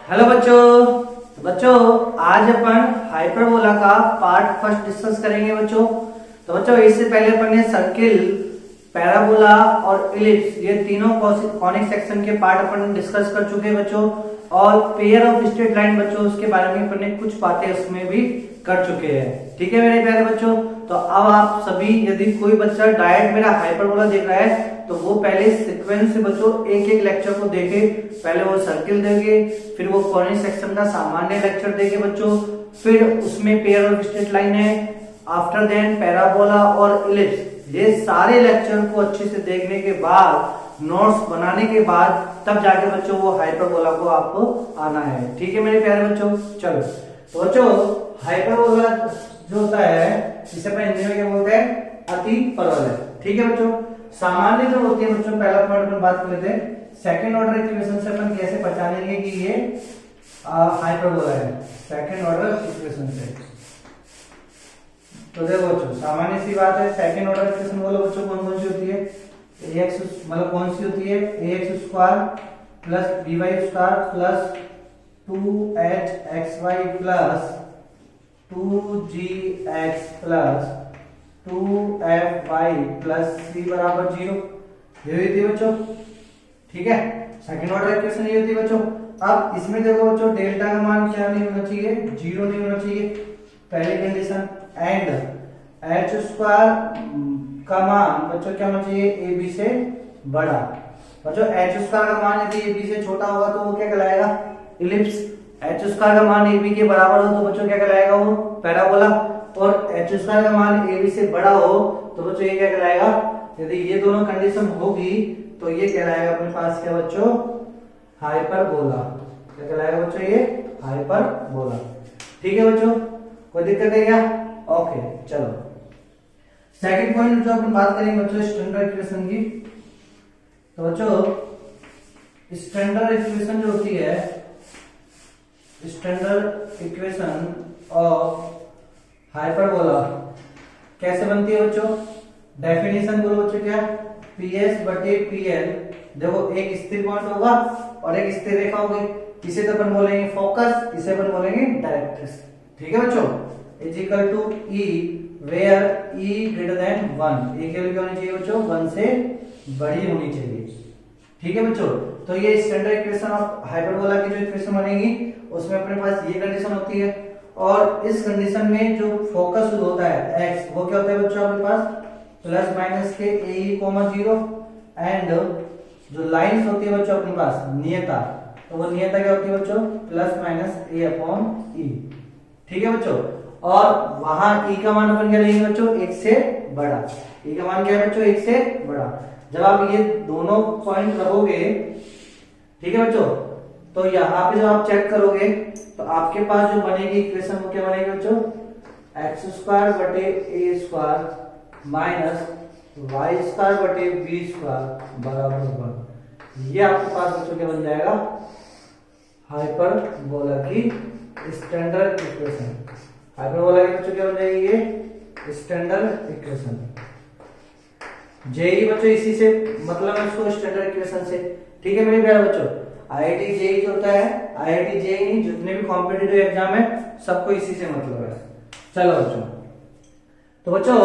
Hello बच्चों। बच्चों आज अपन हाइपरबोला का पार्ट फर्स्ट डिस्कस करेंगे बच्चों। तो बच्चों इससे पहले अपन ने सर्किल, पैराबोला और इलिप्स ये तीनों कॉनिक सेक्शन के पार्ट अपन डिस्कस कर चुके हैं बच्चों। और पेयर ऑफ स्ट्रेट लाइन बच्चों उसके बारे में अपन ने कुछ बातें उसमें भी कर चुके हैं। ठीक है मेरे प्यारे बच्चों। तो अब आप सभी यदि कोई बच्चा डायरेक्ट मेरा हाइपरबोला देख रहा है तो वो पहले सीक्वेंस से बच्चों एक एक लेक्चर को देखे। पहले वो सर्किल देंगे, फिर वो कॉनिक सेक्शन का सामान्य लेक्चर देंगे बच्चों, फिर उसमें पेयर ऑफ स्ट्रेट लाइन है, आफ्टर देन पैराबोला और इलिप्स। ये सारे लेक्चर को अच्छे से देखने के बाद, नोट्स बनाने के बाद तब जाके बच्चों वो हाइपरबोला को आपको आना है। ठीक है मेरे प्यारे बच्चों। चलो तो बच्चों हाइपरबोला जो होता है इसे अपन हिंदी में क्या बोलते हैं? अति परवलय। ठीक है बच्चों। सामान्य जो होती है बच्चों, पहला पॉइंट अपन बात कर लेते हैं सेकंड ऑर्डर इक्वेशन से अपन कैसे पहचानेंगे कि ये हाइपरबोला है। सेकंड ऑर्डर इक्वेशन से तो देखो बच्चों सामान्य सी बात है। सेकंड ऑर्डर इक्वेशन बोलो बच्चों कौन कौन सी होती है? ax मतलब कौन सी होती है? ax square plus by square plus 2hxy plus 2gx plus 2fy plus c बराबर 0। ये हुई थी बच्चों। ठीक है, सेकंड ऑर्डर इक्वेशन ये होती है बच्चों। अब इसमें देखो बच्चों डेल्टा का मान क्या नहीं होना चाहिए? 0 नहीं होना चाहिए, पहली कंडीशन। एंड एच स्क्वायर का मान बच्चों क्या होना चाहिए? ए बी से बड़ा। बच्चों एच स्क्वायर का मान यदि ए बी से छोटा होगा तो वो क्या कहलाएगा? इलिप्स। एच स्क्वायर का मान ए बी के बराबर हो तो बच्चों क्या कहलाएगा? वो पैराबोला। और एच स्क्वायर का मान ए बी से बड़ा हो तो बच्चों ये क्या कहलाएगा? यदि ये दोनों कंडीशन होगी तो ये कहलाएगा अपने पास क्या बच्चों? हाइपरबोला। क्या कहलाएगा बच्चों? ये हाइपरबोला। ठीक है बच्चों, कोई दिक्कत है क्या? ओके चलो सेकंड पॉइंट जो अपन बात करेंगे बच्चों स्टैंडर्ड इक्वेशन की। तो बच्चों स्टैंडर्ड इक्वेशन जो होती है, स्टैंडर्ड इक्वेशन ऑफ हाइपरबोला कैसे बनती है बच्चों? डेफिनेशन बोलो बच्चों क्या? PS बटे PL। देखो एक स्थिर पॉइंट होगा और एक स्थिर रेखा होगी। इसे तो अपन बोलेंगे फोकस, इसे अपन बोलेंगे डायरेक्ट्रिक्स। ठीक है बच्चों। Is equal to E where E greater than 1। E की वैल्यू क्या होनी चाहिए बच्चों? 1 से बड़ी होनी चाहिए। ठीक है बच्चों। तो ये स्टैंडर्ड इक्वेशन ऑफ हाइपरबोला की जो इक्वेशन बनेगी उसमें अपने पास ये कंडीशन होती है। और इस कंडीशन में जो फोकस होता है x वो क्या होता है बच्चों अपने पास? प्लस माइनस के ए कॉमा 0। एंड जो लाइंस होती है बच्चों अपने पास नियता, तो वो नियता क्या होती है बच्चों? प्लस माइनस ए अपॉन ई। ठीक है बच्चों। और वहां e का मान अपन क्या लेंगे बच्चों? 1 से बड़ा। e का मान क्या है बच्चों? 1 से बड़ा। जब आप ये दोनों पॉइंट रखोगे, ठीक है बच्चों, तो यहाँ पे जब आप चेक करोगे तो आपके पास जो बनेगी इक्वेशन वो क्या बनेगी बच्चों? एक्स स्क्वायर बटे ए स्क्वायर माइनस वाई स्क्वायर बटे बी स्क्वायर बराबर 1। ये आपके पास बच्चों क्या बन जाएगा? हाइपरबोला की स्टैंडर्ड इक्वेशन। हाइपरबोला की बच्चों क्या बन जाएगी? ये स्टैंडर्ड इक्वेशन। जेई बच्चों इसी से मतलब है इसको स्टैंडर्ड इक्वेशन से। ठीक है मेरे प्यारे बच्चों। आईआईटी जेई जो होता है, आईआईटी जेई नहीं जितने भी कॉम्पिटिटिव एग्जाम है सबको इसी से मतलब है। चलो बच्चों तो बच्चों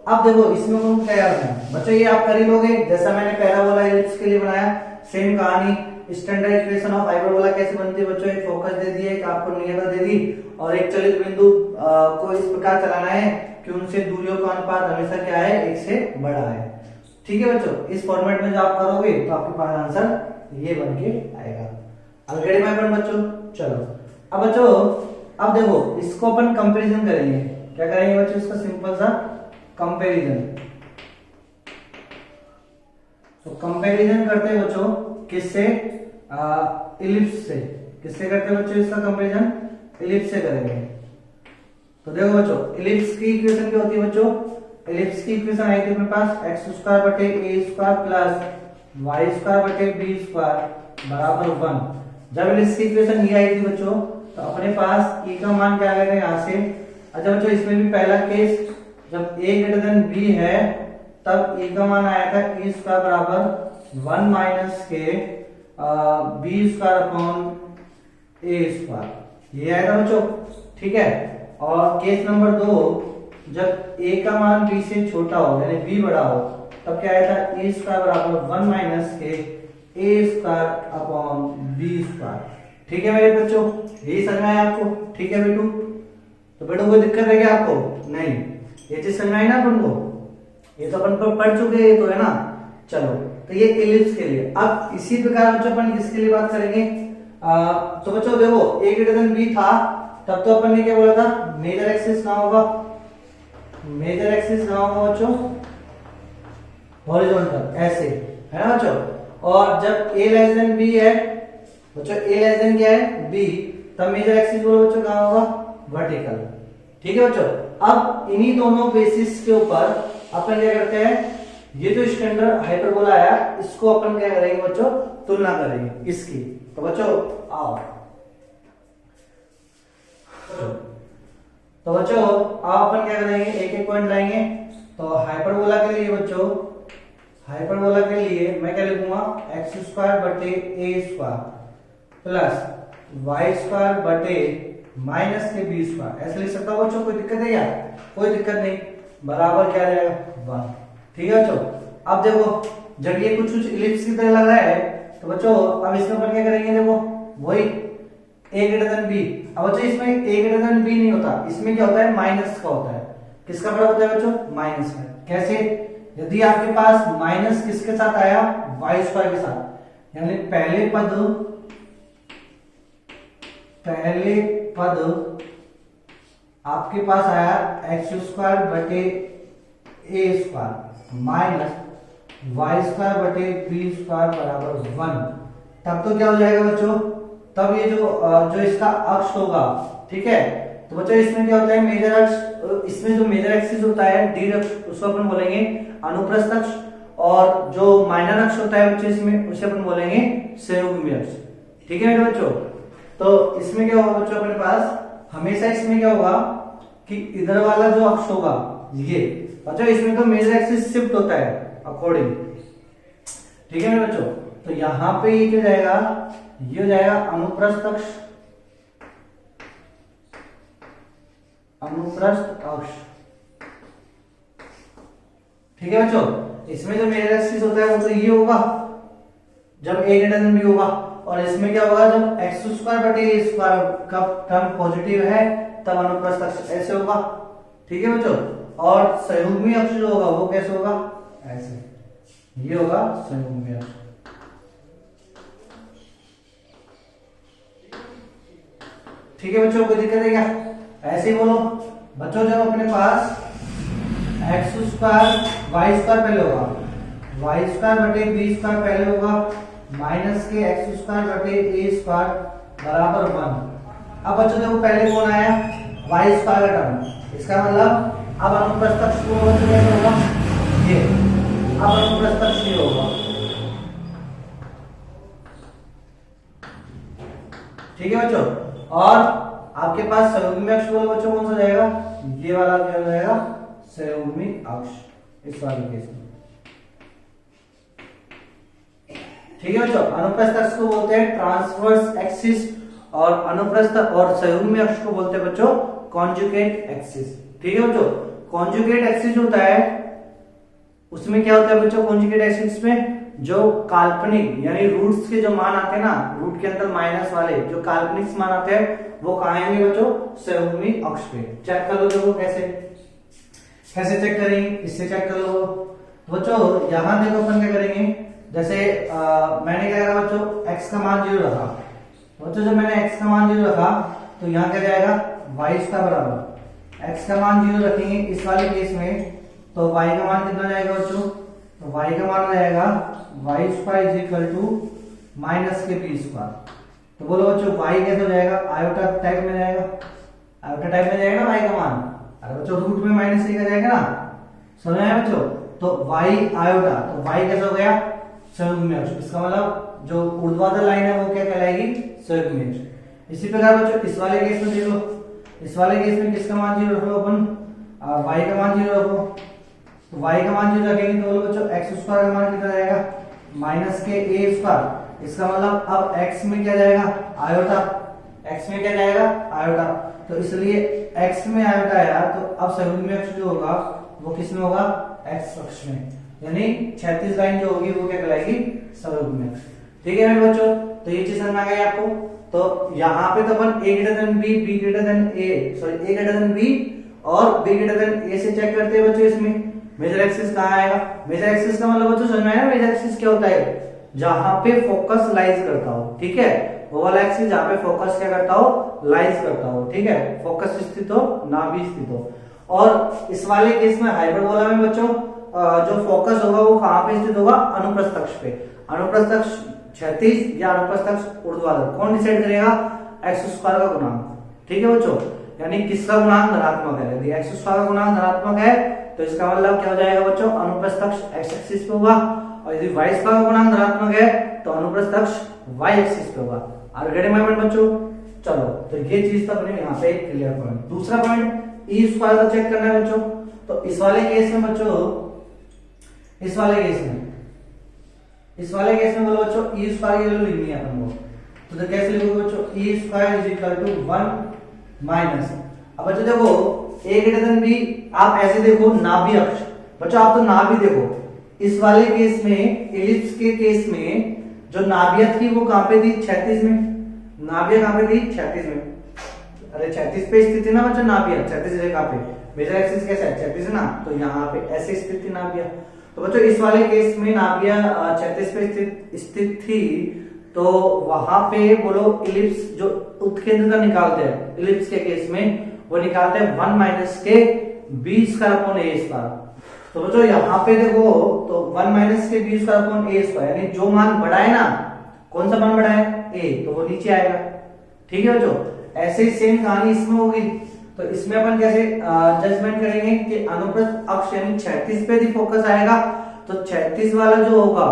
अब देखो इसमें कौन क्या है बच्चों? ये आप कर ही लोगे जैसा मैंने पैराबोला इलिप्स के लिए बनाया, सेम कहानी। स्टैंडर्ड इक्वेशन ऑफ हाइपरबोला कैसे बनती है बच्चों? एक फोकस दे दिया, एक आपको नियता दे दी और एक चलित बिंदु को इस प्रकार चलाना है कि उनसे दूरियों का अनुपात हमेशा क्या है? 1 से बड़ा है। ठीक है बच्चों। इस फॉर्मेट में जब आप करोगे तो आपके पास आंसर ये बन के आएगा। अलगड़ी में अपन बच्चों चलो अब बच्चों अब देखो इसको अपन कंपैरिजन करेंगे। क्या करेंगे बच्चों? इसका सिंपल सा कंपैरिजन। तो कंपैरिजन करते हैं बच्चों किससे? इलिप्स से। किससे करते हैं बच्चों इसका कंपैरिजन? इलिप्स से करेंगे। तो देखो बच्चों इलिप्स की इक्वेशन क्या होती है बच्चों? इलिप्स की इक्वेशन आई थी अपने पास एक्स स्क्वायर बटे ए स्क्वायर प्लस वाई स्क्वायर बटे बी स्क्वायर बराबर 1। जब इलिप्स की इक्वेशन ये आई थी बच्चों तो अपने पास e का मान क्या आएगा यहाँ से? अच्छा बच्चों इसमें भी पहला केस जब a ग्रेटर देन b है तब e का मान आया था e स्क्वायर बराबर 1 माइनस के बी स्क्वायर अपॉन ए स्क्वायर, ये आएगा बच्चों। ठीक है, और केस नंबर 2, जब ए का मान बी से छोटा हो यानी बी बड़ा हो, तब क्या आया था, ए स्क्वायर बराबर 1 माइनस के a square upon B square. ठीक है मेरे बच्चों, यही समझ में आया आपको? ठीक है बेटू, तो बेटू कोई दिक्कत है क्या आपको? नहीं, ये चीज समझ में आई ना अपन को? ये तो अपन को पढ़ चुके हैं, तो है ना। चलो, तो ये इलिप्स के लिए। अब इसी प्रकार बच्चों अपन किसके लिए बात करेंगे? तो बच्चों देखो, a ग्रेटर देन b था, तब तो अपन ने क्या बोला था, मेजर एक्सिस कहां होगा? मेजर एक्सिस कहां होगा बच्चों? हॉरिजॉन्टल, ऐसे, है ना बच्चों। और जब a लेस देन b है बच्चों, a लेस देन क्या है, b, तब मेजर एक्सिस बोलो बच्चों कहां होगा? वर्टिकल। ठीक है बच्चों, अब इन्हीं दोनों बेसिस के ऊपर अपन क्या करते हैं, ये जो स्टैंडर्ड हाइपरबोला आया, इसको अपन क्या करेंगे बच्चों, तुलना करेंगे इसकी। तो बच्चों आओ, तो बच्चों आओ अपन क्या करेंगे, एक एक पॉइंट लाएंगे। तो हाइपरबोला के लिए बच्चों, हाइपरबोला के लिए मैं क्या लिखूंगा, एक्स स्क्वायर बटे ए स्क्वायर प्लस वाई स्क्वायर बटे माइनस के बी स्क्वायर, ऐसे लिख सकता हूं बच्चों। कोई दिक्कत है क्या? कोई दिक्कत नहीं, बराबर क्या रहेगा, 1। ठीक है बच्चों, अब देखो, जब ये कुछ कुछ इलिप्स की तरह लग रहा है, तो बच्चों अब इसमें अपन क्या करेंगे, देखो वही a ग्रेटर देन b। अब बच्चों इसमें a ग्रेटर देन b नहीं होता, इसमें क्या होता है, माइनस का होता है। किसका बड़ा होता है बच्चों, माइनस का। कैसे? यदि आपके पास माइनस किसके साथ आया, वाई स्क्वायर के साथ, यानी पहले पद आपके पास आया एक्स स्क्वायर बटे ए स्क्वायर माइनस वाई स्क्वायर बटे बी स्क्वायर बराबर 1, तब तो क्या हो जाएगा बच्चों, तब ये जो इसका अक्ष होगा, ठीक है, तो बच्चों इसमें क्या होता है, मेजर अक्ष, इसमें जो मेजर एक्सिस होता है डी अक्ष, उसको अपन बोलेंगे अनुप्रस्थ अक्ष, और जो माइनर अक्ष होता है बच्चों इसमें, उसे अपन बोलेंगे संयुग्मी अक्ष। ठीक है मेरे बच्चों, तो इसमें क्या होगा बच्चों, अपने पास हमेशा इसमें क्या होगा कि इधर वाला जो अक्ष होगा ये बच्चों, इसमें तो मेजर एक्सिस शिफ्ट होता है अकॉर्डिंग। ठीक है मेरे बच्चों, तो यहां पे ये क्या जाएगा, ये हो जाएगा अनुप्रस्थ अक्ष, अनुप्रस्थ अक्ष। ठीक है बच्चों, इसमें जो मेजर एक्सिस होता है वो तो ये होगा जब a ग्रेटर देन b होगा, और इसमें क्या होगा जब एक्स स्क्वायर बटे ए स्क्वायर का टर्म पॉजिटिव है तब अनुप्रस्थ अक्ष ऐसे होगा। ठीक है बच्चों, और संयुग्मी अक्ष जो होगा वो कैसे होगा, ऐसे, ये होगा संयुग्मी अक्ष। ठीक है बच्चों, कोई दिक्कत है क्या? ऐसे ही बोलो बच्चों, जब अपने पास एक्स स्क्वायर वाई स्क्वायर पहले होगा, वाई स्क्वायर बटे बी स्क्वायर पहले होगा, माइनस के एक्स स्क्वायर बटे ए स्क्वायर बराबर 1। अब बच्चों देखो पहले कौन आया, वाई स्क्वायर का टर्म, इसका मतलब अब अनुप्रस्थ अक्ष को कैसे होगा, ये, अब अनुप्रस्थ अक्ष ये होगा। ठीक है बच्चों, और आपके पास संयुग्मी अक्ष बोलो बच्चों कौन सा जाएगा, ये वाला क्या हो जाएगा, संयुग्मी अक्ष इस वाले केस में। ठीक है बच्चों, अनुप्रस्थ अक्ष को बोलते हैं ट्रांसवर्स एक्सिस, और अनुप्रस्थ और संयुग्मी अक्ष को बोलते हैं बच्चों कॉन्जुगेट एक्सिस। ठीक है बच्चों, कॉन्जुगेट एक्सिस होता है, उसमें क्या होता है बच्चों, कॉन्जुगेट एक्सिस में जो काल्पनिक यानी रूट्स के जो मान आते हैं ना, रूट के अंदर माइनस वाले जो काल्पनिक मान आते हैं वो कहां आएंगे बच्चों, संयुग्मी अक्ष पे। चेक कर लो, देखो कैसे कैसे चेक करेंगे, इससे चेक कर लो बच्चों। यहां देखो अपन क्या करेंगे, जैसे मैंने क्या करा बच्चों, x का मान 0 रखा बच्चों, जब मैंने x का मान 0 रखा तो यहाँ क्या जाएगा, y का बराबर x का मान 0 रखेंगे इस वाले केस में, तो y का मान कितना जाएगा बच्चों, तो y का मान जाएगा y square is equal to minus के बी स्क्वायर। तो बोलो बच्चों y कैसे हो जाएगा, आयोटा टाइप में जाएगा, आयोटा टाइप में जाएगा y का मान, अरे बच्चों रूट में माइनस का जाएगा ना, समझ आया बच्चों, तो y आयोटा, तो y कैसे हो गया, संयुग्मी अक्ष, इसका मतलब जो ऊर्ध्वाधर लाइन है वो क्या कहलाएगी, संयुग्मी अक्ष। इसी प्रकार बच्चों इस वाले केस में देख लो, इस वाले केस में किसका मान 0 रखो अपन, y का मान 0 रखो, तो y का मान 0 रखेंगे तो बोलो बच्चों एक्स स्क्वायर का मान कितना जाएगा, माइनस के ए स्क्वायर, इसका मतलब अब x में क्या जाएगा, आयोटा, x में क्या जाएगा आयोटा, तो इसलिए x में आयोटा आया तो अब संयुग्मी अक्ष जो होगा वो किस में होगा x अक्ष में, यानी 36 लाइन जो होगी वो क्या कहलाएगी संयुग्मी अक्ष। ठीक है मेरे बच्चों, तो ये चीज समझ में आ गई आपको। तो यहाँ पे तो अपन a greater than b, b greater than a, sorry a greater than b और b ग्रेटर देन a से चेक करते हैं बच्चों। इसमें मेजर एक्सिस कहाँ आएगा, मेजर एक्सिस का मतलब बच्चों समझ में आया, मेजर एक्सिस क्या होता है जहां पे फोकस लाइज करता हो, ठीक है, वो वाला एक्सिस जहां पे फोकस क्या करता हो लाइज करता हो, ठीक है, फोकस स्थित हो ना भी स्थित हो। और इस वाले केस में हाइपरबोला में बच्चों जो फोकस होगा वो कहां पे स्थित होगा, अनुप्रस्थ अक्ष पे। अनुप्रस्थ अक्ष क्षैतिज या अनुप्रस्थ अक्ष ऊर्ध्वाधर कौन डिसाइड करेगा, एक्स स्क्वायर का गुणांक। ठीक है बच्चों, यानी किसका गुणांक धनात्मक है, यदि एक्स स्क्वायर का गुणांक धनात्मक है तो इसका मतलब क्या हो जाएगा बच्चों, अनुप्रस्थ अक्ष एक्स एक्सिस पे होगा, और यदि वाई स्क्वायर का गुणांक धनात्मक है तो अनुप्रस्थ अक्ष वाई एक्सिस पे होगा। आर गेट माय पॉइंट बच्चों। चलो तो ये चीज तो अपने यहाँ पे क्लियर पॉइंट। दूसरा पॉइंट ई स्क्वायर का चेक करना है बच्चों। तो इस वाले केस में बच्चों, इस वाले केस में बोलो बच्चों ई स्क्वायर की वैल्यू लिखनी है अपन को। तो कैसे लिखोगे बच्चों, E square is equal to 1 minus, अब बच्चों देखो a ग्रेटर देन b, आप ऐसे देखो नाभि अक्ष, बच्चों आप तो नाभि देखो, इस वाले केस में इलिप्स के केस में जो नाभियत थी वो कहां पे थी, क्षैतिज में। नाभियत कहां पे थी, क्षैतिज में। अरे क्षैतिज पे स्थित थी ना बच्चों नाभियत, क्षैतिज रेखा पे, मेजर एक्सिस कैसा है क्षैतिज है ना, तो यहाँ पे ऐसे स्थित थी नाभियत। तो बच्चों इस वाले केस में नाभियत क्षैतिज पे स्थित थी, तो वहां पे बोलो इलिप्स जो उत्केंद्र का निकालते हैं, इलिप्स के केस में वो निकालते हैं 1 माइनस के बी स्क्वायर अपॉन ए स्क्वायर। तो बच्चों यहाँ पे देखो तो 1 माइनस के बी स्क्वायर अपॉन ए स्क्वायर, यानी जो मान बढ़ा है ना, कौन सा मान बढ़ा है ए, तो वो नीचे आएगा। ठीक है बच्चों, ऐसे ही सेम कहानी इसमें होगी। तो इसमें अपन कैसे जजमेंट करेंगे कि अनुप्रस्थ अक्ष यानी क्षैतिज पे यदि फोकस आएगा तो क्षैतिज वाला जो होगा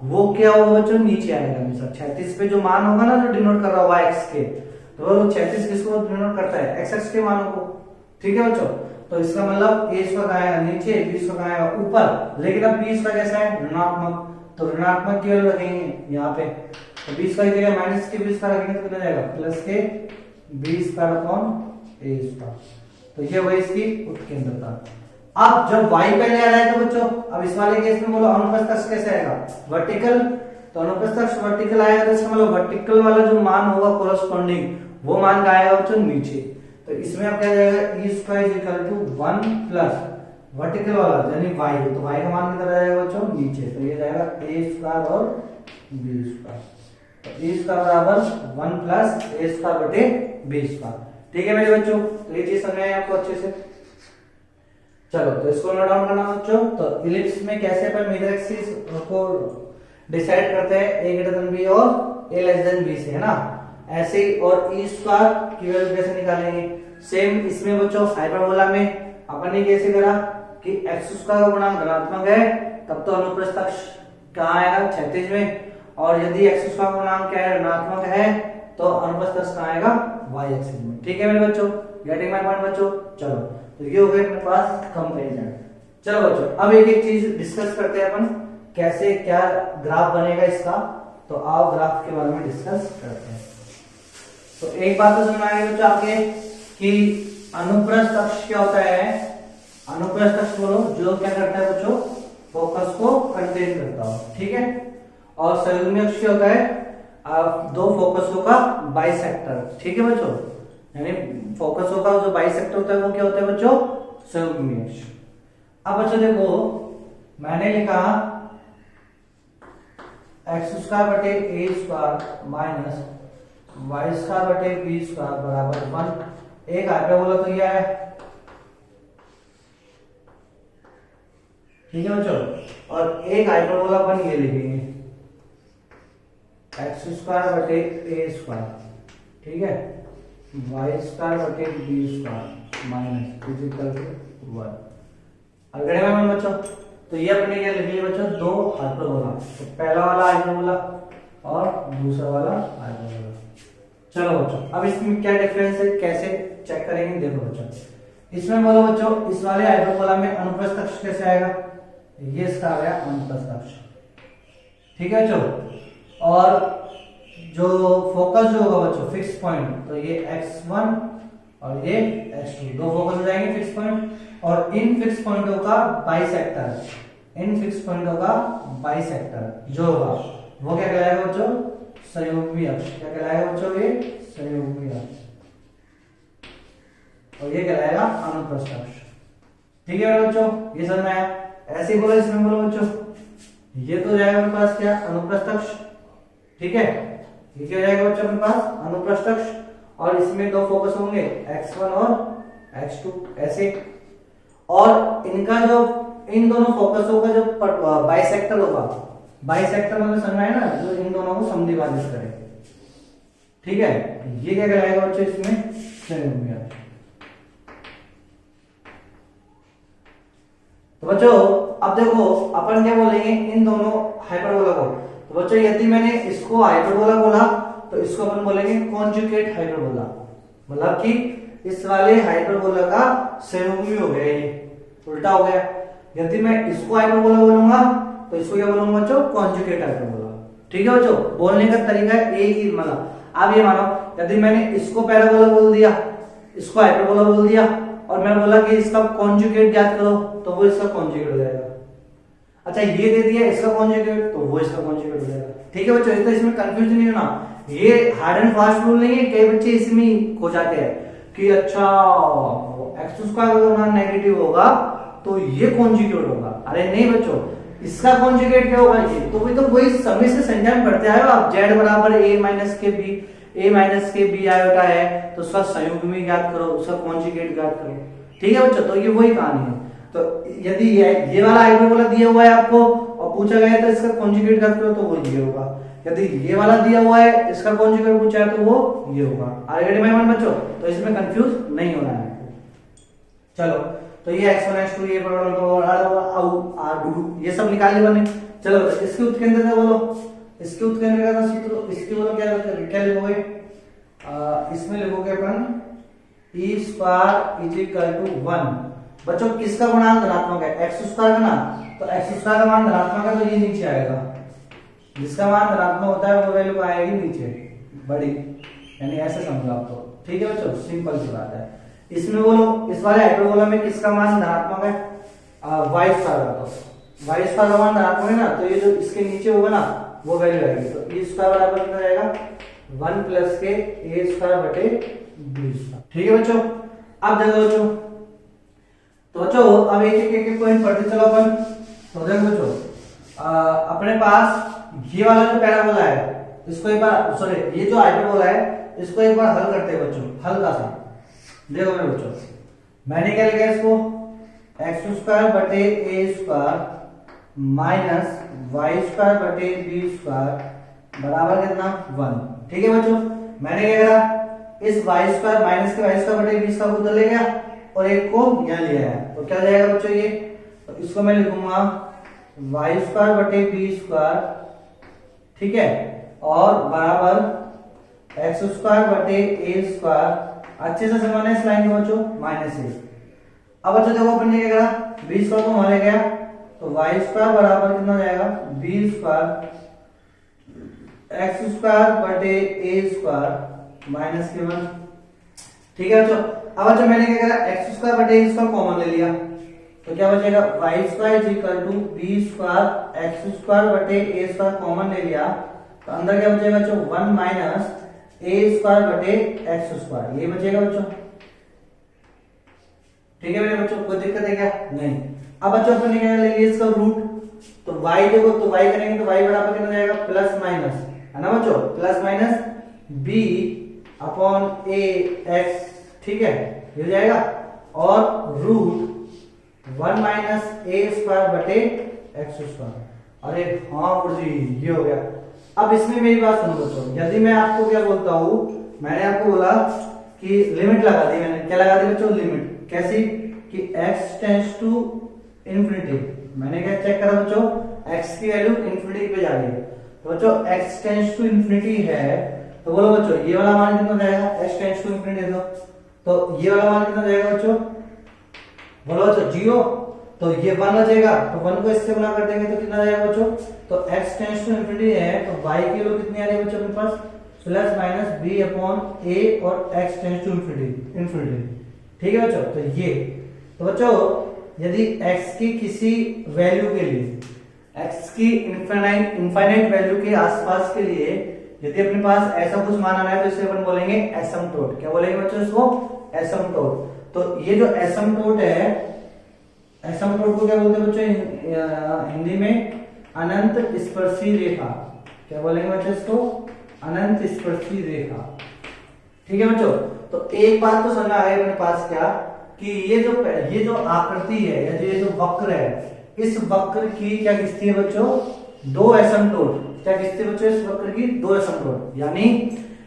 वो क्या होगा बच्चों, नीचे आएगा हमेशा। क्षैतिज पे जो मान होगा ना जो डिनोट कर रहा होगा एक्स के, तो वो क्षैतिज किसको डिनोट करता है, एक्स एक्स के मानों को। ठीक है बच्चों, तो इसका मतलब ए स्क्वायर आएगा नीचे, बी स्क्वायर आएगा ऊपर, लेकिन अब बी स्क्वायर कैसा है ऋणात्मक, तो ऋणात्मक की वैल्यू रखेंगे यहाँ पे, तो बी स्क्वायर की जगह माइनस के बी स्क्वायर रखेंगे तो कितना जाएगा प्लस के बी स्क्वायर अपॉन ए स्क्वायर। तो ये वही इसकी उत्केंद्रता। अब जब y पहले आ रहा है तो बच्चों अब इस वाले केस में बोलो अनुप्रस्थ अक्ष कैसे आएगा, वर्टिकल। तो अनुप्रस्थ अक्ष वर्टिकल आएगा तो इसका मतलब वर्टिकल वाला जो मान होगा कोरस्पॉन्डिंग वो मान का आएगा बच्चों नीचे। तो इसमें अब क्या जाएगा, E square equal to 1 plus vertical वाला यानी y, तो y का मान कितना जाएगा बच्चों नीचे, तो ये जाएगा a स्क्वायर और b स्क्वायर। तो e स्क्वायर बराबर 1 प्लस a स्क्वायर बटे b स्क्वायर। ठीक है मेरे बच्चों, तो ये चीज समझ आई आपको अच्छे से। चलो तो इसको नोट डाउन करना बच्चों। तो इलिप्स में कैसे अपन मेजर एक्सिस को डिसाइड करते हैं, a ग्रेटर देन b और a लेस देन b से, है ना। ऐसे ही और ई स्क्वायर की वैल्यू कैसे निकालेंगे, सेम इसमें बच्चों हाइपरबोला में अपन ने कैसे करा कि एक्स स्क्वायर का गुणांक धनात्मक है तब तो अनुप्रस्थ अक्ष कहाँ आएगा, क्षैतिज में, और यदि एक्स स्क्वायर का गुणांक क्या है ऋणात्मक है तो अनुप्रस्थ अक्ष कहाँ आएगा, वाई एक्सिस में। ठीक है मेरे बच्चों, गेटिंग माय पॉइंट बच्चों। चलो तो ये हो गया अपने पास कंपैरिजन। चलो बच्चों अब एक एक चीज डिस्कस करते हैं अपन, कैसे क्या ग्राफ बनेगा इसका। तो आओ ग्राफ के बारे में डिस्कस करते हैं। तो एक बात तो समझ आएगी बच्चों आपके कि अनुप्रस्थ अक्ष क्या होता है, अनुप्रस्थ अक्ष बोलो जो क्या करता है बच्चों, फोकस को कंटेन करता हो। ठीक है, और संयुग्मी अक्ष क्या होता है, दो फोकसों का बाइसेक्टर। ठीक है बच्चों, यानी फोकसों का जो बाइसेक्टर होता है वो क्या होता है बच्चों, संयुग्मी अक्ष। अब बच्चों देखो मैंने लिखा एक्स स्क्वायर बटे ए स्क्वायर माइनस वाई स्क्वायर बटे बी स्क्वायर बराबर 1। एक हाइपरबोला तो ये है। ठीक है बच्चों, और एक हाइपरबोला अपन ये लिखेंगे एक्स स्क्वायर बटे ए स्क्वायर, ठीक है, वाई स्क्वायर बटे बी स्क्वायर माइनस फिजिकल 1। अगले में बच्चों तो ये अपने क्या लिख लिए बच्चों, दो हाइपरबोला, तो पहला वाला हाइपरबोला और दूसरा वाला हाइपरबोला। चलो बच्चों अब इसमें क्या डिफरेंस है कैसे चेक करेंगे, देखो बच्चों इसमें बोलो बच्चों इस वाले हाइपरबोला में अनुप्रस्थ अक्ष कैसे आएगा, ये इसका आ गया अनुप्रस्थ अक्ष। ठीक है बच्चों, और जो फोकस जो होगा बच्चों फिक्स पॉइंट, तो ये x1 और ये x2 दो फोकस हो जाएंगे फिक्स पॉइंट, और इन फिक्स पॉइंटों का बाइसेक्टर, इन फिक्स पॉइंटों का बाइसेक्टर जो होगा वो क्या कहलाएगा बच्चों, संयुग्मी अक्ष। क्या कहलाएगा बच्चों, ये संयुग्मी अक्ष, और ये कहलाएगा अनुप्रस्थ अक्ष। ठीक है बच्चों, ये समझ में आया। ऐसे ही बोलो, इसमें बोलो बच्चों, ये तो जाएगा अपने पास क्या, अनुप्रस्थ अक्ष। ठीक है, ये क्या जाएगा बच्चों अपने पास, अनुप्रस्थ अक्ष, और इसमें दो फोकस होंगे x1 और x2 ऐसे, और इनका जो इन दोनों फोकसों का जो बाइसेक्टर होगा, बाइसेक्टर मतलब समझ में आया ना, जो इन दोनों को समद्विभाजित करे। ठीक है, ये क्या कहलाएगा बच्चों, इसमें संयुग्मी अक्ष। तो बच्चों अब देखो अपन क्या बोलेंगे इन दोनों हाइपरबोला को। तो बच्चों यदि मैंने इसको हाइपरबोला बोला तो इसको अपन बोलेंगे कॉन्जुगेट हाइपरबोला, मतलब कि इस वाले हाइपरबोला का संयुग्मी हो गया, ये उल्टा हो गया। यदि मैं इसको हाइपरबोला बोलूंगा तो इसको क्या बोलूंगा बच्चों, कॉन्जुगेट हाइपरबोला। ठीक है बच्चों, बोलने का तरीका है एक ही, मतलब आप ये मानो यदि मैंने इसको पैराबोला बोल दिया, इसको हाइपरबोला बोल दिया, और मैं बोला कि इसका कॉन्जुगेट ज्ञात करो, तो वो इसका कॉन्जुगेट हो जाएगा। अच्छा ये दे दिया इसका कॉन्जुगेट, तो वो इसका कॉन्जुगेट हो जाएगा। ठीक है बच्चों, तो इसमें कंफ्यूजन नहीं होना, ये हार्ड एंड फास्ट रूल नहीं है। कई बच्चे इसमें खो जाते हैं कि अच्छा x2 का अगर नेगेटिव होगा तो ये कॉन्जुगेट होगा। अरे नहीं बच्चों, इसका कॉन्जुगेट क्या होगा, ये तो वही समय से संख्या में पढ़ते आए हो आप, z बराबर a माइनस के b आयोटा है, तो उसका संयुग्मी ज्ञात करो, उसका कॉन्जुगेट ज्ञात करो। ठीक है बच्चों, तो ये वही कहानी है। तो यदि ये वाला हाइपरबोला दिया हुआ है आपको और पूछा गया है तो इसका कॉन्जुगेट ज्ञात करो, तो वो ये होगा। यदि ये वाला दिया हुआ है इसका कॉन्जुगेट पूछा है तो वो ये होगा। आगे मेहमान बच्चों, तो इसमें कंफ्यूज नहीं होना है। चलो, तो ये x1 x2 ये ये सब निकाल लिया बने। चलो इसके उत्केंद्र का बोलो, इसके उत्केंद्र का सूत्र, इसके बोलो क्या क्या लिखोगे, इसमें लिखोगे अपन e square is equal to 1। बच्चों किसका गुणांक धनात्मक है, x स्क्वायर का ना, तो x स्क्वायर का मान धनात्मक है तो ये नीचे आएगा, जिसका मान धनात्मक होता है वो वैल्यू आएगी नीचे बड़ी, यानी ऐसे समझो आप तो। ठीक है बच्चों, सिंपल सी बात है। इसमें बोलो, इस वाले हाइपरबोला में किसका मान धनात्मक है, y स्क्वायर का, तो y स्क्वायर का मान धनात्मक है ना, तो ये जो इसके नीचे होगा ना वो वैल्यू आएगी। तो e स्क्वायर बराबर कितना आएगा, 1 प्लस के a स्क्वायर बटे b स्क्वायर। ठीक है बच्चों, अब देखो बच्चों, तो बच्चों अब एक पॉइंट पढ़ते चलो अपन। तो देखो बच्चों, अपने पास ये वाला जो पैराबोला है इसको एक बार, सॉरी ये जो हाइपरबोला है इसको एक बार हल करते हैं बच्चों, हल्का सा। देखो मेरे बच्चों, मैंने क्या लिखा इसको, x स्क्वायर बटे a square minus y square बटे b स्क्वायर बराबर कितना 1। ठीक है बच्चों, मैंने क्या करा, इस y स्क्वायर माइनस के y स्क्वायर बटे b स्क्वायर को उधर ले गया और एक को यहाँ लिया है, तो क्या जाएगा बच्चों ये, तो इसको मैं लिखूंगा y स्क्वायर बटे b स्क्वायर, ठीक है, और बराबर x स्क्वायर बटे a स्क्वायर। अच्छे से समझना इस लाइन को बच्चों, माइनस ए। अब बच्चों देखो अपन ने क्या करा, b स्क्वायर को मारे गया तो y स्क्वायर बराबर कितना जाएगा, b स्क्वायर x स्क्वायर बटे a स्क्वायर माइनस के 1। ठीक है बच्चों, अब बच्चों मैंने क्या करा, x स्क्वायर बटे a स्क्वायर कॉमन ले लिया, तो क्या बचेगा, y square is equal to b square x square बटे a स्क्वायर कॉमन ले लिया, तो अंदर क्या बचेगा बच्चों, 1 माइनस a स्क्वायर बटे x स्क्वायर, ये बचेगा बच्चों। ठीक है मेरे बच्चों, कोई दिक्कत है क्या, नहीं। अब बच्चों अपन ने क्या ले लिया इसका रूट, तो y देखो, तो y करेंगे तो y बराबर कितना जाएगा, प्लस माइनस, है ना बच्चों, plus minus b upon a x, ठीक है, मिल जाएगा, और रूट 1 माइनस a स्क्वायर बटे x स्क्वायर। अरे हाँ गुरुजी, ये हो गया। अब इसमें मेरी बात सुनो बच्चों, यदि मैं आपको क्या बोलता हूं, मैंने आपको बोला कि लिमिट लगा दी, मैंने क्या लगा दी बच्चों, लिमिट कैसी, कि x टेंड्स टू इंफिनिटी। मैंने क्या चेक करा बच्चों, x की वैल्यू इंफिनिटी पे जा रही है, तो बच्चों x टेंड्स टू इंफिनिटी है, तो बोलो बच्चों ये वाला मान कितना जाएगा, x टेंड्स टू इंफिनिटी, तो ये वाला मान कितना जाएगा बच्चों, बोलो बच्चों 0, तो ये 1 बचेगा, तो 1 को इससे गुना कर देंगे तो कितना जाएगा बच्चों, तो x टेंड्स टू इंफिनिटी है, तो y की वैल्यू कितनी आ रही है बच्चों अपने पास, प्लस माइनस बी अपॉन ए और एक्स टेंस टू इंफिनिटी। ठीक है बच्चों, तो ये तो बच्चों यदि x की किसी वैल्यू के लिए, x की इनफाइनाइट वैल्यू के आसपास के लिए यदि अपने पास ऐसा कुछ मान आ रहा है तो इसे अपन बोलेंगे एसिम्प्टोट। क्या बोलेंगे बच्चों इसको? एसिम्प्टोट। तो ये जो एसिम्प्टोट है, एसिम्प्टोट को क्या बोलते हैं बच्चों हिंदी में? अनंत स्पर्शी रेखा। क्या बोलेंगे बच्चों इसको? अनंत स्पर्शी रेखा। ठीक है बच्चों, तो एक बात तो समझ आ गई अपने पास क्या कि ये जो आकृति है या ये जो वक्र है, इस वक्र की क्या खींचती है बच्चों? दो एसिम्प्टोट। क्या खींचती है बच्चों इस वक्र की? दो एसिम्प्टोट। यानी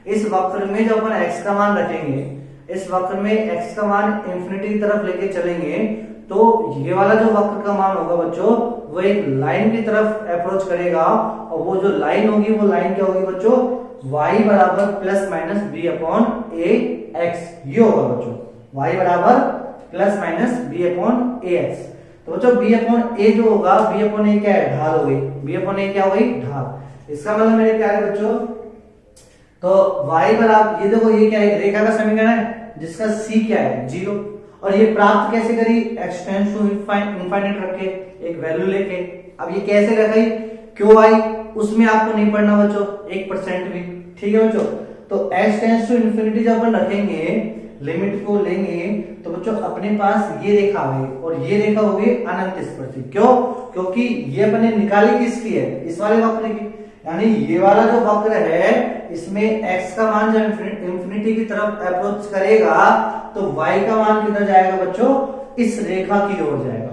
इस वक्र में जब अपन x का मान रखेंगे, इस वक्र में x का मान इंफिनिटी की तरफ लेके चलेंगे, तो ये वाला जो वक्र का मान होगा बच्चों वो एक लाइन की तरफ अप्रोच करेगा, और वो जो लाइन होगी वो लाइन क्या होगी बच्चों? y बराबर प्लस माइनस बी अपॉन ए एक्स। ये होगा बच्चों y बराबर प्लस माइनस बी अपॉन ए एक्स। तो बच्चों बी अपॉन ए जो होगा, बी अपॉन ए क्या है? ढाल हो गई। बी अपॉन ए क्या हो गई? ढाल। इसका मतलब मेरे प्यारे बच्चों, तो y बराबर, ये देखो ये क्या है? रेखा का समीकरण है जिसका c क्या है? 0। और ये प्राप्त कैसे करी? x टेंड्स टू इनफाइनाइट रख के, एक वैल्यू लेके। अब ये कैसे रखी? क्यों आई उसमें आपको नहीं पढ़ना बच्चों 1% भी। ठीक है बच्चों, तो x टेंड्स टू इनफिनिटी जब अपन रखेंगे, लिमिट को लेंगे, तो बच्चों अपने पास ये रेखा है और ये रेखा होगी अनंत स्पर्शी। क्यों? क्योंकि ये अपने निकाली किसकी है? इस वाले वक्र की। यानी ये वाला जो वक्र है इसमें x का मान जब इंफिनिटी की तरफ अप्रोच करेगा तो y का मान किधर जाएगा बच्चों? इस रेखा की ओर जाएगा।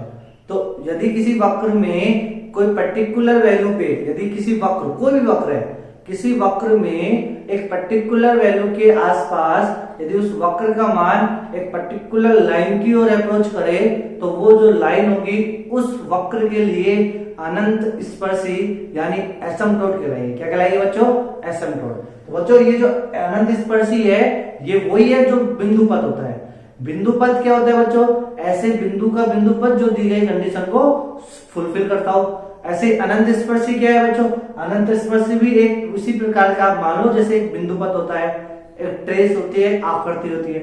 तो यदि किसी वक्र में कोई पर्टिकुलर वैल्यू पे, यदि किसी वक्र, कोई भी वक्र है, किसी वक्र में एक पर्टिकुलर वैल्यू के आसपास यदि उस वक्र का मान एक पर्टिकुलर लाइन की ओर अप्रोच करे, तो वो जो लाइन होगी उस वक्र के लिए अनंत स्पर्शी यानी एसिम्प्टोट कहलाएगी। क्या कहलाएगी बच्चों? एसिम्प्टोट। तो बच्चों ये जो अनंत स्पर्शी है ये वही है जो बिंदु पद होता है। बिंदु पद क्या होता है बच्चों? ऐसे बिंदु का बिंदु पद जो दी गई कंडीशन को फुलफिल करता हो। ऐसे अनंत स्पर्शी क्या है बच्चों? अनंत स्पर्शी भी एक उसी प्रकार का आप मान लो जैसे एक बिंदु पद होता है, एक ट्रेस होती है, आकृति होती है।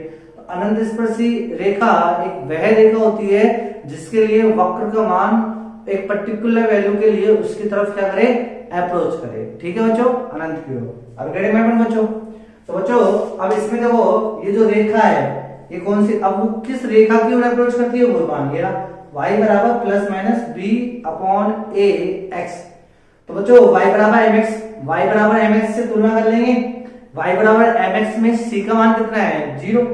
अनंत स्पर्शी रेखा एक वह रेखा होती है जिसके लिए वक्र का मान एक पर्टिकुलर वैल्यू के लिए उसकी तरफ क्या करे? अप्रोच करे। ठीक है बच्चों, अनंत की ओर। अब गए मैडम बच्चों, तो बच्चों अब इसमें देखो ये जो रेखा है ये कौन सी, अब वो किस रेखा की ओर अप्रोच करती है वो मानिए ना, y बराबर plus minus b upon a x। तो बच्चों y बराबर mx, y बराबर mx से तुलना कर लेंगे। y बराबर mx में c का मान कितना है? 0।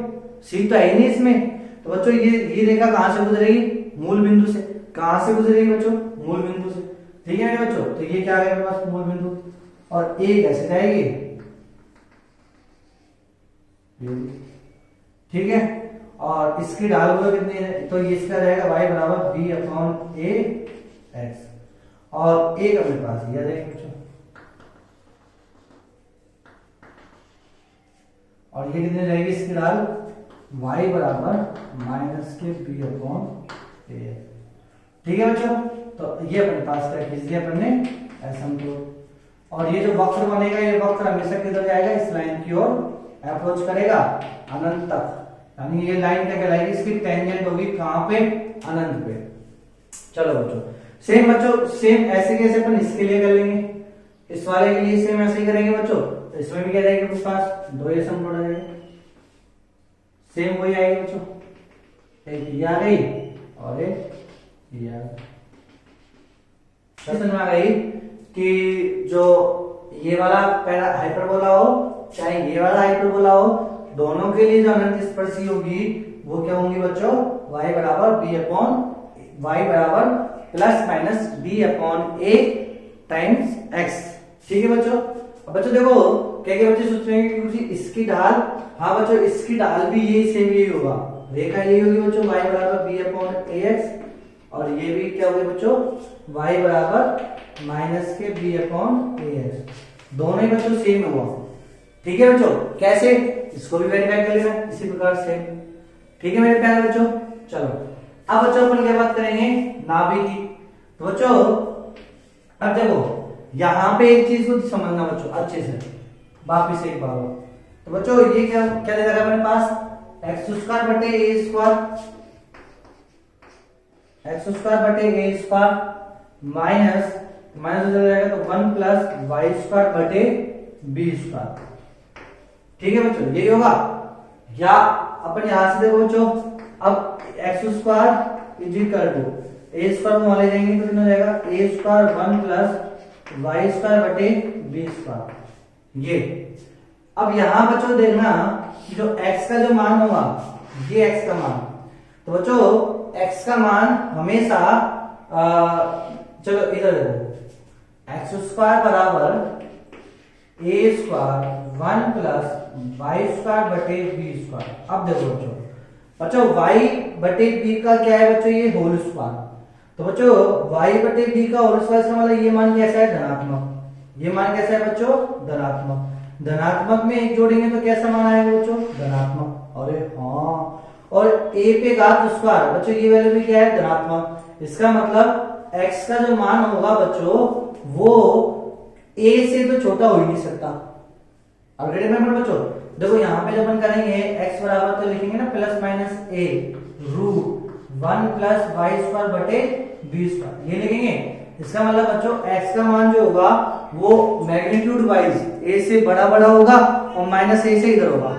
c तो है ही नहीं इसमें। तो बच्चों ये रेखा कहां से गुजरेगी? मूल बिंदु से। कहां से गुजरेगी बच्चों? मूल बिंदु से। ठीक है बच्चों, तो ये क्या है मेरे पास? मूल बिंदु। और a कैसे जाएगी? ठीक है, और इसकी ढाल को कितनी है? तो इसका जाएगा y बराबर b अपॉन a x, और a का मेरे पास ये जाएगा बच्चों, और ये कितनी जाएगी इसकी ढाल? y बराबर माइनस के b अपॉन a। ठीक है बच्चों, तो ये अपने पास क्या खींच दिया अपन ने? एसिम्प्टोट। और ये जो वक्र बनेगा ये वक्र हमेशा किधर जाएगा? इस लाइन की ओर अप्रोच करेगा अनंत तक। यानी ये लाइन क्या कहलाएगी? इसकी टेंजेंट होगी कहां पे? अनंत पे। चलो बच्चों, सेम बच्चों सेम ऐसे कैसे अपन इसके लिए कर लेंगे, इस वाले के लिए सेम ऐसे ही करेंगे बच्चों। तो इसमें भी क्या जाएगा अपने पास? दो एसिम्प्टोट आ जाएंगे, सेम वही आएगी बच्चों, एक ये आ गई और एक ये आ गई। समझ में आ गई कि जो ये वाला पहला हाइपरबोला हो चाहे ये वाला हाइपरबोला हो, दोनों के लिए जो अनंत स्पर्शी होगी वो क्या होंगी बच्चों? y बराबर b अपॉन y बराबर plus minus b upon a times x। ठीक है बच्चों। अब बच्चों देखो क्या क्या बच्चे सोच रहे हैं कि इसकी ढाल, हाँ बच्चों इसकी ढाल भी यही सेम यही होगा, रेखा यही होगी बच्चों, y बराबर b अपॉन ax, और ये भी क्या होगी बच्चों? y बराबर माइनस के b अपॉन ax। दोनों ही बच्चों सेम हुआ। ठीक है बच्चों, कैसे? इसको भी वेरीफाई कर लेना इसी प्रकार से। ठीक है मेरे प्यारे बच्चों। चलो अब बच्चों अपन क्या बात करेंगे? नाभि की। तो बच्चों अब देखो यहां पे एक चीज को समझना बच्चों अच्छे से, वापिस एक पावर। तो बच्चों ये क्या क्या दे रखा है अपने पास, एक्स स्क्वायर बटे ए स्क्वायर, एक्स स्क्वायर बटे ए स्क्वायर माइनस माइनस हो जाएगा तो 1 प्लस वाई स्क्वायर बटे बी स्क्वायर। ठीक है बच्चों, यही होगा। या अपन यहां से देखो बच्चों, अब x square is equal to a square को वहां ले जाएंगे तो कितना हो जाएगा, a square 1 plus y square बटे बी स्क्वायर। ये अब यहां बच्चों देखना कि जो x का जो मान होगा, ये x का मान, तो बच्चों x का मान हमेशा चलो इधर देखो, एक्स स्क्वायर बराबर ए स्क्वायर 1 प्लस वाई स्क्वायर बटे बी स्क्वायर। अब देखो बच्चों y बटे b का क्या है बच्चों, ये होल स्क्वायर। तो बच्चों y बटे b का होल स्क्वायर का मतलब ये मान कैसा है, धनात्मक। ये मान कैसा है बच्चों, धनात्मक। धनात्मक में एक जोड़ेंगे तो कैसा मान आएगा बच्चों, धनात्मक। अरे हाँ, और a पे घात स्क्वायर, बच्चों ये वैल्यू भी क्या है, धनात्मक। इसका मतलब x का जो मान होगा बच्चों वो a से तो छोटा हो ही नहीं सकता। अब रिमेंबर बच्चों, देखो यहाँ पे जब अपन करेंगे x बराबर तो लिखेंगे ना plus minus a root 1 plus y square बटे बी स्क्वायर, ये लिखेंगे। इसका मतलब बच्चों x का मान जो होगा वो मैग्नीट्यूड वाइज a से बड़ा बड़ा होगा और माइनस a से इधर होगा,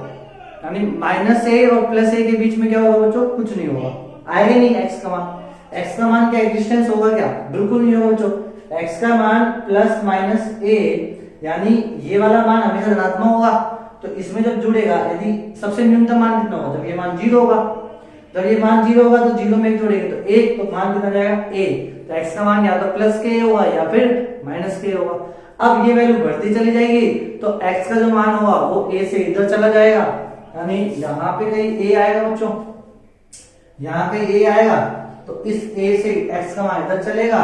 यानी माइनस a और प्लस a के बीच में क्या होगा बच्चों, कुछ नहीं होगा, आएगा नहीं x का मान। x का मान क्या एग्जिस्टेंस होगा क्या, बिल्कुल नहीं होगा बच्चों। x का मान प्लस माइनस a, यानी ये वाला मान हमेशा धनात्मक होगा। तो इसमें जब जुड़ेगा, यदि सबसे न्यूनतम मान कितना होगा, जब ये मान 0 होगा, जब ये मान 0 होगा तो 0 में एक जोड़ेंगे तो 1, तो मान कितना जाएगा a। तो x का मान या तो प्लस के होगा या फिर माइनस के होगा। अब ये वैल्यू बढ़ती चली जाएगी तो x का जो मान होगा वो a से इधर चला जाएगा, यानी यहाँ पे कहीं a आएगा बच्चों, यहाँ पे a आएगा तो इस a से x का मान इधर चलेगा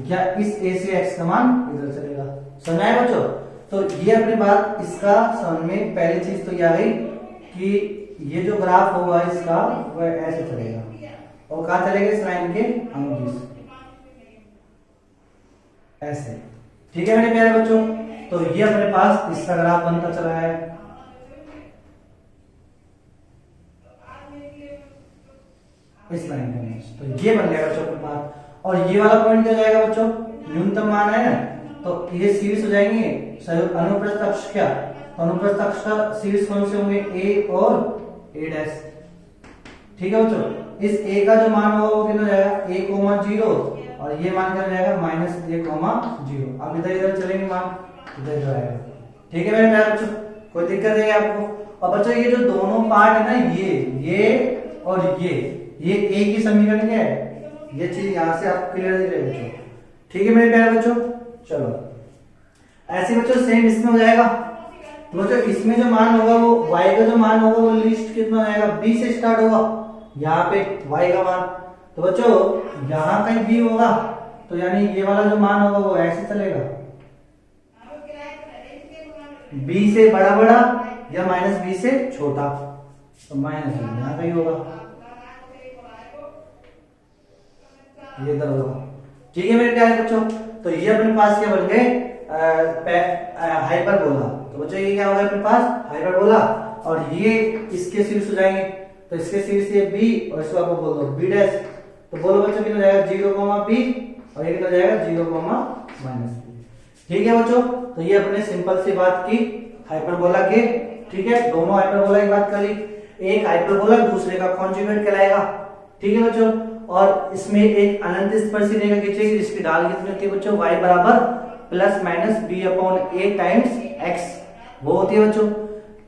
या इस a से x का मान इधर चलेगा। समझ आया बच्चों? तो ये अपनी बात, इसका समझ में पहली चीज तो यह आई कि ये जो ग्राफ होगा इसका वह ऐसे चलेगा और कहा चलेगा, इस लाइन के अनुदिश ऐसे। ठीक है मेरे प्यारे बच्चों, तो ये अपने पास इसका ग्राफ बनता चला है। इस लाइन का तो ये बन गया बच्चों अपने पास। और ये वाला पॉइंट क्या जाएगा बच्चों, न्यूनतम मान है ना, तो ये सीरीज हो जाएंगे अनुप्रस्थ अक्ष क्या, तो अनुप्रस्थ अक्ष का सीरीज कौन से होंगे, a और a'। ठीक है बच्चों, इस a का जो मान होगा वो कितना जाएगा, a, 0 और ये मान क्या जाएगा माइनस a, 0। अब इधर इधर चलेंगे मान इधर इधर आएगा। ठीक है मेरे प्यारे बच्चों, कोई दिक्कत है आपको? और बच्चों ये जो दोनों पार्ट है ना, ये और ये एक ही समीकरण क्या है, ये चीज यहाँ से आप क्लियर दिख रहे बच्चों। ठीक है मेरे प्यारे बच्चों, चलो ऐसे बच्चों सेम इसमें हो जाएगा। तो बच्चों इसमें जो मान होगा वो y का जो मान होगा वो लिस्ट कितना आएगा, b से स्टार्ट होगा यहाँ पे y का मान। तो बच्चों यहाँ कहीं b होगा तो यानी ये वाला जो मान होगा वो ऐसे चलेगा, b से बड़ा बड़ा या माइनस b से छोटा, तो माइनस यहाँ कहीं होगा, ये इधर होगा। ठीक है मेरे प्यारे बच्चों, तो ये अपने पास क्या बन गए, हाइपरबोला। तो बच्चों ये क्या होगा अपने पास, हाइपरबोला। और ये इसके शीर्ष हो जाएंगे, तो इसके शीर्ष ये b और इसको आप बोल दो b'। तो बोलो बच्चों कितना जाएगा 0, b और ये कितना जाएगा 0, -b। ठीक है बच्चों, तो ये अपने सिंपल सी बात की हाइपरबोला के। ठीक है, दोनों हाइपरबोला की बात कर ली, एक हाइपरबोला दूसरे का कॉन्जुगेट कहलाएगा। ठीक है बच्चों, और इसमें एक अनंत स्पर्शी रेखा खींचेगी जिसकी ढाल कितनी होती है बच्चों, y बराबर plus minus b/a times x। वो होती है बच्चों,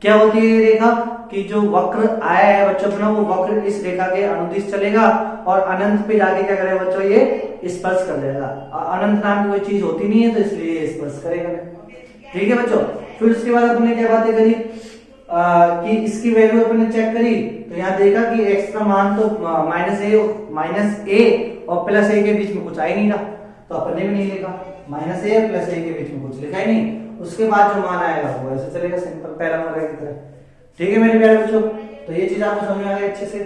क्या होती है ये रेखा कि जो वक्र आया है बच्चों अपना, वो वक्र इस रेखा के अनुदिश चलेगा और अनंत पे जाके क्या करेगा बच्चों, ये स्पर्श कर देगा। अनंत नाम की कोई चीज होती नहीं है तो इसलिए ये स्पर्श करेगा। ठीक है बच्चों, फिर उसके बाद अपने क्या बातें करी कि इसकी वैल्यू अपने चेक करी, तो यहाँ देखा कि x का मान तो माइनस a और प्लस a के बीच में कुछ आ ही नहीं रहा, तो अपने भी नहीं लिखा, माइनस a और प्लस a के बीच में कुछ लिखा ही नहीं। उसके बाद जो मान आएगा वो ऐसे चलेगा, सिंपल पैराबोला की तरह। ठीक है मेरे प्यारे बच्चों, तो ये चीज आपको समझ में आ गई अच्छे से।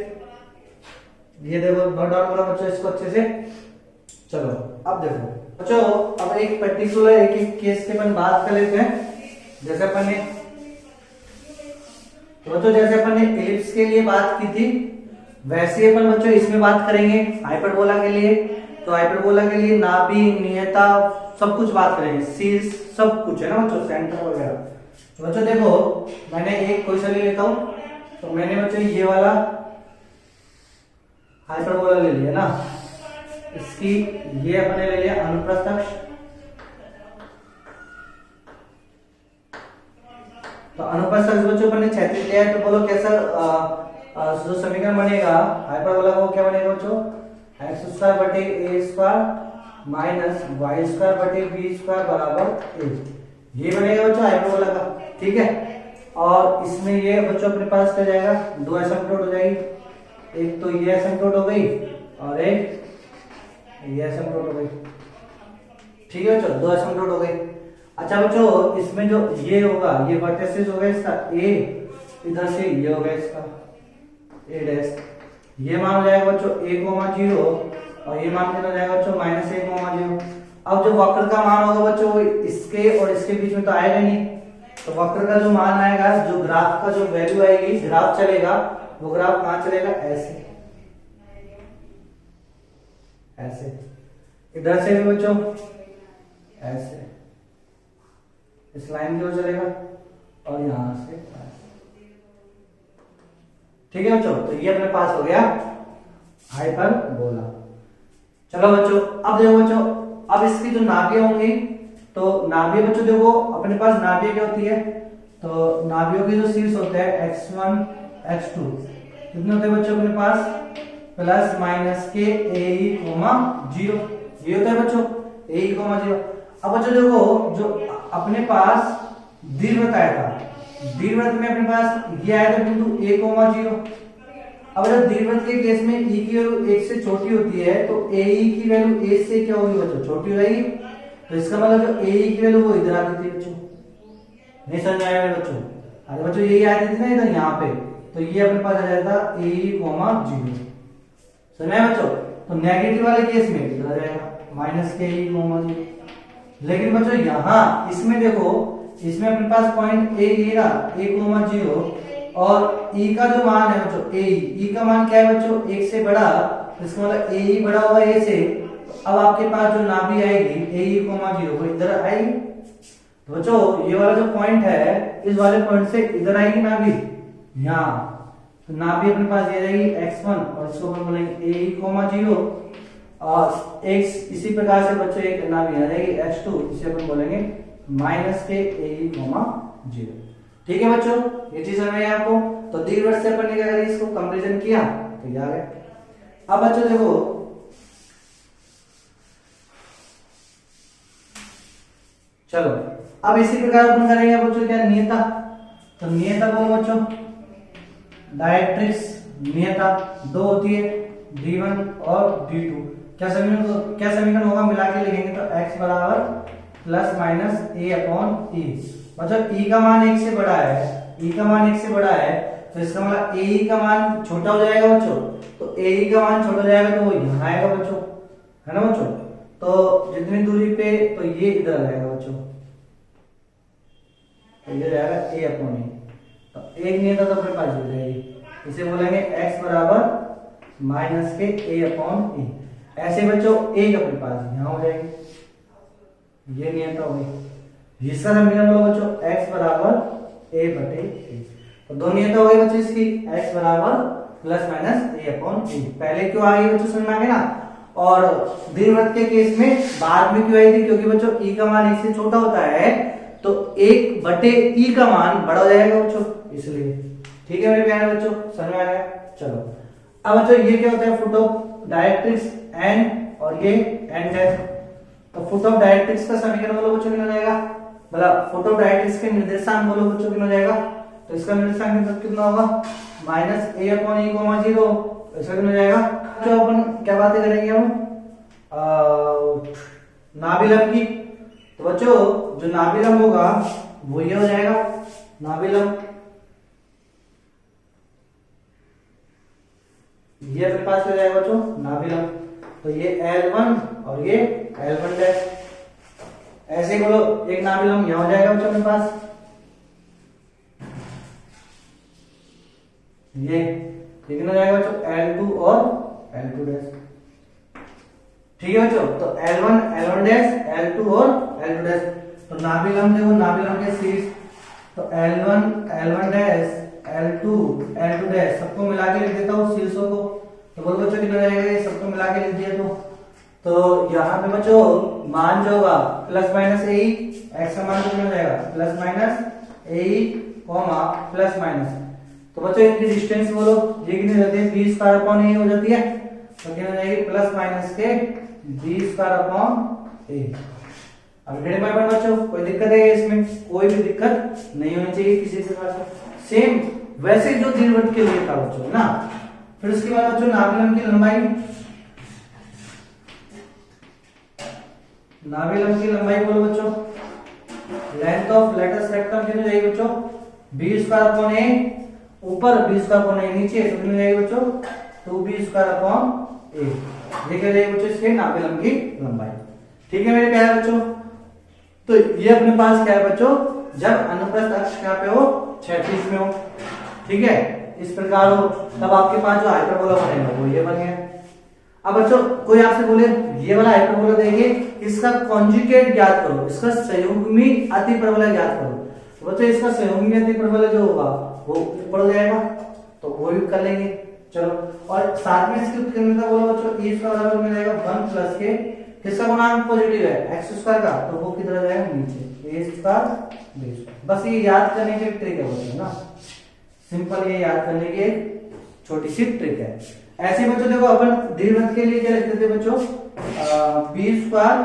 ये देखो नोट डाउन करो बच्चों इसको अच्छे से। चलो अब देखो बच्चों, अब एक पर्टिकुलर एक केस के अपन बात कर लेते हैं। जैसे अपन ने तो बच्चों जैसे अपन ने एलिप्स के लिए बात की थी वैसे ही अपन बच्चों इसमें बात करेंगे हाइपरबोला के लिए। तो हाइपरबोला के लिए नाभि नियता सब कुछ बात करेंगे, शीर्ष सब कुछ है ना बच्चों, सेंटर वगैरह। तो बच्चों देखो मैंने एक क्वेश्चन ले लेता हूं। तो मैंने बच्चों ये वाला हाइपरबोला ले लिया ना, इसकी ये अपने ले लिया अनुप्रस्थ अक्ष। तो अनुप्रस्थ अक्ष बच्चों अपन ने क्षैतिज लिया है, तो बोलो कैसा जो समीकरण बनेगा हाइपरबोला का वो क्या बनेगा बच्चों, एक्स स्क्वायर बटे ए स्क्वायर माइनस वाई स्क्वायर बटे बी स्क्वायर बराबर ए, ये बनेगा बच्चों हाइपरबोला का। ठीक है, और इसमें ये बच्चों अपने पास क्या जाएगा, दो एसिम्पटोट हो जाएगी, एक तो ये एसिम्पटोट हो गई और एक ये एसिम्पटोट हो गई। ठीक है बच्चों, दो एसिम्पटोट हो गई। अच्छा बच्चों इसमें जो ये होगा ये वर्टिसेस होगा इसका ए, इधर से ये होगा इसका ए डैश, ये मान हो जाएगा बच्चों a, 0 और ये मान कितना जाएगा बच्चों माइनस a, 0। अब जो वक्र का मान होगा बच्चों इसके और इसके बीच में तो आएगा नहीं, तो वक्र का जो मान आएगा, जो ग्राफ का जो वैल्यू आएगी, ग्राफ चलेगा, वो ग्राफ कहां चलेगा, ऐसे ऐसे, इधर से भी बच्चों ऐसे इस लाइन की ओर चलेगा और यहां से ऐसे। ठीक है बच्चों, तो ये अपने पास हो गया हाइपरबोला। चलो बच्चों अब देखो बच्चों, अब इसकी जो नाभियां होंगी, तो नाभियां बच्चों देखो अपने पास नाभियां क्या होती है, तो नाभियों के जो शीर्ष होते हैं x1 x2 कितने होते हैं बच्चों अपने पास, प्लस माइनस के ए, 0, ये होता है बच्चों ए, 0। अब बच्चों देखो जो अपने पास दीर्घवृत्त आया था, दीर्घवृत्त में अपने पास ये आया था बिंदु a, 0। अब जब दीर्घवृत्त के केस में e की वैल्यू 1 से छोटी होती है तो ae की वैल्यू a से क्या होगी बच्चों, छोटी हो जाएगी। तो इसका मतलब जो ae की वैल्यू वो इधर आती थी बच्चों, नहीं समझ में आया बच्चों, अरे बच्चों यही आती थी ना इधर यहाँ पे, तो ये अपने पास आ जाता ae, 0 समझ में आया बच्चों। तो नेगेटिव वाले केस में इधर आ जाएगा माइनस के ae, 0। लेकिन बच्चों यहाँ इसमें देखो, इसमें अपने पास पॉइंट ए ये रहा a, 0 और e का जो मान है बच्चों e का मान क्या है बच्चों, 1 से बड़ा, तो इसका मतलब ae बड़ा होगा a से। तो अब आपके पास जो नाभि आएगी ae, 0 वो इधर आएगी। तो बच्चों ये वाला जो पॉइंट है, इस वाले पॉइंट से इधर आएगी नाभि यहाँ, तो नाभि अपने पास ये रहेगी x1 और इसको अपन बोलेंगे ae, 0 और x इसी प्रकार से बच्चों एक नाभि आ जाएगी x2, इसे अपन बोलेंगे माइनस के ae, 0। ठीक है बच्चों, ये चीज समझ में आई आपको। तो दीर्घवृत्त से अपन ने क्या करा, इसको कंपैरिजन किया तो ये आ गया। अब बच्चों देखो चलो अब इसी प्रकार अपन करेंगे बच्चों क्या, नियता। तो नियता बोलो बच्चों, डायरेक्ट्रिक्स नियता दो होती है d1 और d2। क्या समीकरण होगा, मिला के लिखेंगे तो x बराबर plus minus a upon e। मतलब e का मान 1 से बड़ा है, e का मान 1 से बड़ा है, तो इसका मतलब ae का मान छोटा हो जाएगा बच्चों। तो ae का मान छोटा हो जाएगा तो वो यहाँ आएगा बच्चों, है ना बच्चों। तो जितनी दूरी पे, तो ये इधर आ जाएगा बच्चों, तो ये जाएगा a अपॉन e। तो एक नियता तो अपने पास हो जाएगी, इसे बोलेंगे x बराबर माइनस के a अपॉन e। ऐसे बच्चों एक अपने पास यहाँ हो जाएगी, ये नियता हो गई। इसका समीकरण बोलो बच्चों x बराबर a बटे e। तो दो नियता हो गई बच्चों इसकी, x बराबर plus minus a upon e। पहले क्यों आ गई बच्चों समझ में आ गया ना। और दीर्घवृत्त के केस में बाद में क्यों आई थी, क्योंकि बच्चों e का मान 1 से छोटा होता है तो 1 बटे e का मान बड़ा हो जाएगा बच्चों, इसलिए। ठीक है मेरे प्यारे बच्चों, समझ में आ गया। चलो अब बच्चों ये क्या होता है, फुट ऑफ डायरेक्ट्रिक्स n और ये n डैश। तो फुट ऑफ डायरेक्ट्रिक्स का समीकरण बोलो बच्चों कितना हो जाएगा, मतलब फुट ऑफ डायरेक्ट्रिक्स के निर्देशांक बोलो बच्चों कितना हो जाएगा। तो इसका निर्देशांक कितना होगा, माइनस a अपॉन e, 0। इसका कितना हो जाएगा, जो अपन क्या बातें करेंगे हम नाभिलंब की। तो बच्चों जो नाभिलंब होगा वो ये हो जाएगा नाभिलंब, ये अपने पास हो जाएगा बच्चों नाभिलंब। तो ये L1 और ये L1 डैश। ऐसे ही बोलो एक नाभिलंब यहां हो जाएगा बच्चों अपने पास, ये कितना जाएगा बच्चों, L2 और L2 डैश। ठीक है बच्चों, तो L1 L1 डैश, L2 और L2 डैश। तो नाभिलंब देखो, नाभिलंब के शीर्ष, तो L1 L1 dash, L2 L2 dash, सबको मिला के लिख देता हूँ शीर्षों को। तो बोलो बच्चों कितना जाएगा, ये सबको मिला के लिख दिया। तो यहाँ पे बच्चों मान जो होगा प्लस माइनस ए, एक्स का मान कितना जाएगा, प्लस माइनस ए कॉमा प्लस माइनस। तो बच्चों इनकी डिस्टेंस बोलो, ये कितनी रहती है, बी स्क्वायर अपॉन ए हो जाती है। तो कितना जाएगी, प्लस माइनस के बी स्क्वायर अपॉन ए। अब ग्रेड में बच्चों कोई दिक्कत है इसमें, कोई भी दिक्कत नहीं होनी चाहिए किसी से पास। सेम वैसे जो दीर्घवृत्त के लिए था बच्चों ना। फिर उसके बाद बच्चों नाभिलंब की लंबाई, नाभिलंब की लंबाई बोलो बच्चों, लेंथ ऑफ लेटस रेक्टम कितनी जाएगी बच्चों, बी स्क्वायर अपॉन ए, ऊपर बी स्क्वायर अपॉन ए, नीचे तो कितनी जाएगी बच्चों, 2b स्क्वायर अपॉन ए। ये क्या जाएगी बच्चों, इसके नाभिलंब की लंबाई। ठीक है मेरे प्यारे बच्चों, तो ये अपने पास क्या है बच्चों, जब अनुप्रस्थ अक्ष क्या पे हो, क्षैतिज में हो। ठीक है, इस प्रकार हो, तब आपके पास जो हाइपरबोला बनेगा वो ये बन गया। अब बच्चों कोई आपसे बोले ये वाला हाइपरबोला देंगे, इसका कॉन्जुगेट ज्ञात करो, इसका संयुग्मी अतिपरवलय ज्ञात करो। तो बच्चों इसका संयुग्मी अतिपरवलय जो होगा वो ऊपर जाएगा, तो वो भी कर लेंगे। चलो, और साथ में इसकी उत्कीर्णता बोलो बच्चों, e इसका बराबर में जाएगा 1 प्लस के, किसका गुणांक पॉजिटिव है, x स्क्वायर का, तो वो किधर जाएगा, नीचे, a स्क्वायर b स्क्वायर। बस ये याद करने की एक ट्रिक है बच्चों ना, सिंपल ये याद करने की एक छोटी सी ट्रिक है। ऐसे बच्चों देखो अपन दीर्घवृत्त के लिए क्या लिखते थे बच्चों, b square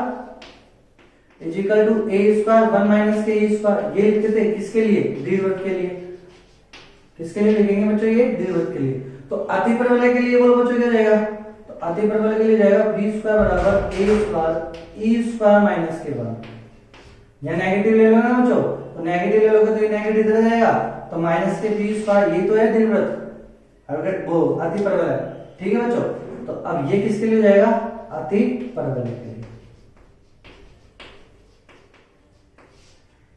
is equal to a square 1 minus के ए स्क्वायर, ये लिखते थे किसके लिए, दीर्घवृत्त के लिए। किसके लिए लिखेंगे बच्चों, ये दीर्घवृत्त के लिए। तो अतिपरवलय के लिए बोलो बच्चों क्या जाएगा, तो अतिपरवलय के लिए जाएगा बी स्क्वायर बराबर ए स्क्वायर ई स्क्वायर माइनस के बराबर। या नेगेटिव ले लो ना बच्चों, तो नेगेटिव ले लोगे तो ये नेगेटिव इधर जाएगा, तो माइनस के बी स्क्वायर, ये तो है दीर्घवृत्त, अगर वो अतिपरवलय। ठीक है बच्चों, तो अब ये किसके लिए जाएगा, अतिपरवलय के लिए।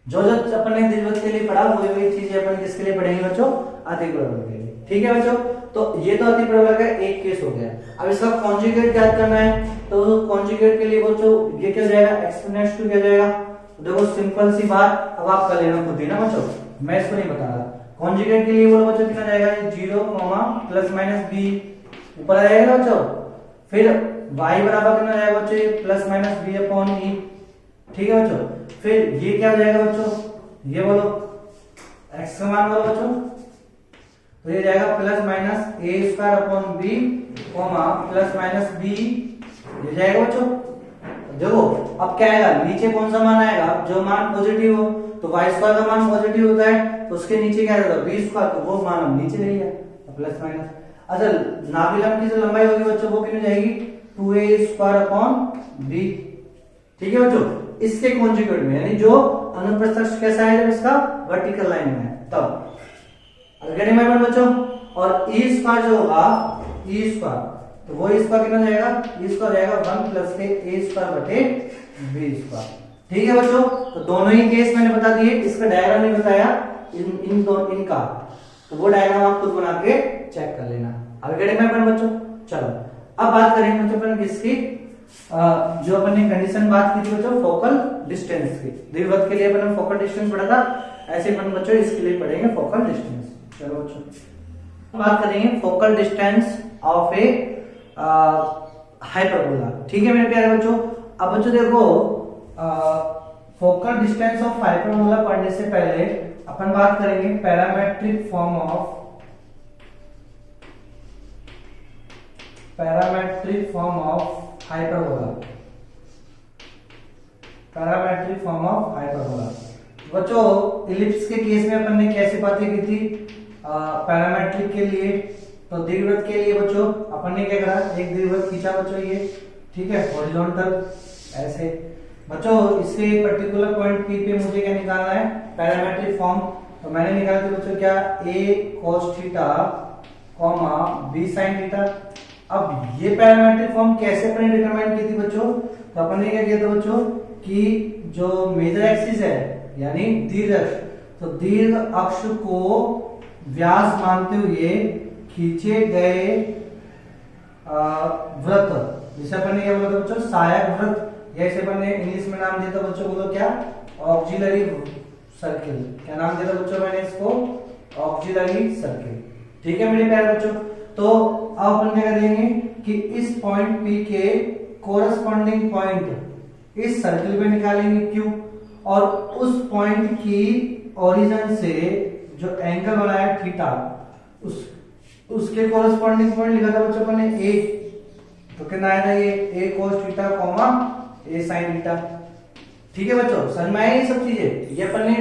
जो जो अपन ने दीर्घवृत्त के लिए पढ़ा वही चीजें अपन किसके लिए पढ़ेंगे बच्चों, अतिपरवलय के लिए। ठीक है बच्चों, तो ये तो अतिपरवलय का एक केस हो गया। अब इसका कॉन्जुगेट ज्ञात करना है, तो कॉन्जुगेट के लिए बच्चों ये क्या जाएगा, एक्सपोनेंस टू क्या जाएगा। देखो सिंपल सी बात, अब आप कर लेना खुद ही ना बच्चों, मैं इसको नहीं बता रहा। कॉन्जुगेट के लिए बोलो बच्चों कितना जाएगा, 0 प्लस माइनस बी, ऊपर आ जाएगा बच्चों। फिर y बराबर कितना जाएगा बच्चों, प्लस माइनस बी अपॉन ई। ठीक है बच्चों, फिर ये क्या हो जाएगा बच्चों, ये बोलो x का मान बोलो बच्चों, तो ये जाएगा plus minus A square upon B comma plus minus B, ये जाएगा बच्चों। देखो अब क्या आएगा, नीचे कौन सा मान आएगा, जो मान पॉजिटिव हो, तो y स्क्वायर का मान पॉजिटिव होता है, तो उसके नीचे क्या रहेगा, बी स्क्वायर, तो वो मान हम नीचे ले लिया, प्लस माइनस। अच्छा, नाभिलंब की जो लंबाई होगी बच्चों वो कितनी जाएगी, 2a स्क्वायर अपॉन b। ठीक है बच्चों, इसके कॉन्जुगेट में, यानी जो अनुप्रस्थ अक्ष कैसा है, जब इसका वर्टिकल लाइन में है तब। अगर बच्चों, और e स्क्वायर जो होगा, e स्क्वायर, तो वो स्क्वायर कितना जाएगा, e स्क्वायर जाएगा 1 प्लस के a स्क्वायर बटे b स्क्वायर। ठीक है बच्चों, तो दोनों ही केस मैंने बता दिए, इसका डायग्राम नहीं बताया इनका, तो वो डायग्राम आप खुद बना के चेक कर लेना। अब गेट में अपन बच्चों, चलो अब बात करेंगे बच्चों अपन किसकी, जो अपन ने कंडीशन बात की थी बच्चों, फोकल डिस्टेंस की। दीर्घवृत्त के लिए अपन फोकल डिस्टेंस पढ़ा था, ऐसे अपन बच्चों इसके लिए पढ़ेंगे फोकल डिस्टेंस। चलो बच्चों बात करेंगे focal distance of A hyperbola. ठीक है मेरे प्यारे बच्चों, अब बच्चों देखो फोकल डिस्टेंस ऑफ हाइपरबोला पढ़ने से पहले अपन बात करेंगे parametric form of hyperbola. Parametric form of hyperbola बच्चों, इलिप्स के केस में अपन ने कैसे बातें की थी, पैरामेट्रिक के लिए, तो दीर्घवृत्त के लिए बच्चों अपन ने क्या करा, एक दीर्घवृत्त खींचा बच्चों ये, ठीक है, हॉरिजॉन्टल ऐसे। बच्चों इसके पर्टिकुलर पॉइंट पी पे मुझे क्या निकालना है, पैरामेट्रिक फॉर्म। तो मैंने निकाला था बच्चों क्या, a cos theta comma b sin theta. अब ये पैरामेट्रिक फॉर्म कैसे अपन ने डिटरमाइन की थी बच्चों, तो अपन ने क्या किया था बच्चों कि जो मेजर एक्सिस है यानी दीर्घ अक्ष, तो दीर्घ अक्ष को व्यास मानते हुए खींचे गए वृत्त, जिसे अपन ने क्या बोला था बच्चों, सहायक वृत्त, या इसे अपन ने इंग्लिश में नाम दिया था बच्चों, बोलो क्या, ऑक्सिलरी सर्किल। क्या नाम दिया था बच्चों मैंने इसको, ऑक्सिलरी सर्किल। ठीक है मेरे प्यारे बच्चों, तो अब अपन क्या करेंगे कि इस पॉइंट P के कोरस्पॉन्डिंग पॉइंट इस सर्किल पे निकालेंगे Q, और उस पॉइंट की ओरिजिन से जो एंगल बना है थीटा, उसके कोरस्पॉन्डिंग पॉइंट लिखा था बच्चों अपन ने A, तो कितना आया था ये A cos theta comma A sin theta. ठीक है बच्चों, समझ में आया ये सब चीजें, ये अपन ने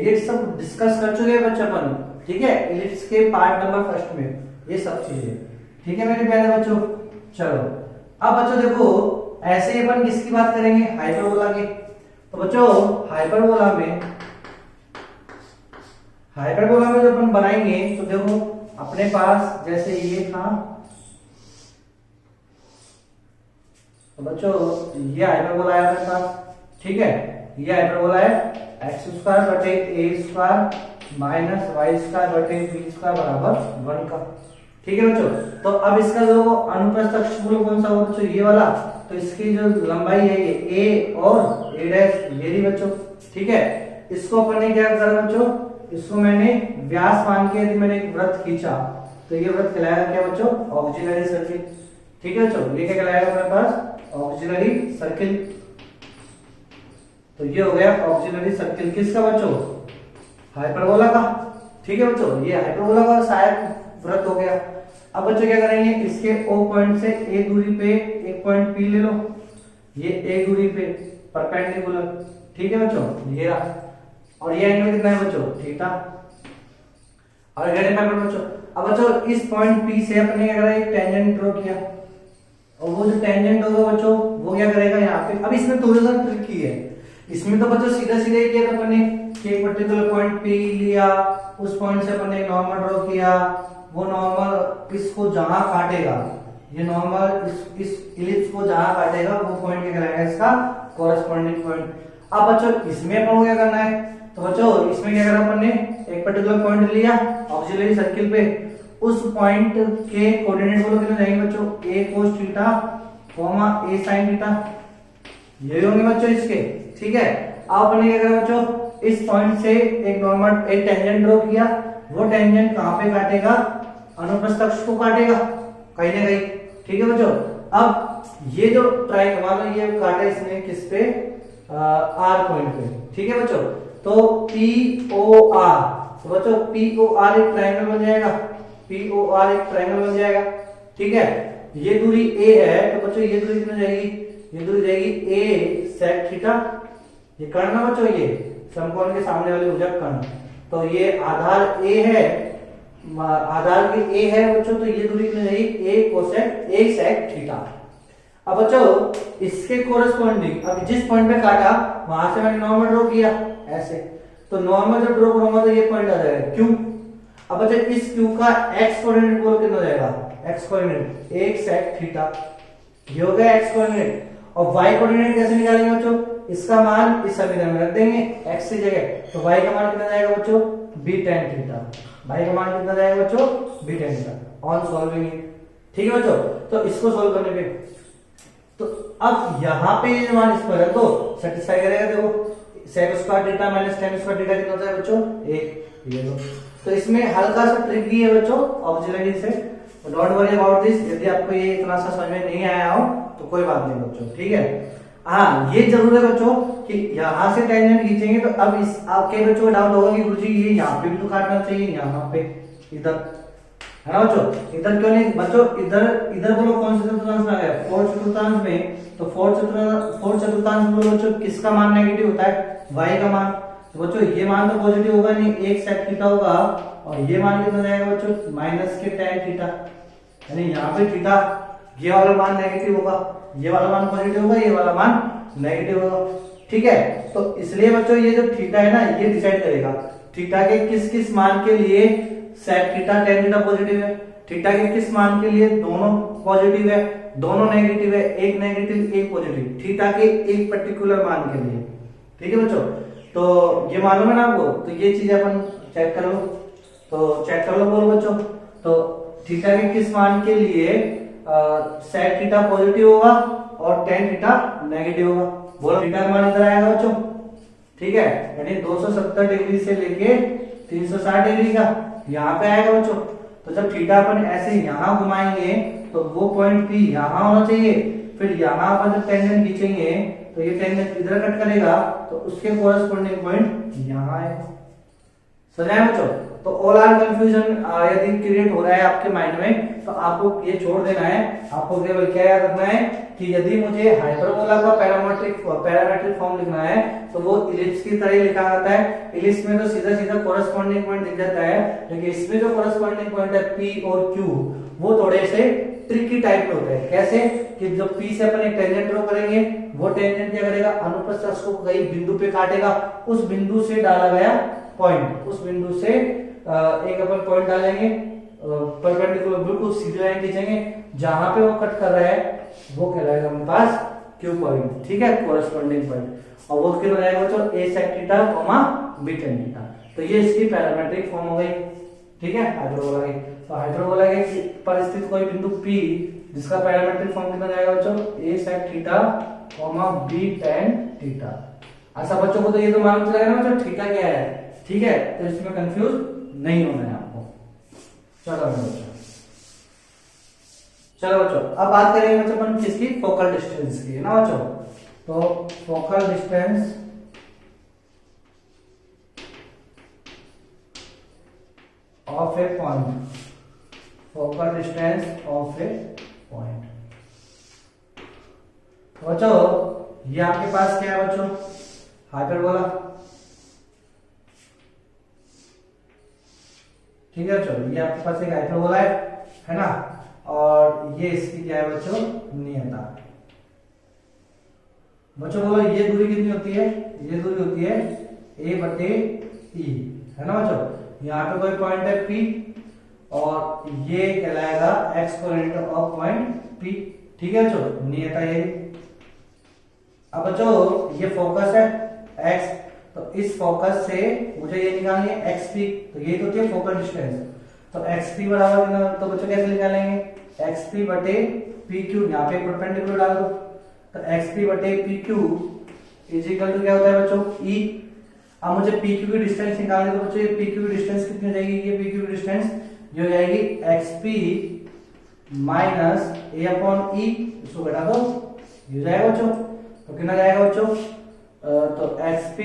ये सब डिस्कस कर चुके हैं बच्चों अपन। ठीक है, इलिप्स के पार्ट नंबर फर्स्ट में ये सब चीजें। ठीक है मेरे प्यारे बच्चों, चलो अब बच्चों देखो, ऐसे ही अपन किसकी बात करेंगे, हाइपरबोला की। तो बच्चों हाइपरबोला में जो अपन बनाएंगे, तो देखो अपने पास जैसे ये था, तो बच्चों ये हाइपरबोला है अपने पास। ठीक है, ये हाइपरबोला है एक्स स्क्वायर बटे ए स्क्वायर माइनस वाई स्क्वायर बटे बी स्क्वायर बराबर 1 का। ठीक है बच्चों, तो अब इसका जो अनुप्रस्थ अक्षमूल कौन सा होगा बच्चों, ये वाला, तो इसकी जो लंबाई है ये ए और ए डैश, ये भी बच्चों। ठीक है, इसको अपन ने क्या करा बच्चों, इसको मैंने व्यास मान के यदि मैंने एक वृत्त खींचा, तो ये वृत्त कहलाएगा क्या बच्चों, ऑक्सिलरी सर्किल। ठीक है बच्चों, ये क्या कहलाएगा हमारे पास, ऑक्सिलरी सर्किल। तो ये हो गया ऑक्सिलरी सर्किल किसका बच्चों, हाइपरबोला का। ठीक है बच्चों, ये हाइपरबोला का सहायक वृत्त हो गया। अब बच्चों क्या करेंगे, इसके O पॉइंट से A दूरी पे एक पॉइंट P ले लो, ये A दूरी पे परपेंडिकुलर। ठीक है बच्चों, ये रहा, और ये एंगल कितना है बच्चों, थीटा। और बच्चों अब बच्चों इस पॉइंट P से अपने क्या करा, एक टेंजेंट ड्रॉ किया, और वो जो टेंजेंट होगा बच्चों वो क्या करेगा यहाँ पे। अब इसमें थोड़ा सा ट्रिकी है, इसमें तो बच्चों सीधा सीधा ही किया था अपन ने कि एक पर्टिकुलर पॉइंट P लिया, उस पॉइंट से अपन ने नॉर्मल ड्रॉ किया, वो नॉर्मल इसको जहां काटेगा, ये नॉर्मल इस इलिप्स को जहां काटेगा वो पॉइंट क्या कहलाएगा, इसका कोरस्पॉन्डिंग पॉइंट। अब बच्चों इसमें अपन को क्या करना है, तो बच्चों इसमें क्या करा अपन ने, एक पर्टिकुलर पॉइंट लिया ऑक्सिलरी सर्किल पे, उस पॉइंट के कोऑर्डिनेट बोलो कितने जाएंगे बच्चों, a cos theta comma a sin theta, ये होंगे बच्चों इसके। ठीक है, अब अपन ने क्या करा बच्चों, इस पॉइंट से एक नॉर्मल एक टेंजेंट ड्रॉ किया, वो टेंजेंट कहां पे काटेगा, अनुप्रस्थ अक्ष को काटेगा कहीं ना कहीं। ठीक है बच्चों, अब ये जो ट्रायंगल मान लो ये काटा इसने किस पे, आर पॉइंट पे। ठीक है बच्चों, तो POR, तो बच्चों POR एक ट्रायंगल बन जाएगा, POR एक ट्रायंगल बन जाएगा। ठीक है, ये दूरी A है, तो बच्चों ये दूरी कितनी जाएगी, ये दूरी जाएगी A sec थीटा, ये कर्ण ना बच्चों, ये समकोण के सामने वाले भुजक कर्ण, तो ये आधार A है, आधार के A है बच्चों, तो ये दूरी कितनी जाएगी, A sec थीटा। अब बच्चों इसके कोरस्पॉन्डिंग, अब जिस पॉइंट पे काटा वहां से मैंने नॉर्मल ड्रॉ किया ऐसे, तो नॉर्मल जब ड्रॉ करूंगा तो ये पॉइंट आ जाएगा Q। अब बच्चों इस Q का x कोऑर्डिनेट बोलो कितना जाएगा, x कोऑर्डिनेट 1 sec थीटा, ये हो गया x कोऑर्डिनेट। और y कोऑर्डिनेट कैसे निकालेंगे बच्चों, इसका मान इस समीकरण में रख देंगे x की जगह, तो y का मान कितना जाएगा बच्चों, b tan थीटा, y का मान कितना जाएगा बच्चों, b tan theta on solving. ठीक है बच्चों, तो इसको सॉल्व करने पे, तो अब यहाँ पे ये मान इस पर है तो सेटिस्फाई करेगा। देखो sec square theta minus tan square theta कितना होता है बच्चों, 1। ये लो, तो इसमें हल्का सा ट्रिकी है बच्चों ऑक्सिलरी से, डोंट वरी अबाउट दिस। यदि आपको ये इतना सा समझ में नहीं आया हो तो कोई बात नहीं बच्चों। ठीक है, हाँ ये जरूर है बच्चों कि यहाँ से टेंजेंट खींचेंगे, तो अब इस आपके बच्चों को डाउट होगा कि गुरुजी ये यहाँ पे भी तो काटना चाहिए, यहाँ पे इधर है ना बच्चों, इधर क्यों नहीं बच्चों, इधर इधर बोलो कौन से चतुर्थांश में आ गया, फोर्थ चतुर्थांश में, तो फोर्थ चतुर्थांश बोलो बच्चों किसका मान नेगेटिव होता है, y का मान। तो बच्चों ये मान तो पॉजिटिव होगा नहीं, 1 sec थीटा होगा, और ये मान कितना जाएगा बच्चों, माइनस के tan थीटा, यानी यहाँ पे थीटा ये वाला मान नेगेटिव होगा, ये वाला मान पॉजिटिव होगा, ये वाला मान नेगेटिव होगा। ठीक है, तो इसलिए बच्चों ये जो थीटा है ना, ये डिसाइड करेगा थीटा के किस किस मान के लिए sec theta tan theta positive है, थीटा के किस मान के लिए दोनों पॉजिटिव है, दोनों नेगेटिव है, एक नेगेटिव एक पॉजिटिव, थीटा के एक पर्टिकुलर मान के लिए। ठीक है बच्चों, तो ये मालूम है ना आपको, तो ये चीज अपन चेक कर लो। तो तो चेक कर लो बोलो बच्चों। तो थीटा के किस मान के लिए सेक थीटा पॉजिटिव होगा और टेन थीटा नेगेटिव होगा? बोलो थीटा का मान इधर आएगा बच्चों, ठीक है, यानी 270 डिग्री से लेके 360 डिग्री का यहाँ पे आएगा बच्चों। तो जब थीटा अपन ऐसे यहाँ घुमाएंगे तो वो पॉइंट P यहाँ होना चाहिए, फिर यहाँ अपन जब टेंजेंट खींचेंगे तो ये टेंजेंट इधर कट करेगा तो उसके कोरस्पॉन्डिंग पॉइंट यहाँ आएगा। समझ आया बच्चों? तो ऑल आर कंफ्यूजन यदि क्रिएट हो रहा है आपके माइंड में तो आपको ये छोड़ देना है, आपको केवल क्या याद रखना है कि यदि मुझे हाइपरबोला का पैरामेट्रिक फॉर्म लिखना है तो वो इलिप्स की तरह लिखा जाता है। इलिप्स में तो सीधा सीधा कोरस्पॉन्डिंग पॉइंट दिख जाता है, लेकिन इसमें जो कोरस्पॉन्डिंग पॉइंट है P और Q वो थोड़े से ट्रिकी टाइप में होते हैं। कैसे कि जब P से अपन एक टेंजेंट ड्रॉ करेंगे, वो टेंजेंट क्या करेगा, अनुप्रस्थ अक्ष को कहीं बिंदु पे काटेगा, उस बिंदु से डाला गया पॉइंट, उस बिंदु से एक अपन पॉइंट डालेंगे परपेंडिकुलर, बिल्कुल सीधी लाइन खींचेंगे, जहां पे वो कट कर रहा है वो कहलाएगा हमारे पास क्यू पॉइंट, ठीक है, कोरस्पॉन्डिंग पॉइंट। और वो कितना रहेगा बच्चों, a sec theta b tan theta. तो ये इसकी पैरामेट्रिक फॉर्म हो गई, ठीक है, हाइपरबोला की। तो हाइपरबोला के पर स्थित कोई बिंदु P जिसका पैरामेट्रिक फॉर्म कितना जाएगा बच्चों, a sec theta b tan theta. अच्छा बच्चों को तो ये तो मालूम चलेगा ना बच्चों थीटा क्या है, ठीक है, तो इसमें कंफ्यूज नहीं होना है आपको। चलो बच्चों, चलो बच्चों अब बात करेंगे बच्चों अपन किसकी, फोकल डिस्टेंस की, है ना बच्चों। तो focal distance of a point, focal distance of a point. बच्चों ये आपके पास क्या है बच्चों, हाइपरबोला, ठीक है बच्चों, ये आपके पास एक हाइपरबोला है ना, और ये इसकी क्या है बच्चों, नियता। बच्चों बोलो ये दूरी कितनी होती है, ये दूरी होती है a/e, है ना बच्चों। यहाँ पे कोई पॉइंट है P और ये कहलाएगा x coordinate of point P, ठीक है बच्चों, नियता ये। अब बच्चों ये फोकस है x, तो इस फोकस से मुझे ये निकालनी है xp, तो ये तो होती है फोकल डिस्टेंस। तो xp बराबर कितना, तो बच्चों कैसे निकालेंगे, xp बटे pq, यहाँ पे परपेंडिकुलर डाल दो, तो xp बटे pq इज इक्वल टू क्या होता है बच्चों, e। अब मुझे pq की डिस्टेंस निकालनी है, तो बच्चों ये pq की डिस्टेंस कितनी हो जाएगी, ये pq की डिस्टेंस ये हो जाएगी xp माइनस a/e, इसको घटा दो, ये हो जाएगा बच्चों। तो कितना जाएगा बच्चों, तो xp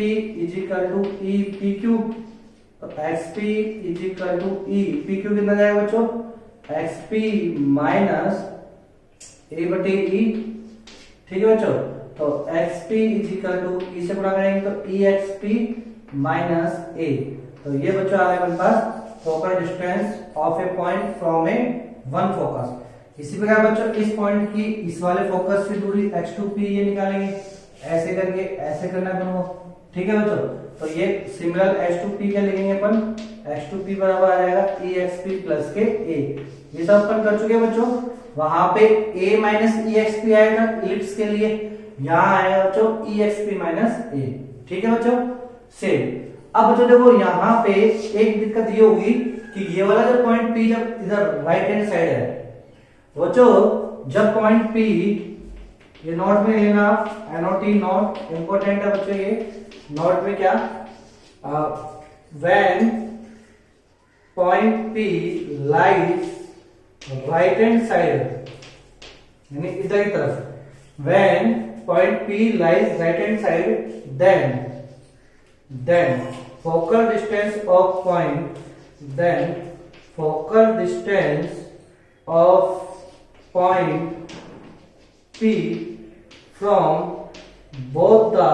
is equal to e pq, तो xp is equal to e pq कितना जाएगा बच्चों, xp माइनस a बटे e, ठीक है बच्चों। तो xp is equal to e से गुणा करेंगे तो exp माइनस a, तो ये बच्चों आ गया हमारे पास focal distance of a point from a one focus. इसी प्रकार बच्चों इस पॉइंट की इस वाले फोकस से दूरी x2p ये निकालेंगे, ऐसे करके ऐसे करना है अपन को, ठीक है बच्चों। तो ये सिमिलर h2p क्या लिखेंगे अपन, h2p बराबर आ जाएगा exp प्लस के a। ये सब अपन कर चुके हैं बच्चों। वहां पे a माइनस exp आया था इलिप्स के लिए, यहाँ आएगा बच्चों exp माइनस a, ठीक है बच्चों, सेम। अब बच्चों देखो यहाँ पे एक दिक्कत ये होगी कि ये वाला जो पॉइंट P जब इधर राइट हैंड साइड है बच्चों, जब पॉइंट P, ये नोट में लेना, एनओटी नोट इंपॉर्टेंट है बच्चों, ये नोट में क्या, when point P lies right hand side, यानी इधर की तरफ, when point P lies right hand side, then focal distance of point, then focal distance of point P from both the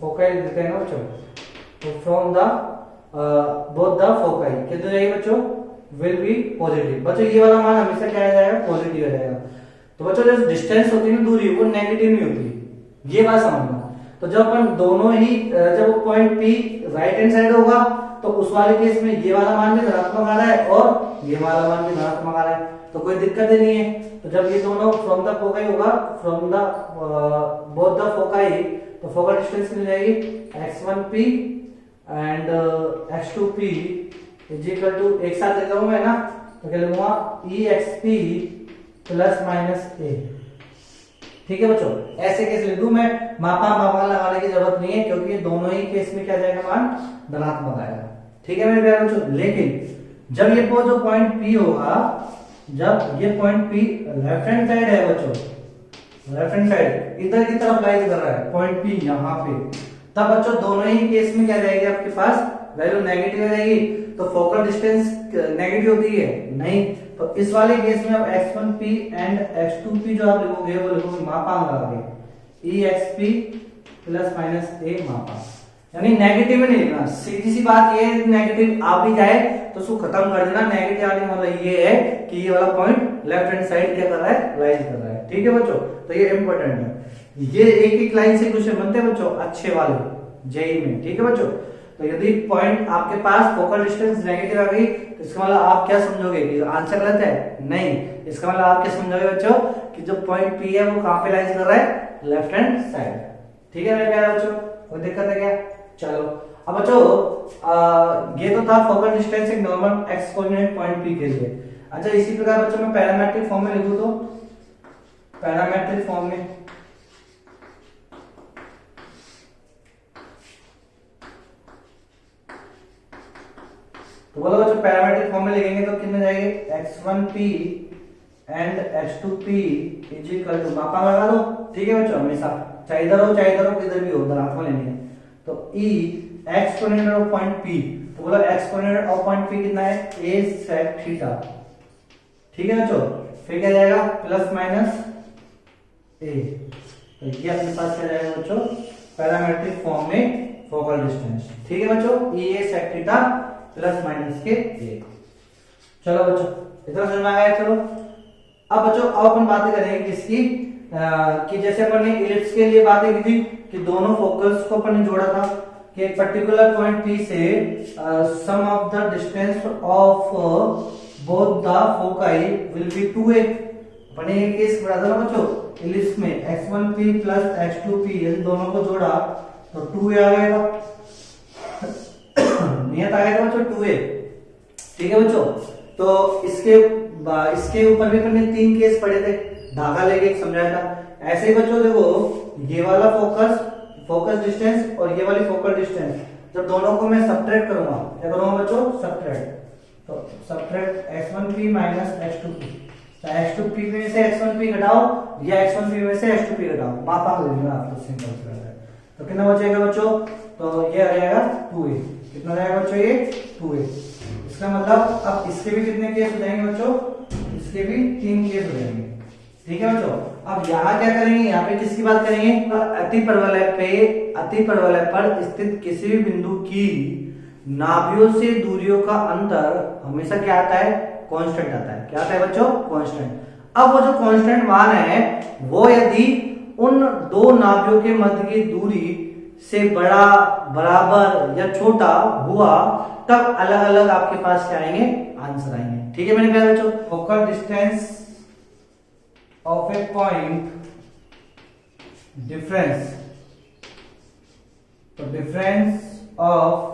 foci देते हैं ना बच्चों, तो from the both the foci कितने जाएगी बच्चों, विल बी पॉजिटिव। बच्चों ये वाला मान हमेशा क्या आ जाएगा, पॉजिटिव आ जाएगा। तो बच्चों जो डिस्टेंस होती है ना, दूरी, वो नेगेटिव नहीं होती, ये बात समझना। तो जब अपन दोनों ही, जब point P right hand side होगा तो उस वाले केस में ये वाला मान भी धनात्मक आ रहा है और ये वाला मान भी धनात्मक आ रहा है, तो कोई दिक्कत ही नहीं है। तो जब ये दोनों फ्रॉम द फोकाई होगा, from the both the foci, तो फोकल डिस्टेंस मिल जाएगी x1p and x2p is equal to, एक साथ लिखा हूं मैं ना, तो क्या लिखूंगा exp प्लस माइनस a। ठीक है बच्चों, ऐसे केस लिख दूं मैं, मापा लगाने की जरूरत नहीं है क्योंकि दोनों ही केस में क्या जाएगा, मान धनात्मक आएगा। ठीक है मेरे प्यारे बच्चों, लेकिन जब ये जो पॉइंट P होगा, जब ये point P left hand side है बच्चों, लेफ्ट हैंड साइड इधर की तरफ लाइज कर रहा है पॉइंट P यहाँ पे, तब बच्चों दोनों ही केस में क्या जाएगी, आपके पास वैल्यू नेगेटिव रहेगी। तो फोकल डिस्टेंस नेगेटिव होती है नहीं, तो इस वाले केस में अब x1p एंड x2p जो आप लिखोगे वो लिखोगे मापांक लगाओगे exp प्लस माइनस a मापांक, यानी नेगेटिव में नहीं लिखना। सीधी सी बात ये है, नेगेटिव आ भी जाए तो उसको खत्म कर देना। नेगेटिव आने का मतलब ये है कि ये वाला पॉइंट लेफ्ट हैंड साइड क्या कर रहा है, लाइज कर रहा है। ठीक है बच्चों, तो ये इंपॉर्टेंट है। ये एक एक लाइन से क्वेश्चन बनते हैं बच्चों अच्छे वाले जेई में। ठीक है बच्चों, तो यदि पॉइंट आपके पास फोकल डिस्टेंस नेगेटिव आ गई तो इसका मतलब आप क्या समझोगे कि आंसर गलत है? नहीं, इसका मतलब आप क्या समझोगे बच्चों कि जो पॉइंट P है वो कहां पे लाइज कर रहा है, लेफ्ट हैंड साइड। ठीक है मेरे प्यारे बच्चों, कोई दिक्कत है क्या? चलो अब बच्चों ये तो था फोकल डिस्टेंस एक normal x coordinate point P के लिए। अच्छा इसी प्रकार बच्चों मैं पैरामेट्रिक फॉर्म में लिखूं तो पैरामेट्रिक फॉर्म में तो बोलो बच्चों पैरामेट्रिक फॉर्म में लिखेंगे तो कितने जाएंगे, x1p and x2p is equal to, मापा लगा दो। ठीक है बच्चों, हमेशा चाहे इधर हो किधर भी हो, धनात्मक लेनी है। तो e x coordinate of point p, तो बोलो x coordinate of point p कितना है, a sec थीटा। ठीक है बच्चों, फिर क्या जाएगा प्लस माइनस a, तो ये अपने पास क्या जाएगा बच्चों पैरामेट्रिक फॉर्म में फोकल डिस्टेंस। ठीक है बच्चों, e a sec theta plus minus के a। चलो बच्चों इतना समझ में आ गया। चलो अब बच्चों अब अपन बातें करेंगे किसकी, कि जैसे अपन ने इलिप्स के लिए बातें की थी कि दोनों फोकल्स को अपन ने जोड़ा था कि एक पर्टिकुलर पॉइंट P से sum of the distance of both the foci will be 2a। अपन ने एक केस पढ़ा था ना बच्चों इलिप्स में, x1p प्लस x2p इन दोनों को जोड़ा तो 2a आ गएगा, नियत आ गया बच्चों 2a। ठीक है बच्चों, तो इसके ऊपर भी अपन ने 3 केस पढ़े थे, धागा लेके एक समझाया था। ऐसे ही बच्चों देखो ये वाला फोकस डिस्टेंस और ये वाली फोकल डिस्टेंस, जब दोनों को मैं सब्ट्रैक्ट करूंगा, क्या करूंगा बच्चों सब्ट्रैक्ट, तो सब्ट्रैक्ट x1p माइनस x2p, चाहे x2p में से x1p घटाओ या x1p में से x2p घटाओ, मापा ले लेना आपको सिंपल सी बात है। तो कितना बचेगा बच्चों, तो ये आ जाएगा 2a। कितना रहेगा बच्चों ये 2a। इसका मतलब अब इसके भी कितने केस हो जाएंगे बच्चों, इसके भी 3 केस हो जाएंगे। ठीक है बच्चों, अब यहाँ क्या करेंगे, यहाँ पे किसकी बात करेंगे, अति परवलय पर स्थित किसी भी बिंदु की नाभियों से दूरियों का अंतर हमेशा क्या आता है, कांस्टेंट आता है। क्या आता है बच्चों, कांस्टेंट। अब वो जो कांस्टेंट मान है वो यदि उन दो नाभियों के मध्य की दूरी से बड़ा, बराबर या छोटा हुआ तब अलग अलग आपके पास क्या आएंगे, आंसर आएंगे। ठीक है मेरे प्यारे बच्चों, focal distance of a point difference, तो difference of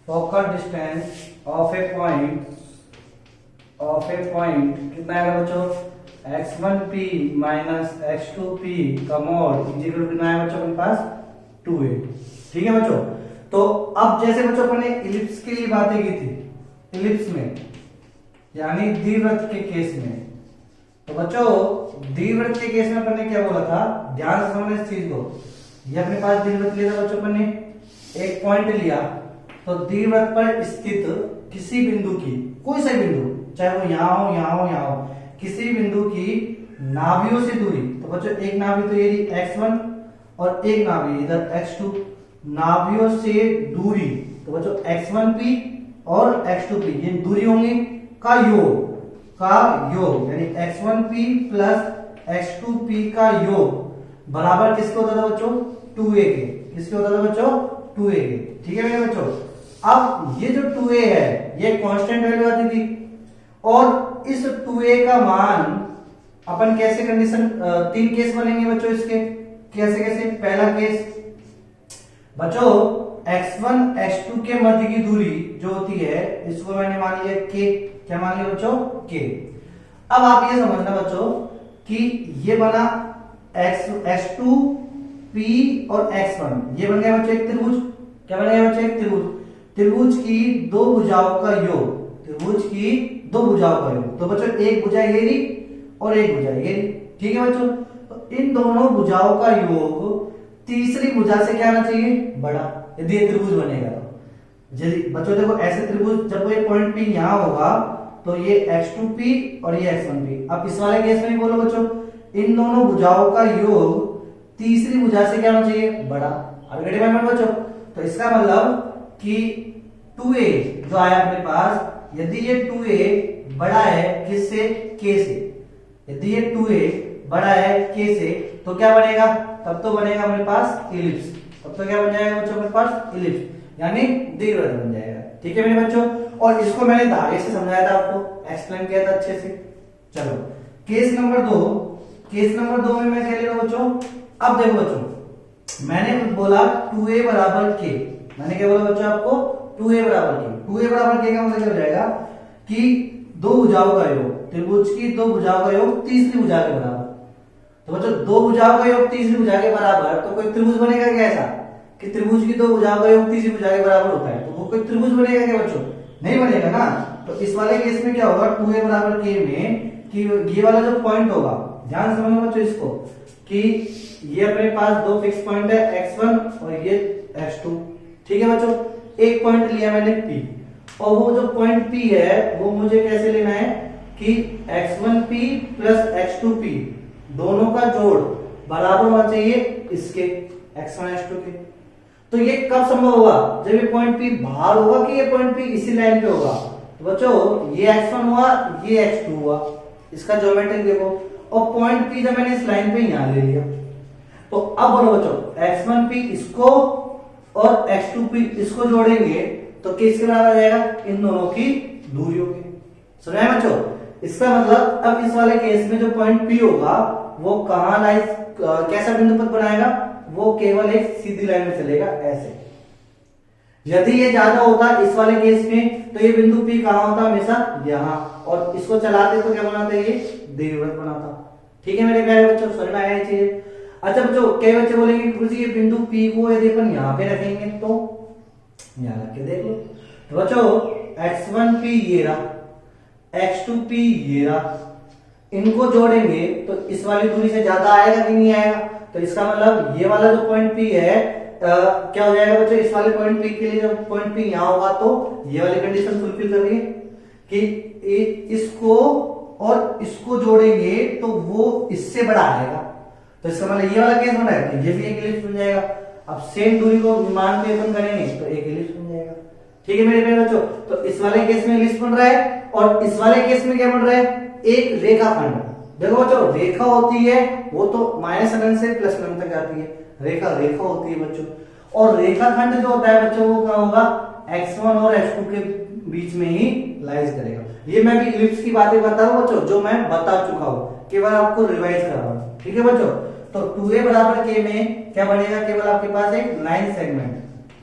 focal distance of a point कितना आएगा बच्चों, x1p माइनस x2p का मॉड इज इक्वल टू कितना है बच्चों अपने पास 2a। ठीक है बच्चों, तो अब जैसे बच्चों अपन ने इलिप्स के लिए बातें की थी, इलिप्स में यानी दीर्घवृत्त के केस में, तो बच्चों दीर्घवृत्त के केस में अपन ने क्या बोला था, ध्यान से समझना इस चीज को। ये अपने पास दीर्घवृत्त लिया था बच्चों, अपन ने एक पॉइंट लिया, तो दीर्घवृत्त पर स्थित किसी बिंदु की, कोई सा बिंदु चाहे वो यहाँ हो, किसी बिंदु की नाभियों से दूरी, तो बच्चों एक नाभि तो ये x1 और एक नाभि इधर x2, नाभियों से दूरी, तो बच्चों x1p और x2p ये दूरी होंगी का योग यानी x1p प्लस x2p का योग बराबर किसके होता था बच्चों, 2a के। किसके होता था बच्चों, 2a के। ठीक है मेरे बच्चों, अब ये जो 2a है ये कांस्टेंट वैल्यू आती थी, और इस 2a का मान अपन कैसे कंडीशन, 3 केस बनेंगे बच्चों इसके। कैसे कैसे? पहला केस बच्चों x1 x2 के मध्य की दूरी जो होती है इसको मैंने मान लिया k। क्या मान लिया बच्चों? k। अब आप ये समझना बच्चों कि ये बना x2 p और x1, ये बन गया बच्चों एक त्रिभुज। क्या बन गया बच्चों? एक त्रिभुज। त्रिभुज की दो भुजाओं का योग, त्रिभुज की दो भुजाओं का योग। तो बच्चों एक भुजा ये रही और एक भुजा ये रही, ठीक है बच्चों। तो इन दोनों भुजाओं का योग तीसरी भुजा से क्या आना चाहिए? बड़ा, यदि ये त्रिभुज बनेगा तो। यदि बच्चों देखो ऐसे त्रिभुज जब ये पॉइंट P यहां होगा तो ये x2p और ये x1p। अब इस वाले केस में भी बोलो बच्चों, इन दोनों भुजाओं का योग तीसरी भुजा से क्या होना चाहिए? बड़ा। अब बच्चों तो इसका मतलब कि 2a जो आया अपने पास, यदि ये 2a बड़ा है किससे? k से। यदि ये 2a बड़ा है k से तो क्या बनेगा? तब तो बनेगा अपने पास इलिप्स। तब तो क्या बन जाएगा बच्चों अपने पास? इलिप्स, यानी दीर्घवृत्त बन जाएगा। ठीक है मेरे बच्चों, और इसको मैंने धागे से समझाया था, आपको एक्सप्लेन किया था अच्छे से। चलो केस नंबर 2। केस नंबर 2 में मैं क्या ले रहा हूं बच्चों? अब देखो बच्चों, मैंने बोला 2a बराबर k। मैंने क्या बोला बच्चों आपको? 2a बराबर k। 2a बराबर k का मतलब क्या हो जाएगा कि दो भुजाओं का योग, त्रिभुज की दो भुजाओं का योग तीसरी भुजा के बराबर। तो बच्चों दो भुजाओं का योग तीसरी भुजा के बराबर, तो कोई त्रिभुज बनेगा क्या ऐसा कि त्रिभुज की दो भुजाओं का योग तीसरी भुजा के बराबर होता है? तो वो कोई त्रिभुज बनेगा क्या बच्चों? नहीं बनेगा ना। तो इस वाले केस में क्या होगा 2a बराबर k में कि ये वाला जो पॉइंट होगा, ध्यान समझना बच्चों इसको, कि ये अपने पास दो फिक्स पॉइंट है x1 और ये x2। ठीक है बच्चों, एक पॉइंट लिया मैंने p, और वो जो पॉइंट p है वो मुझे कैसे लेना है कि x1p प्लस x2p दोनों का जोड़ बराबर होना चाहिए इसके x1 x2 के। तो ये कब संभव होगा? जब ये पॉइंट P बाहर होगा कि ये पॉइंट P इसी लाइन पे होगा। तो बच्चों ये x1 हुआ, ये x2 हुआ, इसका ज्योमेट्री देखो, और पॉइंट P जब मैंने इस लाइन पे यहां ले लिया, तो अब बोलो बच्चों x1p इसको और x2p इसको जोड़ेंगे तो किसके बराबर आ जाएगा? इन दोनों की दूरियों के। समझ आया बच्चों? इसका मतलब अब इस वाले केस में जो पॉइंट P होगा वो कहां लाइज, कैसा बिंदु पथ बनाएगा? वो केवल एक सीधी लाइन में चलेगा ऐसे। यदि ये ज्यादा होता इस वाले केस में तो ये बिंदु P कहां होता? हमेशा यहां, और इसको चलाते तो क्या बनाता? ये दीर्घवृत्त बनाता। ठीक है मेरे प्यारे बच्चों, समझ में आया ये चीज? अच्छा बच्चों, कई बच्चे बोलेंगे गुरुजी ये बिंदु P को यदि अपन यहाँ पे रखेंगे तो यहाँ रख के देख लो। तो बच्चों x1p ये रहा, x2p ये रहा, इनको जोड़ेंगे तो इस वाली दूरी से ज्यादा आएगा कि नहीं आएगा? तो इसका मतलब ये वाला जो पॉइंट P है क्या हो जाएगा बच्चों? इस वाले पॉइंट P के लिए जब पॉइंट P यहाँ होगा तो ये वाली कंडीशन फुलफिल कर रही है कि इसको और इसको जोड़ेंगे तो वो इससे बड़ा आएगा। तो इसका मतलब ये वाला केस बना है तो ये भी एक इलिप्स बन जाएगा। अब सेम दूरी को मान के अपन करेंगे तो एक इलिप्स बन जाएगा। ठीक है मेरे प्यारे बच्चों, तो इस वाले केस में इलिप्स बन रहा है, और इस वाले केस में क्या बन रहा है? एक रेखाखंड। देखो बच्चों रेखा होती है वो तो -1 से +1 तक जाती है, रेखा रेखा होती है बच्चों, और रेखाखंड जो होता है बच्चों वो क्या होगा? x1 और x2 के बीच में ही लाइज करेगा। ये मैं भी इलिप्स की बातें बता रहा हूं बच्चों, जो मैं बता चुका हूं, केवल आपको रिवाइज कर रहा हूं। ठीक है बच्चों, तो 2a बराबर k में क्या बनेगा? केवल आपके पास एक लाइन सेगमेंट।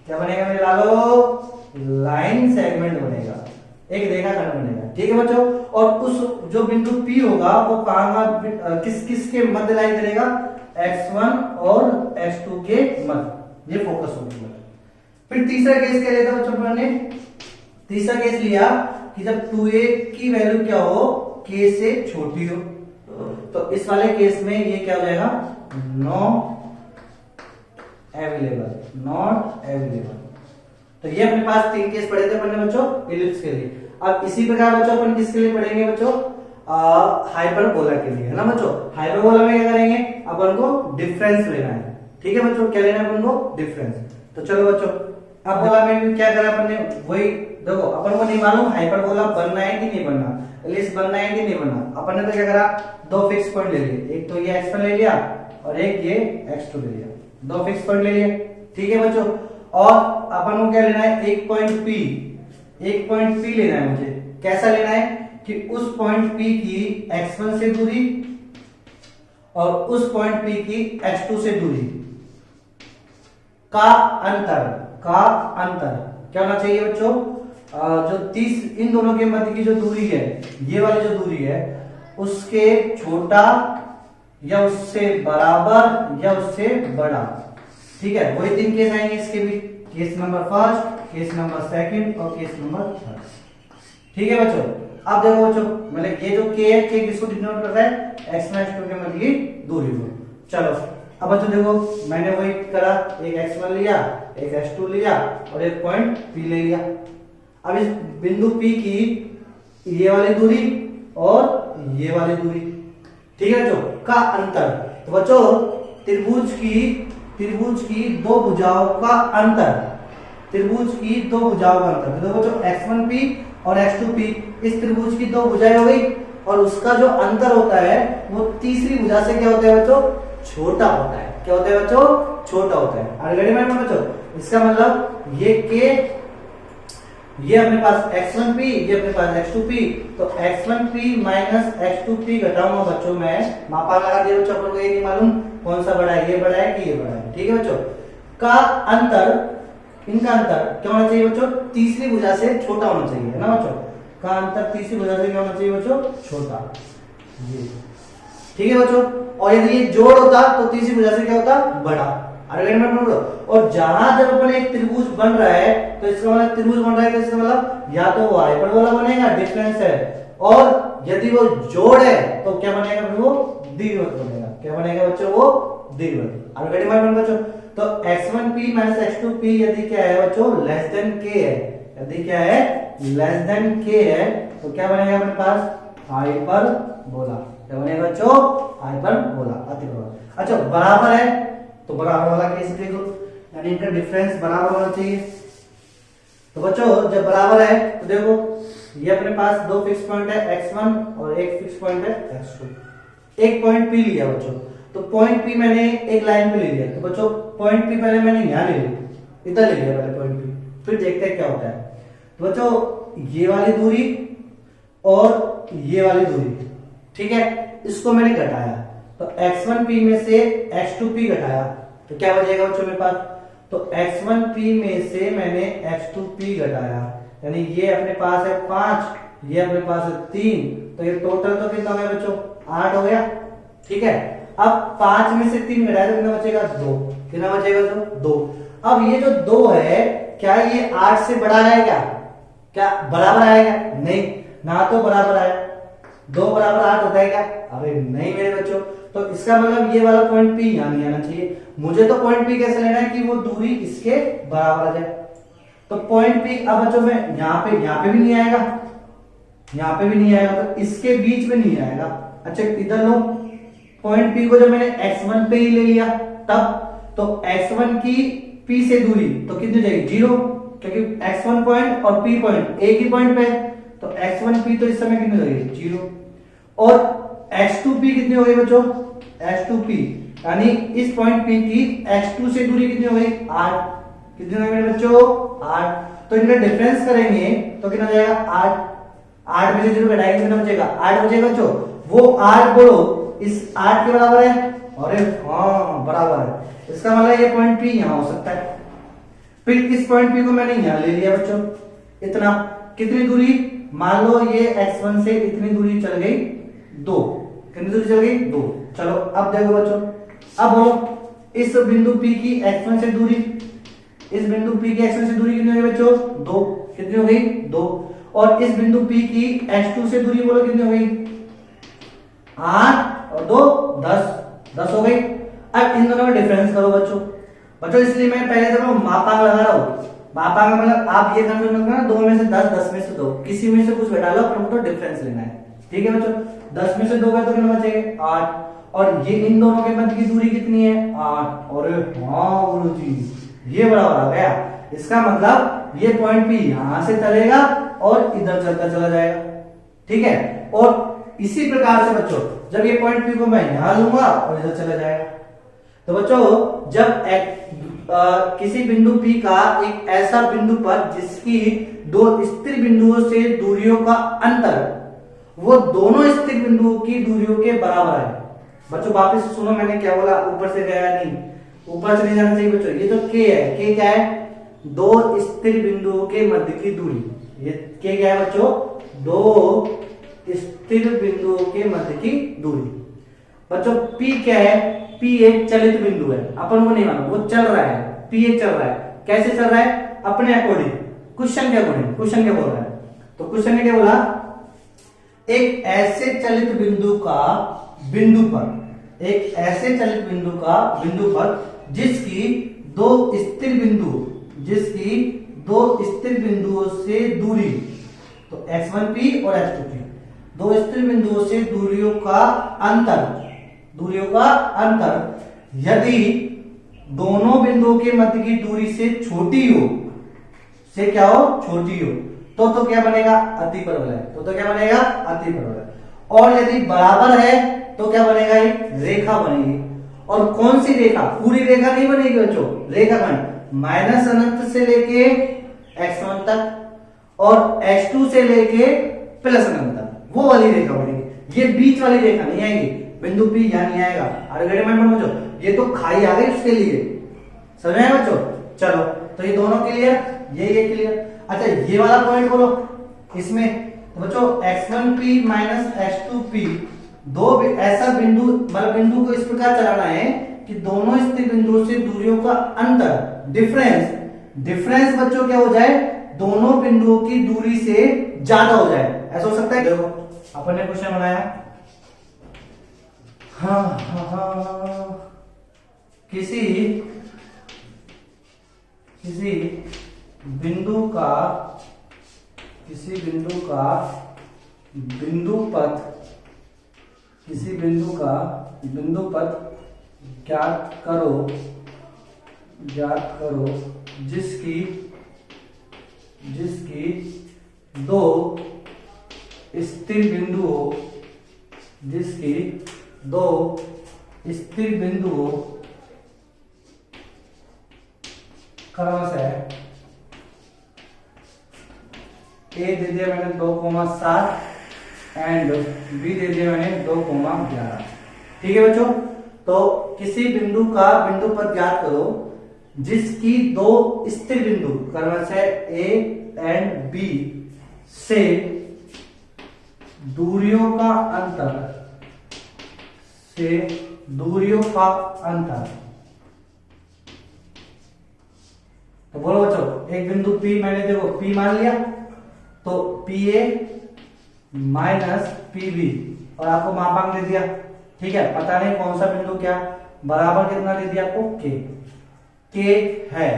क्या बनेगा मेरे लालो? लाइन सेगमेंट बनेगा, एक रेखाखंड बनेगा। ठीक है बच्चों, और उस जो बिंदु P होगा वो कहां, किस किस के मध्य लाइन करेगा? x1 और x2 के मध्य, ये फोकस होगी। फिर तीसरा केस क्या लेता बच्चों मैंने? तीसरा केस लिया कि जब 2a की वैल्यू क्या हो? k से छोटी हो। तो इस वाले केस में ये क्या हो जाएगा? Not available. तो ये अपने पास 3 केस पढ़े थे अपन ने बच्चों इलिप्स के लिए। अब इसी प्रकार बच्चों अपन किसके लिए पढ़ेंगे बच्चों? हाइपरबोला के लिए, है ना बच्चों? हाइपरबोला में क्या करेंगे? अपन को डिफरेंस लेना है। ठीक है बच्चों, क्या लेना है अपन को? डिफरेंस। तो चलो बच्चों, अब बोला में क्या करा अपन ने? वही देखो, अपन को नहीं मालूम हाइपरबोला बनना है कि नहीं बनना, इलिप्स बनना है कि नहीं बनना। अपन ने तो क्या करा? दो फिक्स पॉइंट ले लिए, एक तो ये x1 ले लिया और एक ये x2 ले लिया, दो फिक्स पॉइंट ले लिए। ठीक है बच्चों, और अपन को क्या लेना है, एक पॉइंट पी, एक पॉइंट पी लेना है मुझे। कैसा लेना है कि उस पॉइंट पी की x1 से दूरी और उस पॉइंट पी की x2 से दूरी का अंतर, का अंतर क्या होना चाहिए बच्चों, जो 30 इन दोनों के मध्य की जो दूरी है, ये वाली जो दूरी है, उसके छोटा या उससे बराबर या उससे बड़ा। ठीक है, वही 3 केस आएंगे इसके भी, case number first, case number second और केस नंबर थर्ड। ठीक है बच्चों, अब देखो बच्चों, मतलब ये जो के है, के किसको डिनोट करता है, x1 x2 के मध्य की दूरी को। चलो अब बच्चों देखो, मैंने वही करा, एक x1 लिया, एक x2 लिया और एक पॉइंट p ले लिया। अब इस बिंदु p की ये वाली दूरी और ये वाली दूरी, ठीक है बच्चों, का अंतर। तो बच्चों त्रिभुज की दो भुजाओं का अंतर, त्रिभुज की दो भुजाओं का अंतर। तो बच्चों x1p और x2p, इस त्रिभुज की दो भुजाएं हो गई और उसका जो अंतर होता है वो तीसरी भुजा से क्या होता है बच्चों, छोटा होता है। क्या होता है बच्चों, छोटा होता है। ऑलरेडी मैंने बच्चों, इसका मतलब ये के, ये अपने पास x1p, ये अपने पास x2p, तो x1p माइनस x2p घटाऊंगा बच्चों मैं, मापा लगा दिया बच्चों, अपन को ये नहीं मालूम कौन सा बड़ा है, ये बड़ा है कि ये बड़ा है। ठीक है बच्चों, का अंतर, इनका अंतर क्या होना चाहिए बच्चों, तीसरी भुजा से छोटा होना चाहिए, है ना बच्चों। का अंतर तीसरी भुजा से क्या होना चाहिए बच्चों, छोटा। ठीक है बच्चों, और यदि ये जोड़ होता तो तीसरी भुजा से क्या होता, बड़ा। और जहां जब अपन एक त्रिभुज बन रहा है तो इसका मतलब त्रिभुज बन रहा है, तो इसका मतलब या तो वो हाइपरबोला बनेगा, डिफरेंस है, और यदि वो जोड़ है तो क्या बनेगा, वो दीर्घवृत्त बनेगा। क्या बनेगा बच्चों, वो दीर्घवृत्त। बच्चों तो x1p माइनस x2p यदि क्या है बच्चों, लेस देन k है, यदि क्या है, लेस देन k है, तो क्या बनेगा अपने पास, हाइपरबोला। क्या बनेगा बच्चों, हाइपरबोला, अतिबोला। अच्छा बराबर है तो बराबर वाला केस देखो, यानी इनका डिफरेंस बराबर होना चाहिए। तो बच्चों जब बराबर है तो देखो, ये अपने पास दो फिक्स पॉइंट है x1 और एक फिक्स पॉइंट है x2। एक पॉइंट p लिया बच्चों, तो पॉइंट p मैंने एक लाइन पे ले लिया, तो बच्चों पॉइंट p पहले मैंने यहां ले लिया, इधर ले लिया पहले पॉइंट p, फिर देखते हैं क्या होता है। तो बच्चों ये वाली दूरी और ये वाली दूरी, ठीक है, इसको मैंने घटाया, तो x1p में से x2p घटाया तो क्या बचेगा बच्चों मेरे पास, तो x1p में से मैंने x2p घटाया, यानी ये अपने पास है 5, ये अपने पास है 3, तो ये टोटल तो कितना हो गया बच्चों, 8 हो गया। ठीक है, अब 5 में से 3 घटाया तो कितना बचेगा, 2। कितना बचेगा तो 2। अब ये जो 2 है, क्या ये 8 से बड़ा है, क्या बराबर आएगा, नहीं ना, तो बराबर आया, 2 बराबर 8 होता है क्या, अरे नहीं मेरे बच्चों। तो इसका मतलब ये वाला पॉइंट P यहां नहीं आना चाहिए, मुझे तो पॉइंट P कैसे लेना है कि वो दूरी इसके बराबर आ जाए। तो पॉइंट P अब बच्चों में यहाँ पे भी नहीं आएगा, यहाँ पे भी नहीं आएगा, तो इसके बीच में नहीं आएगा। अच्छा इधर लो, पॉइंट P को जब मैंने x1 पे ही ले लिया तब, तो x1 की P से दूरी तो कितनी जाएगी, 0, क्योंकि x1 पॉइंट और P पॉइंट एक ही पॉइंट पे है, तो x1p तो इस समय कितनी हो गई, 0, और x2p कितनी हो गई बच्चों, x2p, यानी इस पॉइंट P की x2 से दूरी कितनी हो गई, 8। कितनी हो गई मेरे बच्चों, 8। तो इनका डिफरेंस करेंगे तो कितना हो जाएगा, 8। 8 में से 0 घटाएंगे कितना बचेगा, 8 बचेगा बच्चों। वो 8 बोलो इस 8 के बराबर है, अरे हाँ बराबर है, इसका मतलब ये पॉइंट P यहां हो सकता है। फिर इस पॉइंट P को मैंने यहां ले लिया बच्चों, इतना, कितनी दूरी, मान लो ये x1 से इतनी दूरी चल गई 2, कितनी दूरी चल गई 2। चलो अब देखो बच्चों, अब बोलो इस बिंदु P की x1 से दूरी, इस बिंदु P की x1 से दूरी कितनी हो गई बच्चों, 2, कितनी हो गई 2, और इस बिंदु P की x2 से दूरी बोलो कितनी हो गई, 8 और 2 10 हो गई। अब इन दोनों का डिफरेंस करो बच्चों, इसलिए मैं पहले देखो मापांक लगा रहा हूं, मापांक मतलब आप ये कंफ्यूज मत करना, 2 में से 10, 10 में से 2, किसी में से कुछ घटा लो, अपन को तो डिफरेंस लेना है। ठीक है बच्चों, 10 में से 2 का तो कितना बचेगा, 8, और ये इन दोनों के मध्य की दूरी कितनी है, 8, और हाँ गुरुजी ये बराबर आ गया, इसका मतलब ये पॉइंट P यहां से चलेगा और इधर चलता चला जाएगा। ठीक है, और इसी प्रकार से बच्चों जब ये पॉइंट P को मैं यहां लूंगा और इधर चला जाएगा, तो बच्चों जब किसी बिंदु P का एक ऐसा बिंदु पर जिसकी दो स्थिर बिंदुओं से दूरियों का अंतर वो दोनों स्थिर बिंदुओं की दूरियों के बराबर है। बच्चों वापस से सुनो, मैंने क्या बोला, ऊपर से गया नहीं, ऊपर से नहीं जाना चाहिए बच्चों। ये जो K है, K क्या है? दो स्थिर बिंदुओं के मध्य की दूरी। ये K क्या है बच्चों? दो स्थिर बिंदुओं के मध्य की दूरी। बच्चों P क्या है? P एक चलित बिंदु है, अपन वो नहीं मानो, वो चल रहा है। P एक चल रहा है, कैसे चल रहा है? अपने अकॉर्डिंग, क्वेश्चन के अकॉर्डिंग। क्वेश्चन क्या बोल रहा है? तो क्वेश्चन ने क्या बोला? एक ऐसे चलित बिंदु का बिंदु पर, एक ऐसे चलित बिंदु पर जिसकी दो स्थिर बिंदुओं से दूरी, तो x1p और x2p, दो स्थिर बिंदुओं से दूरियों का अंतर यदि दोनों बिंदुओं के मध्य की दूरी से छोटी हो, से क्या हो? छोटी हो, तो क्या बनेगा? अतिपरवलय। तो क्या बनेगा? अतिपरवलय। और यदि बराबर है तो क्या बनेगा? एक रेखा बनेगी। और कौन सी रेखा? पूरी रेखा नहीं बनेगी बच्चों, रेखा बन माइनस अनंत से लेके x1 तक और x2 से लेके प्लस अनंत तक, वो वाली रेखा बनेगी। ये बीच वाली रेखा नहीं आएगी, बिंदु P यहां नहीं आएगा। आर्गुमेंट में बच्चों ये तो खाई आ गई उसके लिए, समझ में आया बच्चों? चलो, तो ये दोनों क्लियर, ये क्लियर। अच्छा, ये वाला पॉइंट बोलो इसमें, तो बच्चों x1p माइनस x2p, दो ऐसा बिंदु, मतलब बिंदु को इस प्रकार चलाना है कि दोनों स्थिर बिंदुओं से दूरियों का अंतर, डिफरेंस बच्चों क्या हो जाए? दोनों बिंदुओं की दूरी से ज्यादा हो जाए। ऐसा हो सकता है? देखो अपन ने क्वेश्चन बनाया, हाँ, किसी बिंदु का बिंदु पथ ज्ञात करो जिसकी दो स्थिर बिंदुओं क्रमशः ए दे दिया मैंने 2,7 एंड बी दे दिया मैंने 2,11। ठीक है बच्चों, तो किसी बिंदु का बिंदु पथ ज्ञात करो जिसकी दो स्थिर बिंदु क्रमशः ए एंड बी से दूरियों का अंतर, तो बोलो बच्चों, एक बिंदु P मैंने देखो P मान लिया, तो PA माइनस PB और आपको मापांक दे दिया। ठीक है, पता नहीं कौन सा बिंदु क्या, बराबर कितना दे दिया आपको? K है।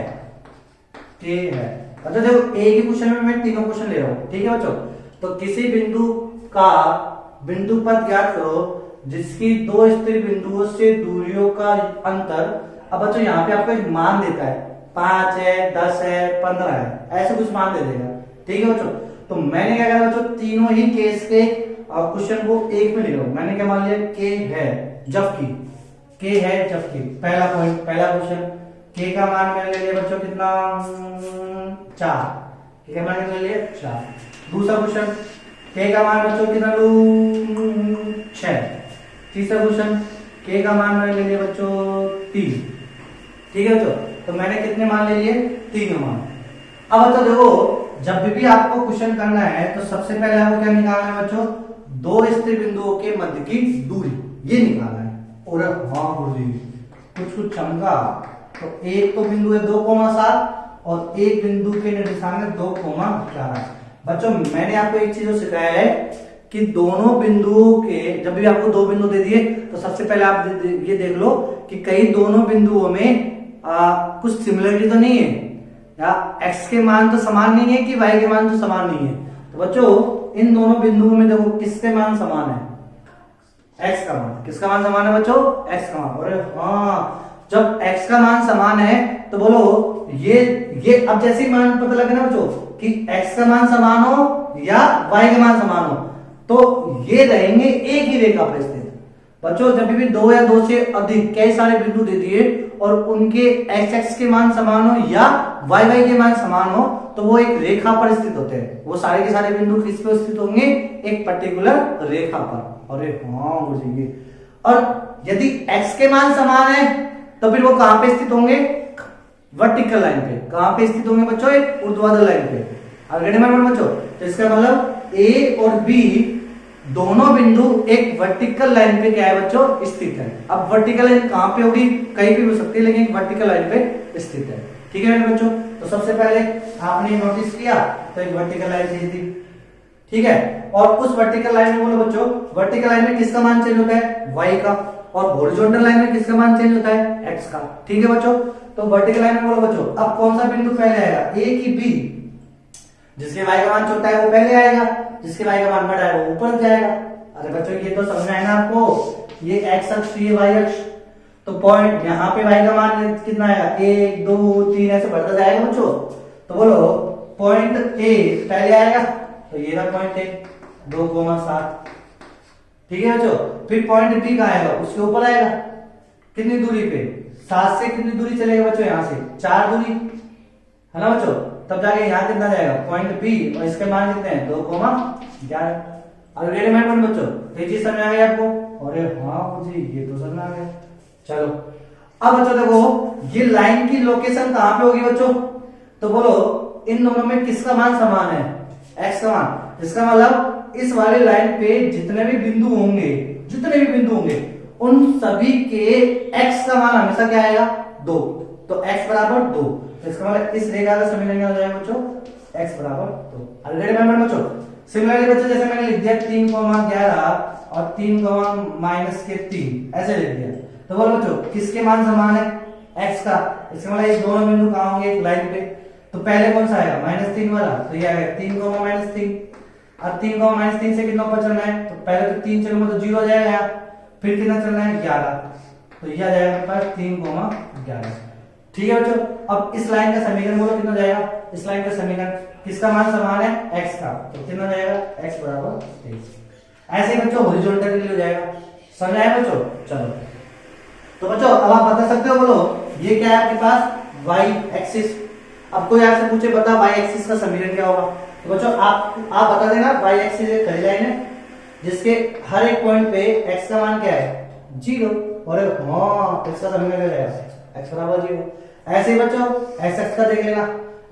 अच्छा देखो, एक ही क्वेश्चन में मैं तीनों क्वेश्चन ले रहा हूं। ठीक है बच्चों, तो किसी बिंदु का बिंदु पथ ज्ञात करो जिसकी दो स्थिर बिंदुओं से दूरियों का अंतर। अब बच्चों यहाँ पे आपको एक मान देता है, 5 है, 10 है, 15 है, ऐसे कुछ मान दे देगा। ठीक है बच्चों, तो मैंने क्या करा बच्चों, तीनों ही केस के क्वेश्चन को एक में ले रहा हूं। मैंने क्या मान लिया? K है जबकि पहला पॉइंट, पहला क्वेश्चन, K का मान मैंने ले लिया बच्चों कितना? 4। K का मान कितना ले लिया? 4। दूसरा क्वेश्चन, K का मान बच्चों कितना लूं? 6। तीसरा क्वेश्चन, K का मान मैंने ले लिया बच्चों 3। ठीक है बच्चों, तो मैंने कितने मान ले लिए? 3 मान। अब बच्चों देखो, जब भी आपको क्वेश्चन करना है तो सबसे पहले आपको क्या निकालना है बच्चों? दो स्थिर बिंदुओं के मध्य की दूरी, ये निकालना है। और हाँ गुरुजी, कुछ चमका। तो एक तो बिंदु है 2,7 और एक बिंदु के निर्देशांक है 2,11। बच्चों मैंने आपको एक चीज सिखाया है कि दोनों बिंदुओं के, जब भी आपको दो बिंदु दे दिए तो सबसे पहले आप ये देख लो कि कहीं दोनों बिंदुओं में कुछ सिमिलरिटी तो नहीं है, या x के मान तो समान नहीं है कि y के मान तो समान नहीं है। तो बच्चों इन दोनों बिंदुओं में देखो किसके मान समान है? x का मान। किसका मान समान है बच्चों? x का मान। अरे हाँ, जब x का मान समान है तो बोलो ये अब जैसे मान पता लगे ना बच्चों कि x का मान समान हो या y का मान समान हो, तो ये रहेंगे एक ही रेखा पर स्थित। बच्चों जब भी दो या दो से अधिक कई सारे बिंदु दे दिए और उनके एक्स एक्स के मान समान हो या वाई वाई के मान समान हो तो वो एक रेखा पर स्थित होते हैं। वो सारे के सारे बिंदु किस पे स्थित होंगे? एक पर्टिकुलर रेखा पर। अरे हाँ मुझे ये, और यदि एक्स के मान समान है तो फिर वो कहां पे स्थित होंगे? वर्टिकल लाइन पे। कहां पे स्थित होंगे बच्चों? एक ऊर्ध्वाधर लाइन पे। बच्चों तो इसका मतलब ए और बी दोनों बिंदु एक वर्टिकल लाइन पे क्या है बच्चों? स्थित है। अब वर्टिकल लाइन कहां पे होगी? कहीं भी हो सकती है, लेकिन वर्टिकल लाइन पे स्थित है। ठीक है बच्चों, तो सबसे पहले आपने नोटिस किया तो एक वर्टिकल लाइन खींच दी, ठीक है। और उस वर्टिकल लाइन में बोलो बच्चों, वर्टिकल लाइन में किसका मान चेंज होता है? y का। और हॉरिजॉन्टल लाइन में किसका मान चेंज होता है? x का। ठीक है बच्चों, तो वर्टिकल लाइन में बोलो बच्चों, अब कौन सा बिंदु पहले आएगा? a की b? जिसके y का मान छोटा है वो पहले आएगा, जिसके y का मान बड़ा है वो ऊपर जाएगा। अरे बच्चों ये तो समझ में आया ना आपको? ये x अक्ष, ये y अक्ष, तो पॉइंट यहाँ पे y का मान कितना आएगा? 1 2 3 ऐसे बढ़ता जाएगा बच्चों। तो बोलो पॉइंट a पहले आएगा, तो ये रहा पॉइंट a 2,7। ठीक है बच्चों, फिर पॉइंट b का आएगा, उसके ऊपर आएगा कितनी दूरी पे? 7 से कितनी दूरी चलेगा बच्चों? यहाँ से 4 दूरी, है ना बच्चों? तब जाके यहाँ कितना जाएगा? पॉइंट b, और इसके मान कितने हैं? 2,11। अब रेडिमेड बच्चों ये चीज समझ आ गई आपको? अरे हाँ मुझे ये तो समझ आ गया। चलो अब बच्चों देखो ये लाइन की लोकेशन कहां पे होगी बच्चों? तो बोलो इन दोनों में किसका मान समान है? x का मान। इसका मतलब इस वाले लाइन पे जितने भी बिंदु होंगे, जितने भी बिंदु होंगे उन सभी के x का मान हमेशा क्या आएगा? 2। तो x बराबर 2। तो इसका मतलब इस रेखा का समीकरण क्या हो जाएगा बच्चों? x बराबर 2। ऑलरेडी मैं बच्चों सिमिलरली बच्चों जैसे मैंने लिख दिया 3,11 और 3,-3 ऐसे लिख दिया। तो बोलो बच्चों किसके मान समान है? x का। इसका मतलब ये दोनों बिंदु कहां होंगे? एक लाइन पे। तो पहले कौन सा आएगा? -3 वाला, तो ये आएगा 3,-3। अब 3,-3 से कितना ऊपर चलना है? तो पहले तो 3 चलूंगा तो 0 हो जाएगा, फिर कितना चलना है? 11, तो ये आ जाएगा मेरे पास 3,11। ठीक है बच्चों, अब इस लाइन का समीकरण बोलो कितना जाएगा? इस लाइन का समीकरण किसका मान समान है? x का, तो कितना जाएगा? x बराबर 23। ऐसे ही बच्चों हॉरिजॉन्टल के लिए हो जाएगा। समझ आया बच्चों? चलो तो बच्चों अब आप बता सकते हो, बोलो ये क्या है आपके पास? y axis. अब कोई आपसे पूछे बता y एक्सिस का समीकरण क्या होगा, तो बच्चों आप बता देना। y एक्सिस एक खड़ी लाइन है जिसके हर एक पॉइंट पे x का मान क्या है? 0। और हाँ इसका समीकरण क्या है? x बराबर 0। ऐसे ही बच्चों x एक्स का देख लेना,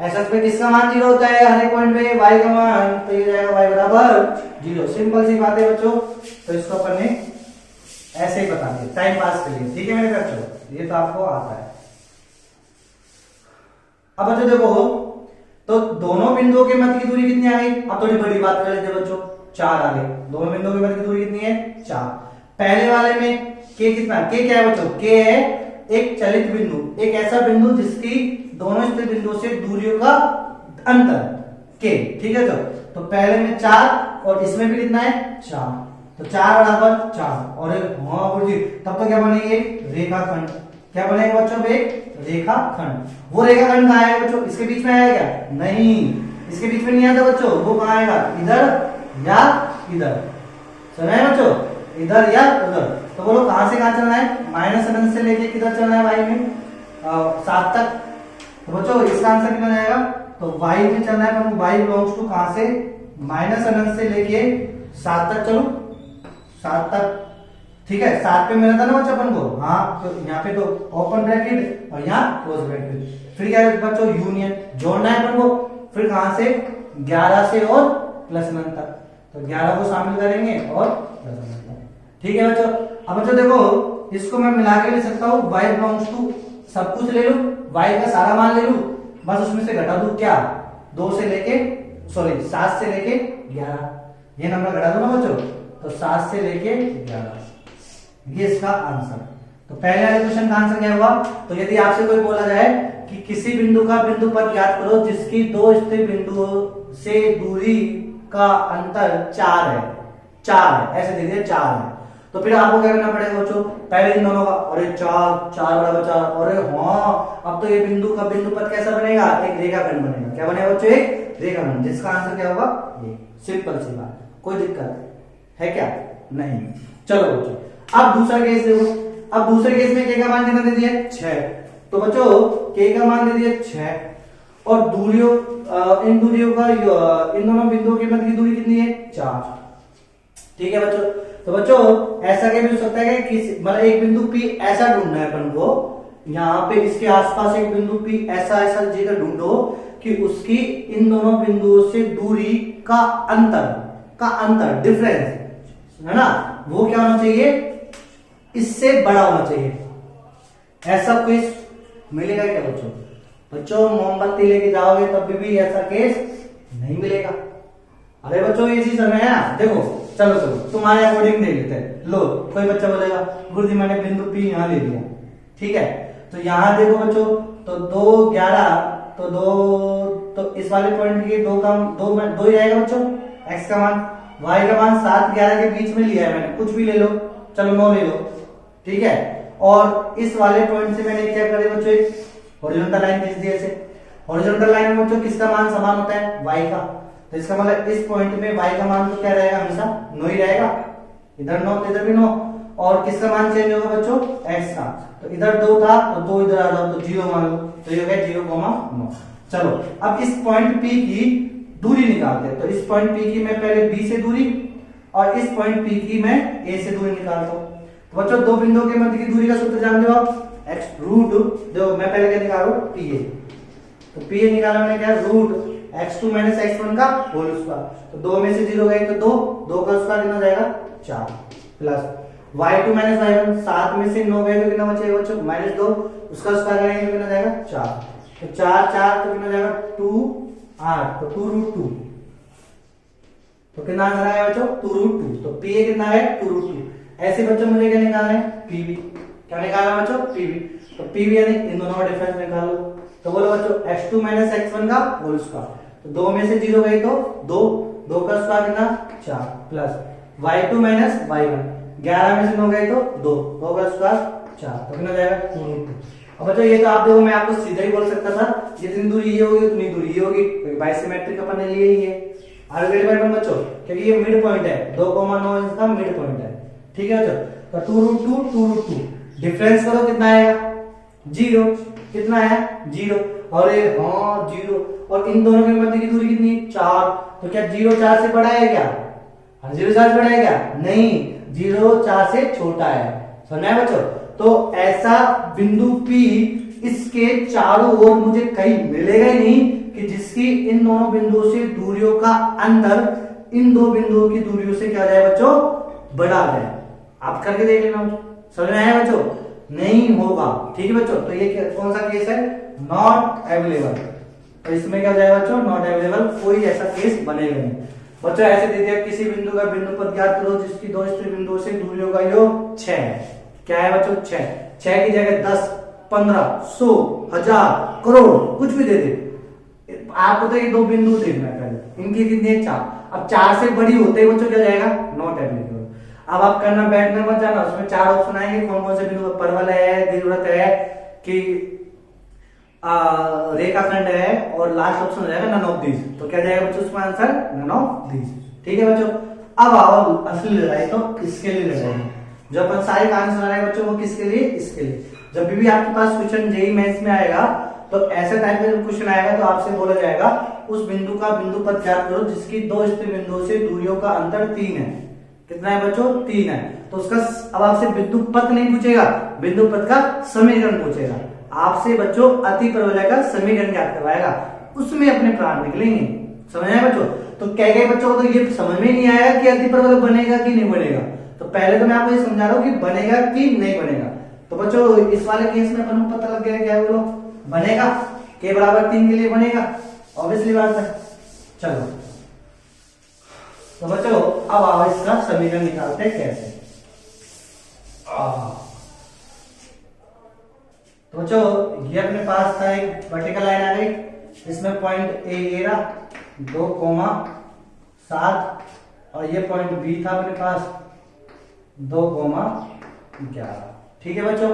x एक्स पे किसका मान 0 होता है? हर एक पॉइंट पे y का मान, तो ये जाएगा y बराबर 0। सिंपल सी बात है बच्चों, तो इसको अपन ने ऐसे ही बता दिया टाइम पास के लिए। ठीक है मेरे बच्चों, ये तो आपको आता है। अब बच्चों देखो तो दोनों बिंदुओं के मध्य की दूरी कितनी आ गई? अब थोड़ी बड़ी बात कर लेते हैं बच्चों, 4 आ गई। दोनों बिंदुओं के मध्य की दूरी कितनी है? 4। पहले वाले में k कितना? k क्या है बच्चों? k है एक चलित बिंदु, एक ऐसा बिंदु जिसकी दोनों स्थित बिंदुओं से दूरियों का अंतर k। ठीक है तो पहले में 4 और इसमें भी कितना है? 4। तो 4 बराबर 4। और हाँ गुरुजी तब तो क्या बनेगी? एक रेखाखंड। क्या बनेगा बच्चों? एक रेखाखंड। वो रेखाखंड कहाँ आएगा बच्चों? इसके बीच में आएगा क्या? नहीं, इसके बीच में नहीं आता बच्चों। वो कहाँ आएगा? इधर या इधर। सुना है बच्चों? इधर या उधर। तो बोलो कहां से कहां चलना है? -अनंत से लेके किधर चलना है? y में 7 तक। तो बच्चों इसका आंसर कितना जाएगा? तो y में चलना है पर y बिलोंग्स टू कहां से? -अनंत से लेके 7 तक। चलो 7 तक, ठीक है। 7 पे मिला था ना बच्चों अपन को? हाँ, तो यहाँ पे तो ओपन ब्रैकेट और यहाँ क्लोज ब्रैकेट। फिर क्या है बच्चों? यूनियन जोड़ना है अपन को। फिर कहां से? 11 से और प्लस अनंत तक। तो 11 को शामिल करेंगे और प्लस अनंत तक। ठीक है बच्चों। अब बच्चों देखो इसको मैं मिला के ले सकता हूँ, y बिलोंग्स टू सब कुछ ले लू, y का सारा मान ले लू, बस उसमें से घटा दू क्या? 2 से लेके 7 से लेके 11, ये नंबर घटा दो ना बच्चों। तो 7 से लेके 11, ये इसका आंसर। तो पहले वाले क्वेश्चन का आंसर क्या हुआ? तो यदि आपसे कोई बोला जाए कि किसी बिंदु का बिंदु पद ज्ञात करो जिसकी दो स्थित बिंदुओं से दूरी का अंतर 4 है, 4 है, ऐसे दे दिया 4 है, तो फिर आपको क्या करना पड़ेगा बच्चों? पहले इन दोनों का, अरे 4 बराबर 4, अरे हाँ अब तो ये बिंदु का बिंदु पद कैसा बनेगा? एक रेखाखंड बनेगा। क्या बनेगा बच्चों? एक रेखाखंड, जिसका आंसर क्या होगा? ये। सिंपल सी बात, कोई दिक्कत है क्या? नहीं। चलो बच्चों अब दूसरा केस देखो, अब दूसरे केस में k का मान कितना दे दिया 6, तो बच्चों k का मान दे दिया 6 और दूरियों इन दूरियों का इन दोनों बिंदुओं के मध्य की दूरी कितनी है 4। ठीक है बच्चों, तो बच्चों ऐसा क्या भी हो सकता है कि मतलब एक बिंदु P ऐसा ढूंढना है अपन को, यहाँ पे इसके आसपास एक बिंदु P ऐसा ऐसा जगह ढूंढो कि उसकी इन दोनों बिंदुओं से दूरी का अंतर डिफरेंस है ना, वो क्या होना चाहिए, इससे बड़ा होना चाहिए। ऐसा केस मिलेगा क्या बच्चों? बच्चों मोमबत्ती लेके जाओगे तब भी ऐसा केस नहीं मिलेगा। अरे बच्चों ये चीज है ना, देखो चलो तुम्हारे अकॉर्डिंग देख लेते हैं। लो कोई बच्चा बोलेगा गुरुजी मैंने बिंदु P यहाँ ले लिया, ठीक है, तो यहाँ देखो बच्चों, तो 2 11 तो इस वाले पॉइंट के दो ही आएगा बच्चों, x का मान, y का मान 7 11 के बीच में लिया है मैंने, कुछ भी ले लो, चलो 9 ले लो, ठीक है, और इस वाले पॉइंट से मैंने क्या करे बच्चों, एक हॉरिजॉन्टल लाइन खींच दी ऐसे। हॉरिजॉन्टल लाइन में बच्चों किसका मान समान होता है y का, तो इसका मतलब इस पॉइंट में y का मान तो क्या रहेगा, हमेशा 9 ही रहेगा, इधर 9 तो इधर भी 9, और किसका मान चेंज होगा बच्चों x का, तो इधर 2 था तो 2 इधर आ जाओ तो 0 मान लो, तो ये हो गया 0,9। चलो अब इस पॉइंट P की दूरी निकालते हैं, तो इस पॉइंट P की मैं पहले B से दूरी और इस पॉइंट P की मैं A से दूरी निकालता हूं। तो बच्चों दो बिंदुओं के मध्य की दूरी का सूत्र जानते हो आप, x रूट, देखो मैं पहले क्या निकालू PA, तो PA निकाला मैंने क्या, रूट x2 माइनस x1 का होल स्क्वायर, तो 2 में से 0 गए तो 2 का स्क्वायर कितना जाएगा 4, प्लस y2 माइनस y1, 7 में से 9 गए तो कितना बचेगा बच्चों -2, उसका स्क्वायर करेंगे तो कितना जाएगा 4, तो 4 तो कितना जाएगा 2 8, तो 2√2, तो कितना आंसर आया बच्चों 2√2, तो PA कितना है 2√2। ऐसे बच्चों मुझे क्या निकालना है PB, क्या निकालना है बच्चों PB, तो PB यानी इन दोनों का डिफरेंस निकाल लो, तो बोलो बच्चों x2 माइनस x1 का होल स्क्वायर, तो 2 में से 0 गए तो 2 का स्क्वायर कितना 4, प्लस y2 माइनस y1, 11 में से 9 गए तो 2 का स्क्वायर 4, तो कितना जाएगा 2√2। अब बच्चों ये तो आप देखो मैं आपको सीधा ही बोल सकता था जितनी दूरी ये होगी उतनी दूरी ये होगी, बाइसिमेट्रिक अपन ने लिए ही है। आगे बच्चों क्योंकि ये मिड पॉइंट है, 2,9 इसका मिड पॉइंट है, ठीक है बच्चों, तो 2√2 डिफरेंस करो कितना आएगा 0, कितना है 0, और ये हाँ 0, और इन दोनों के मध्य की दूरी कितनी 4, तो क्या 0 4 से बड़ा है क्या, 0 4 से बड़ा है क्या, नहीं 0 4 से छोटा है, समझ आया बच्चों। तो ऐसा बिंदु P इसके चारों ओर मुझे कहीं मिलेगा ही नहीं कि जिसकी इन दोनों बिंदुओं से दूरियों का अंतर इन दो बिंदुओं की दूरियों से क्या जाए बच्चों बड़ा जाए। आप करके देख लेना, समझ में आया बच्चों, नहीं होगा, ठीक है बच्चों। तो ये कौन सा केस है, नॉट अवेलेबल, तो इसमें क्या जाएगा बच्चों नॉट अवेलेबल, कोई ऐसा केस बनेगा नहीं। बच्चों ऐसे दे दिया किसी बिंदु का बिंदु पद ज्ञात करो जिसकी दो स्थिर बिंदुओं से दूरियों का योग 6 है, क्या है बच्चों 6 की जगह 10 15 100 1000 करोड़ कुछ भी दे दे, आपको तो ये दो बिंदु देखना है पहले, इनकी कितनी है 4, अब 4 से बड़ी होते ही बच्चों क्या जाएगा नॉट एप्लीकेबल। अब आप करना बैठने मत जाना, उसमें 4 ऑप्शन आएंगे कौन कौन से बिंदु, परवल है, दीर्घवृत्त है कि रेखाखंड है, और लास्ट ऑप्शन हो जाएगा नन ऑफ दीज, तो क्या जाएगा बच्चों उसका आंसर नन ऑफ दीज, ठीक है बच्चों। अब आओ असली लड़ाई, तो इसके लिए लड़ाई जो अपन सारी कहानी सुना रहे हैं बच्चों वो किसके लिए, इसके लिए। जब भी आपके पास क्वेश्चन जेईई मेंस में आएगा तो ऐसे टाइप का क्वेश्चन आएगा तो आपसे बोला जाएगा उस बिंदु का बिंदु पद ज्ञात करो जिसकी दो स्थिर बिंदुओं से दूरियों का अंतर 3 है, कितना है बच्चों 3 है, तो उसका अब आपसे बिंदु पद नहीं पूछेगा, बिंदु पद का समीकरण पूछेगा आपसे बच्चों, अति परवलय का समीकरण ज्ञात करवाएगा, उसमें अपने प्राण निकलेंगे, समझ आया बच्चों। तो कह गए बच्चों को तो ये समझ में नहीं आया कि अति परवलय बनेगा कि नहीं बनेगा, तो पहले तो मैं आपको ये समझा रहा हूं कि बनेगा कि नहीं बनेगा। तो बच्चों इस वाले केस में अपन को पता लग गया क्या बोलो बनेगा, k बराबर 3 के लिए बनेगा, ऑब्वियसली बात है। चलो तो बच्चों अब आओ इसका समीकरण निकालते हैं कैसे। तो बच्चों ये अपने पास था एक वर्टिकल लाइन आ गई, इसमें पॉइंट ए रहा 2,7 और ये पॉइंट बी था अपने पास 2,11, ठीक है बच्चों।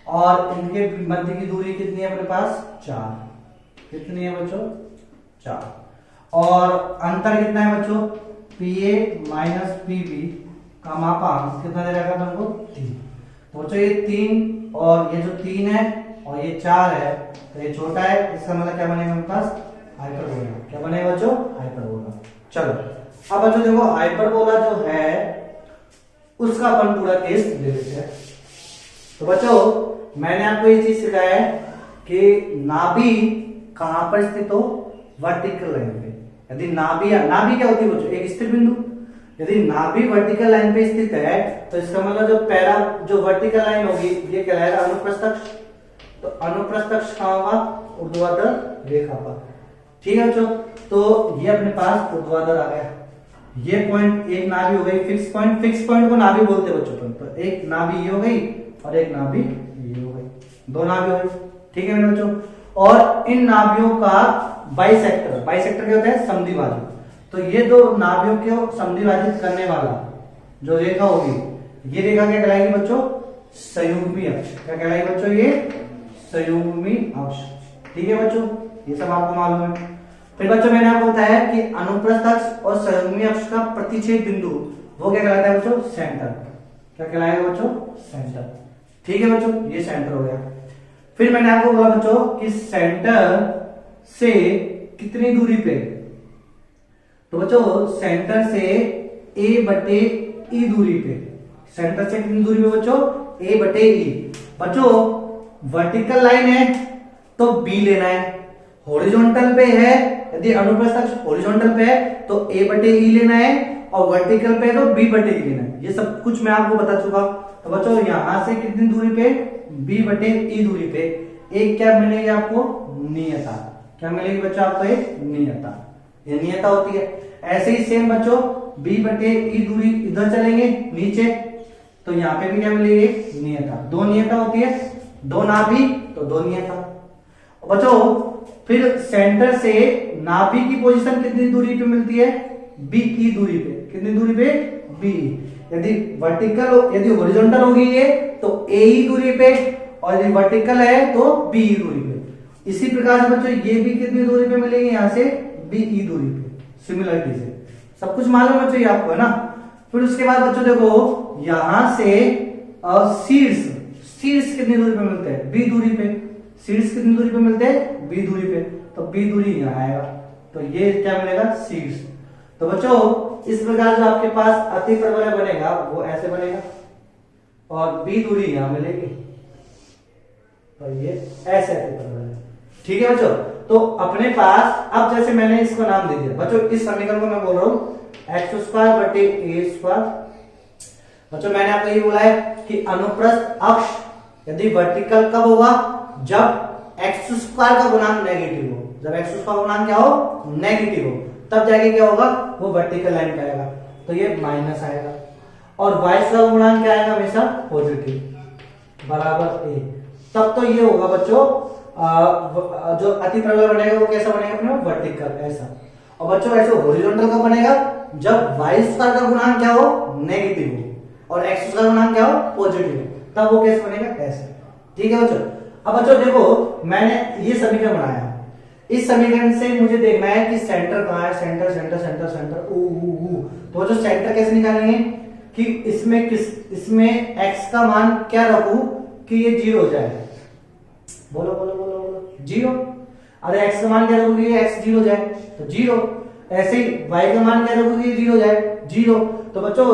और इनके मध्य की दूरी कितनी है अपने पास 4, कितनी है बच्चों 4, और अंतर कितना है बच्चों PA माइनस PB का मापांक कितना दे रखा था हमको 3। तो बच्चों ये 3 और ये जो 3 है और ये 4 है तो ये छोटा है, इसका मतलब क्या बनेगा हमारे पास हाइपरबोला। क्या बनेगा बच्चों हाइपरबोला। चलो अब बच्चों देखो हाइपरबोला जो है उसका अपन पूरा केस ले लेते हैं। तो बच्चों मैंने आपको ये चीज सिखाया है कि नाभि कहां पर स्थित हो, वर्टिकल लाइन पे। यदि नाभि क्या होती है बच्चों एक स्थिर बिंदु, यदि नाभि वर्टिकल लाइन पे स्थित है तो इसका मतलब जो वर्टिकल लाइन होगी ये कहलाएगा अनुप्रस्थ अक्ष। तो अनुप्रस्थ अक्ष कहां होगा ऊर्ध्वाधर रेखा पर। ठीक है बच्चों, तो ये अपने पास ऊर्ध्वाधर आ गया। ये पॉइंट एक नाभि हो गई फिक्स पॉइंट, फिक्स पॉइंट को नाभि बोलते हैं बच्चों। तो एक नाभि ये हो गई और एक नाभि ये हो गई, दो नाभि हो गई। ठीक है बच्चों, और इन नाभियों का बाइसेक्टर, बाइसेक्टर क्या होता है समद्विभाजक। तो ये दो नाभियों को समद्विभाजित करने वाला जो रेखा होगी ये रेखा क्या कहलाएगी बच्चों संयुग्मी अक्ष। क्या कहलाएगी बच्चों ये संयुग्मी अक्ष। ठीक है बच्चों, ये सब आपको मालूम है। फिर बच्चों मैंने आपको बताया कि अनुप्रस्थ अक्ष और संयुग्मी अक्ष का प्रतिच्छेद बिंदु वो क्या कहलाता है बच्चों सेंटर। क्या कहलाएगा बच्चों सेंटर। ठीक है बच्चों, ये सेंटर हो गया। फिर मैंने आपको बोला बच्चों कि सेंटर से कितनी दूरी पे, तो बच्चों सेंटर से a बटे ई दूरी पे, सेंटर से कितनी दूरी पे बच्चों a बटे ई। बच्चों वर्टिकल लाइन है तो b लेना है, हॉरिजॉन्टल पे है यदि अनुप्रस्थ अक्ष हॉरिजॉन्टल पे है तो a बटे ई लेना है और वर्टिकल पे है तो b बटे ई लेना है। ये सब कुछ मैं आपको बता चुका। तो बच्चों यहां से कितनी दूरी पे b बटे ई दूरी पे एक क्या मिलेगी आपको नियता। क्या मिलेगी बच्चों आपको एक नियता, ये नियता होती है। ऐसे ही सेम बच्चों b बटे ई दूरी इधर चलेंगे नीचे तो यहाँ पे भी क्या मिलेगी नियता। दो नियता होती है, दो नाभि तो दो नियता। बच्चों फिर सेंटर से नाभि की पोजीशन कितनी दूरी पे मिलती है b की दूरी पे। कितनी दूरी पे b। यदि वर्टिकल यदि हॉरिजॉन्टल होगी ये तो a ही दूरी पे और यदि वर्टिकल है तो b ही दूरी पे। इसी प्रकार से बच्चों ये भी कितनी दूरी पे मिलेगी यहाँ से b ई दूरी पे। सिमिलरिटी से सब कुछ मालूम है चाहिए आपको है ना। फिर उसके बाद बच्चों देखो यहां से शीर्ष, शीर्ष कितनी दूरी पे मिलते हैं b दूरी पे। शीर्ष कितनी दूरी पे मिलते हैं b दूरी पे, तो b दूरी यहाँ आएगा तो ये क्या मिलेगा शीर्ष। तो बच्चों इस प्रकार जो आपके पास अति परवलय बनेगा वो ऐसे बनेगा और b दूरी यहां मिलेगी तो ये ऐसे अति परवलय। ठीक है बच्चों, तो अपने पास अब जैसे मैंने इसको नाम दे दिया बच्चों, इस समीकरण को मैं बोल रहा हूं एक्स स्क्वायर बटे ए स्क्वायर। बच्चों मैंने आपको ये बोला है कि अनुप्रस्थ अक्ष यदि वर्टिकल कब होगा जब एक्स स्क्वायर का गुणांक नेगेटिव हो। जब एक्स स्क्वायर का गुणांक क्या हो नेगेटिव हो तब जाके क्या होगा वो वर्टिकल लाइन पे आएगा तो ये माइनस आएगा। और वाई स्क्वायर का गुणांक क्या आएगा हमेशा पॉजिटिव बराबर ए। तब तो ये होगा बच्चों जो अति प्रबल बनेगा वो कैसा बनेगा अपना वर्टिकल ऐसा। और बच्चों ऐसे हॉरिजॉन्टल कब बनेगा जब वाई स्क्वायर का गुणांक क्या हो नेगेटिव हो और एक्स स्क्वायर का गुणांक क्या हो पॉजिटिव हो, तब वो कैसे बनेगा ऐसे। ठीक है बच्चों, अब बच्चों देखो मैंने ये समीकरण बनाया, इस समीकरण से मुझे देखना है कि सेंटर कहां है। सेंटर सेंटर सेंटर सेंटर ऊ। तो जो सेंटर कैसे निकालेंगे कि इसमें x का मान क्या रखूं कि ये 0 हो जाए। बोलो बोलो बोलो बोलो 0। अरे x का मान क्या रखोगे x 0 हो जाए तो 0। ऐसे ही y का मान क्या रखोगे 0 हो जाए 0। तो बच्चों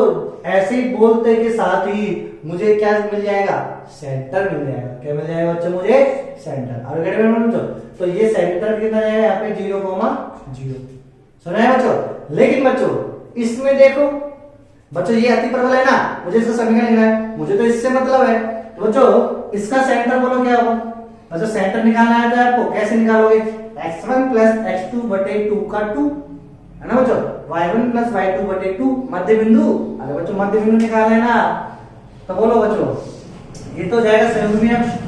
ऐसे ही बोलते के साथ ही मुझे क्या मिल जाएगा सेंटर मिल जाएगा। क्या मिल जाएगा बच्चों मुझे सेंटर। और बच्चों तो ये सेंटर कितना है यहाँ पे 0,0 सुना है बच्चों। लेकिन बच्चों इसमें देखो बच्चों ये अति प्रबल है ना, मुझे इसका समीकरण लिखना है, मुझे तो इससे मतलब है। तो बच्चों इसका सेंटर बोलो क्या होगा बच्चों, सेंटर निकालना है तो आपको कैसे निकालोगे x1 प्लस x2 बटे 2 का 2 है ना बच्चों, y1 प्लस y2 बटे 2 मध्य बिंदु। अरे बच्चों मध्य बिंदु निकालना है ना, तो बोलो बच्चों ये तो जाएगा संयुग्मी अक्ष।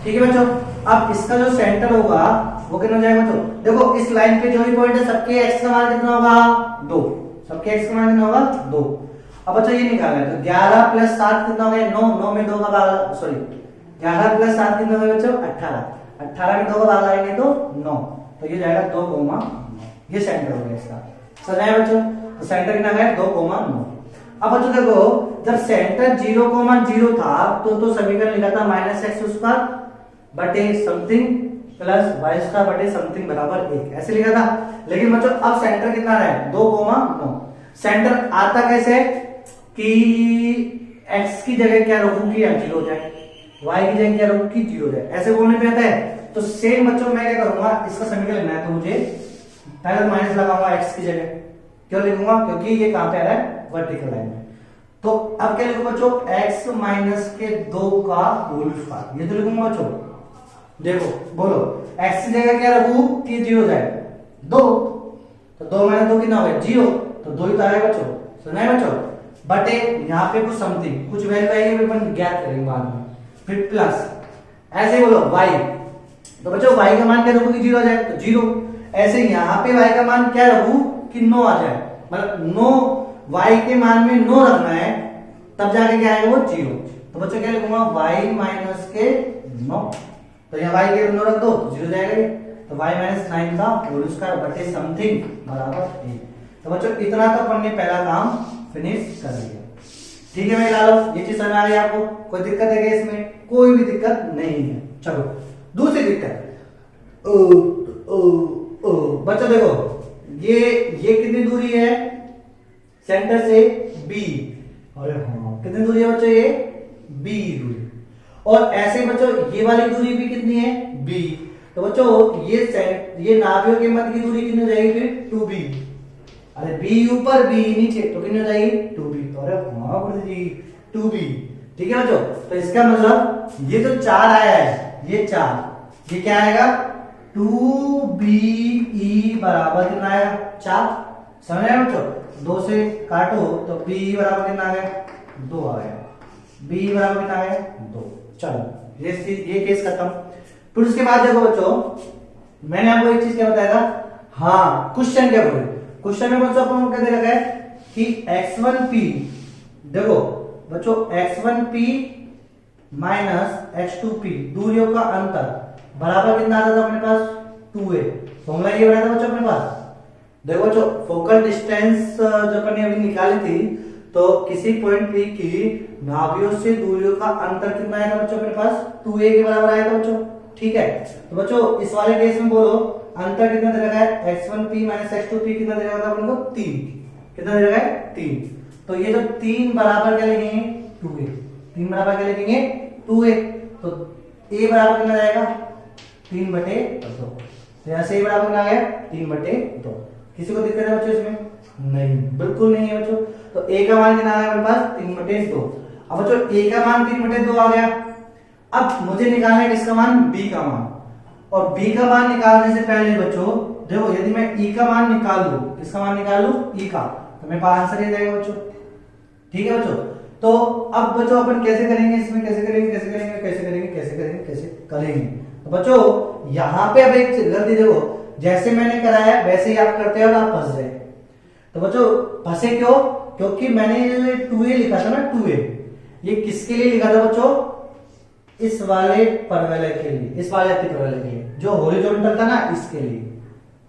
ठीक है बच्चों, अब इसका जो सेंटर होगा वो कितना हो जाएगा बच्चों, देखो इस लाइन पे जो भी पॉइंट है सबके x का मान कितना होगा 2, सबके x का मान कितना होगा 2। अब बच्चों ये निकालना है तो 11 प्लस 7 कितना हो गया 9, 9 में 2 का भाग सॉरी 11 प्लस 7 कितना होगा बच्चों 18, 18 में 2 का भाग लगाएंगे तो 9, तो ये जाएगा 2,9। ये सेंटर हो गया इसका। समझ आया बच्चों, तो सेंटर कितना है 2,9। अब बच्चों देखो, जब सेंटर 0,0 था तो समीकरण लिखा था -x² बटे समथिंग प्लस y² बटे समथिंग बराबर 1, ऐसे लिखा था। लेकिन बच्चों अब सेंटर कितना है 2,9। सेंटर आता कैसे कि x की जगह क्या रखूं कि 0 हो जाए, y की जगह क्या रखूं कि 0 हो जाए, ऐसे बोलने पे आता है। तो सेम बच्चों मैं क्या करूंगा, इसका समीकरण लेना है तो मुझे पहले माइनस लगाऊंगा x की जगह। क्यों लिखूंगा, क्योंकि ये कहां पे आ रहा है वर्टिकल लाइन में। तो अब क्या लिखूं बच्चों, x माइनस के 2 का होल स्क्वायर, ये तो लिखूंगा बच्चों। देखो बोलो x की जगह क्या रखूं कि 0 हो जाए 2, तो 2 माइनस 2 कितना हो गया 0, तो 2 ही तो आएगा बच्चों, सुना है बच्चों। बटे यहाँ पे कुछ समथिंग कुछ वैल्यू आएगी अपन ज्ञात करेंगे बाद में, फिर प्लस ऐसे बोलो y, तो बच्चों y का मान क्या रखूं कि 0 आ जाए तो 0। ऐसे यहाँ पे y का मान क्या रखूं कि 9 आ जाए, मतलब 9 y के मान में 9 रखना है, तब जाके क्या आएगा वो 0। तो बच्चों क्या लिखूंगा y माइनस के 9, तो यहाँ y के 9 रख दो तो 0 जाएगा ये, तो y माइनस 9 का होल स्क्वायर बटे समथिंग बराबर 1। तो बच्चों इतना तो अपन ने पहला काम फिनिश कर लिया। ठीक है मैं ला लो, ये चीज समझ आ रही है आपको, कोई दिक्कत है क्या इसमें? कोई भी दिक्कत नहीं है। चलो दूसरी दिक्कत, बच्चों देखो ये कितनी दूरी है सेंटर से b, अरे हाँ कितनी दूरी है बच्चों, ये b दूरी। और ऐसे बच्चों ये वाली दूरी भी कितनी है b, तो बच्चों ये नाभियों के मध्य की दूरी कितनी हो जाएगी फिर 2b। अरे b ऊपर b नीचे तो कितनी हो जाएगी 2b, तो अरे हाँ गुरुजी 2b। ठीक है बच्चों, तो इसका मतलब ये जो 4 आया है, ये 4 ये क्या आएगा 2be बराबर कितना आएगा 4। समझ आया बच्चों, 2 से काटो तो b बराबर कितना आ गया 2 आ गया, b बराबर कितना आ गया 2। चलो ये केस खत्म। फिर उसके बाद देखो बच्चों, मैंने आपको एक चीज क्या बताया था, हाँ क्वेश्चन क्या बोले, क्वेश्चन में बच्चों अपन क्या दे रखा है कि x1p, देखो बच्चों x1p माइनस x2p दूरियों का अंतर बराबर कितना आता था अपने पास 2a। फॉर्मूला ये बनाया था बच्चों अपने पास। देखो बच्चों फोकल डिस्टेंस जो अपन ने अभी निकाली थी, तो किसी पॉइंट P की नाभियों से दूरियों का अंतर कितना आया था बच्चों अपने पास 2a के बराबर आया था बच्चों। ठीक है, तो बच्चों इस वाले केस में बोलो अंतर कितना दे रखा है x1p माइनस x2p कितना दे रखा था अपन को 3, कितना दे रखा है 3। तो ये जो 3 बराबर क्या लिखेंगे 2a, 3 बराबर क्या लिखेंगे 2a, तो a बराबर कितना जाएगा 3/2। तो यहाँ से a बराबर कितना आ गया 3/2। किसी को दिक्कत है बच्चों इसमें? नहीं, बिल्कुल नहीं है बच्चों। तो a का मान कितना आ गया मेरे पास 3/2। अब बच्चों a का मान 3/2 आ गया, अब मुझे निकालना है किसका मान b का मान। और b का मान निकालने से पहले बच्चों देखो, यदि मैं e का मान निकाल लूं, किसका मान निकाल लूं e का, तो मेरे पास आंसर ये जाएगा बच्चों। ठीक है बच्चों, तो अब बच्चों अपन कैसे करेंगे इसमें, कैसे करेंगे कैसे करेंगे कैसे करेंगे कैसे करेंगे कैसे करेंगे। तो बच्चों यहाँ पे अब एक गलती देखो, जैसे मैंने कराया वैसे ही आप करते हो और आप फंस गए। तो बच्चों फंसे क्यों, क्योंकि मैंने 2a लिखा था ना 2a, ये किसके लिए लिखा था बच्चों, इस वाले परवलय के लिए, इस वाले अति परवलय के लिए जो हॉरिजॉन्टल था ना इसके लिए।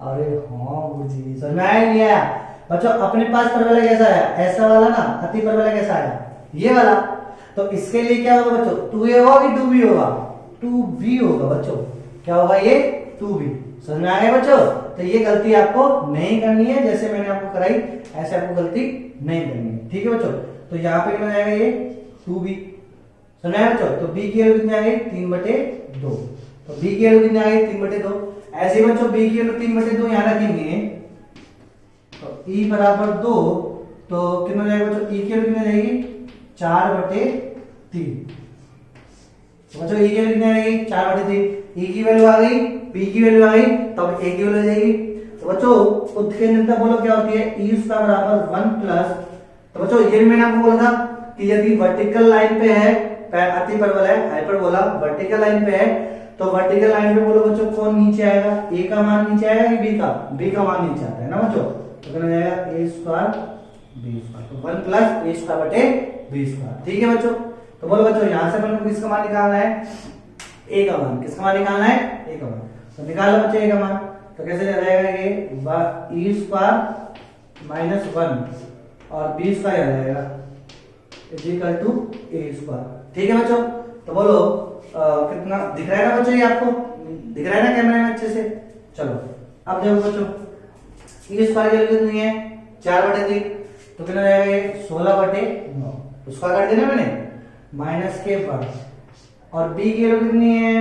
अरे हाँ गुरुजी समझ में आया नहीं आया बच्चों? अपने पास परवलय कैसा है, ऐसा वाला ना, अति परवलय कैसा है ये वाला। तो इसके लिए क्या होगा बच्चों 2a होगा कि 2b होगा, 2b होगा बच्चों। क्या होगा ये 2b। समझ में आ गया बच्चों? तो ये गलती आपको नहीं करनी है, जैसे मैंने आपको कराई ऐसे आपको गलती नहीं करनी है। ठीक है बच्चों, तो यहाँ पे कितना जाएगा ये 2b। समझ आया बच्चों? तो b की वैल्यू कितनी आ गई 3/2, तो b की वैल्यू कितनी आ गई 3/2। ऐसे बच्चों b की वैल्यू 3/2 यहाँ रखेंगे तो e बराबर 2, तो कितना जाएगा बच्चों e की वैल्यू कितनी जाएगी 4/3। तो बच्चों e की वैल्यू कितनी आएगी 4/3, e की वैल्यू आ गई, p की वैल्यू आ गई, तब a की वैल्यू आ जाएगी। तो बच्चों उत्केंद्रता बोलो क्या होती है e उसका बराबर 1 प्लस। तो बच्चों ये मैंने आपको बोला था कि यदि वर्टिकल लाइन पे है अति परवलय हाइपरबोला वर्टिकल लाइन पे है, तो वर्टिकल लाइन पे बोलो बच्चों कौन नीचे आएगा, a का मान नीचे आएगा कि b का मान नीचे आता है ना बच्चों। तो कितना जाएगा a² b², तो 1 प्लस a²/b²। ठीक है बच्चों, तो बोलो बच्चों यहां से अपन को किसका मान निकालना है a का मान, किसका मान निकालना है a का मान। तो निकाल लो बच्चों a का मान, तो कैसे जाएगा ये e² - 1 और b² आ जाएगा is equal to a square. ठीक है बच्चों, तो बोलो कितना दिख रहा है ना बच्चों, ये आपको दिख रहा है ना कैमरे में अच्छे से। चलो अब देखो बच्चों, ई स्क्वायर की वैल्यू कितनी है 4/3, तो कितना हो जाएगा ये 16/9, उसका कर देना मैंने माइनस के वर्ग, और बी की वैल्यू कितनी है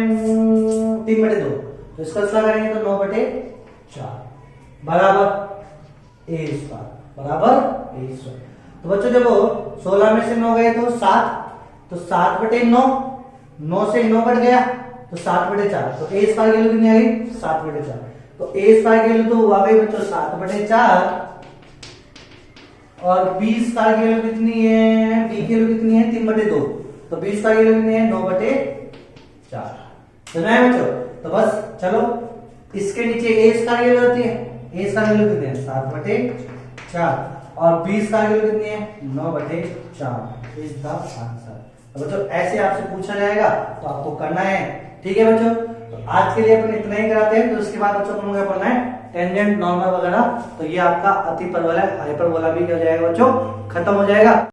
3/2, तो इसका स्क्वायर करेंगे तो 9/4 बराबर ए स्क्वायर, बराबर ए स्क्वायर। तो बच्चों देखो 16 में से 9 गए तो 7, तो 7/9, 9 से 9 कट गया तो 7/4, तो ए स्क्वायर की वैल्यू कितनी आ गई 7/4। तो ए स्क्वायर की वैल्यू तो आ गई बच्चों 7/4, और बी स्क्वायर की वैल्यू कितनी है, बी की वैल्यू कितनी है 3/2, तो बी स्क्वायर की वैल्यू कितनी है 9/4। सुना है बच्चों? तो बस चलो इसके नीचे ए स्क्वायर की वैल्यू होती है, ए स्क्वायर की वैल्यू कितनी है 7/4, और बी स्क्वायर की वैल्यू कितनी है 9/4 इज द आंसर। तो बच्चों ऐसे आपसे पूछा जाएगा तो आपको करना है। ठीक है बच्चों, तो आज के लिए अपन इतना ही कराते हैं, तो उसके बाद बच्चों को क्या पढ़ना है टेंजेंट, नॉर्मल वगैरह, तो ये आपका अति परवलय हाइपरबोला भी हो जाएगा बच्चों, खत्म हो जाएगा।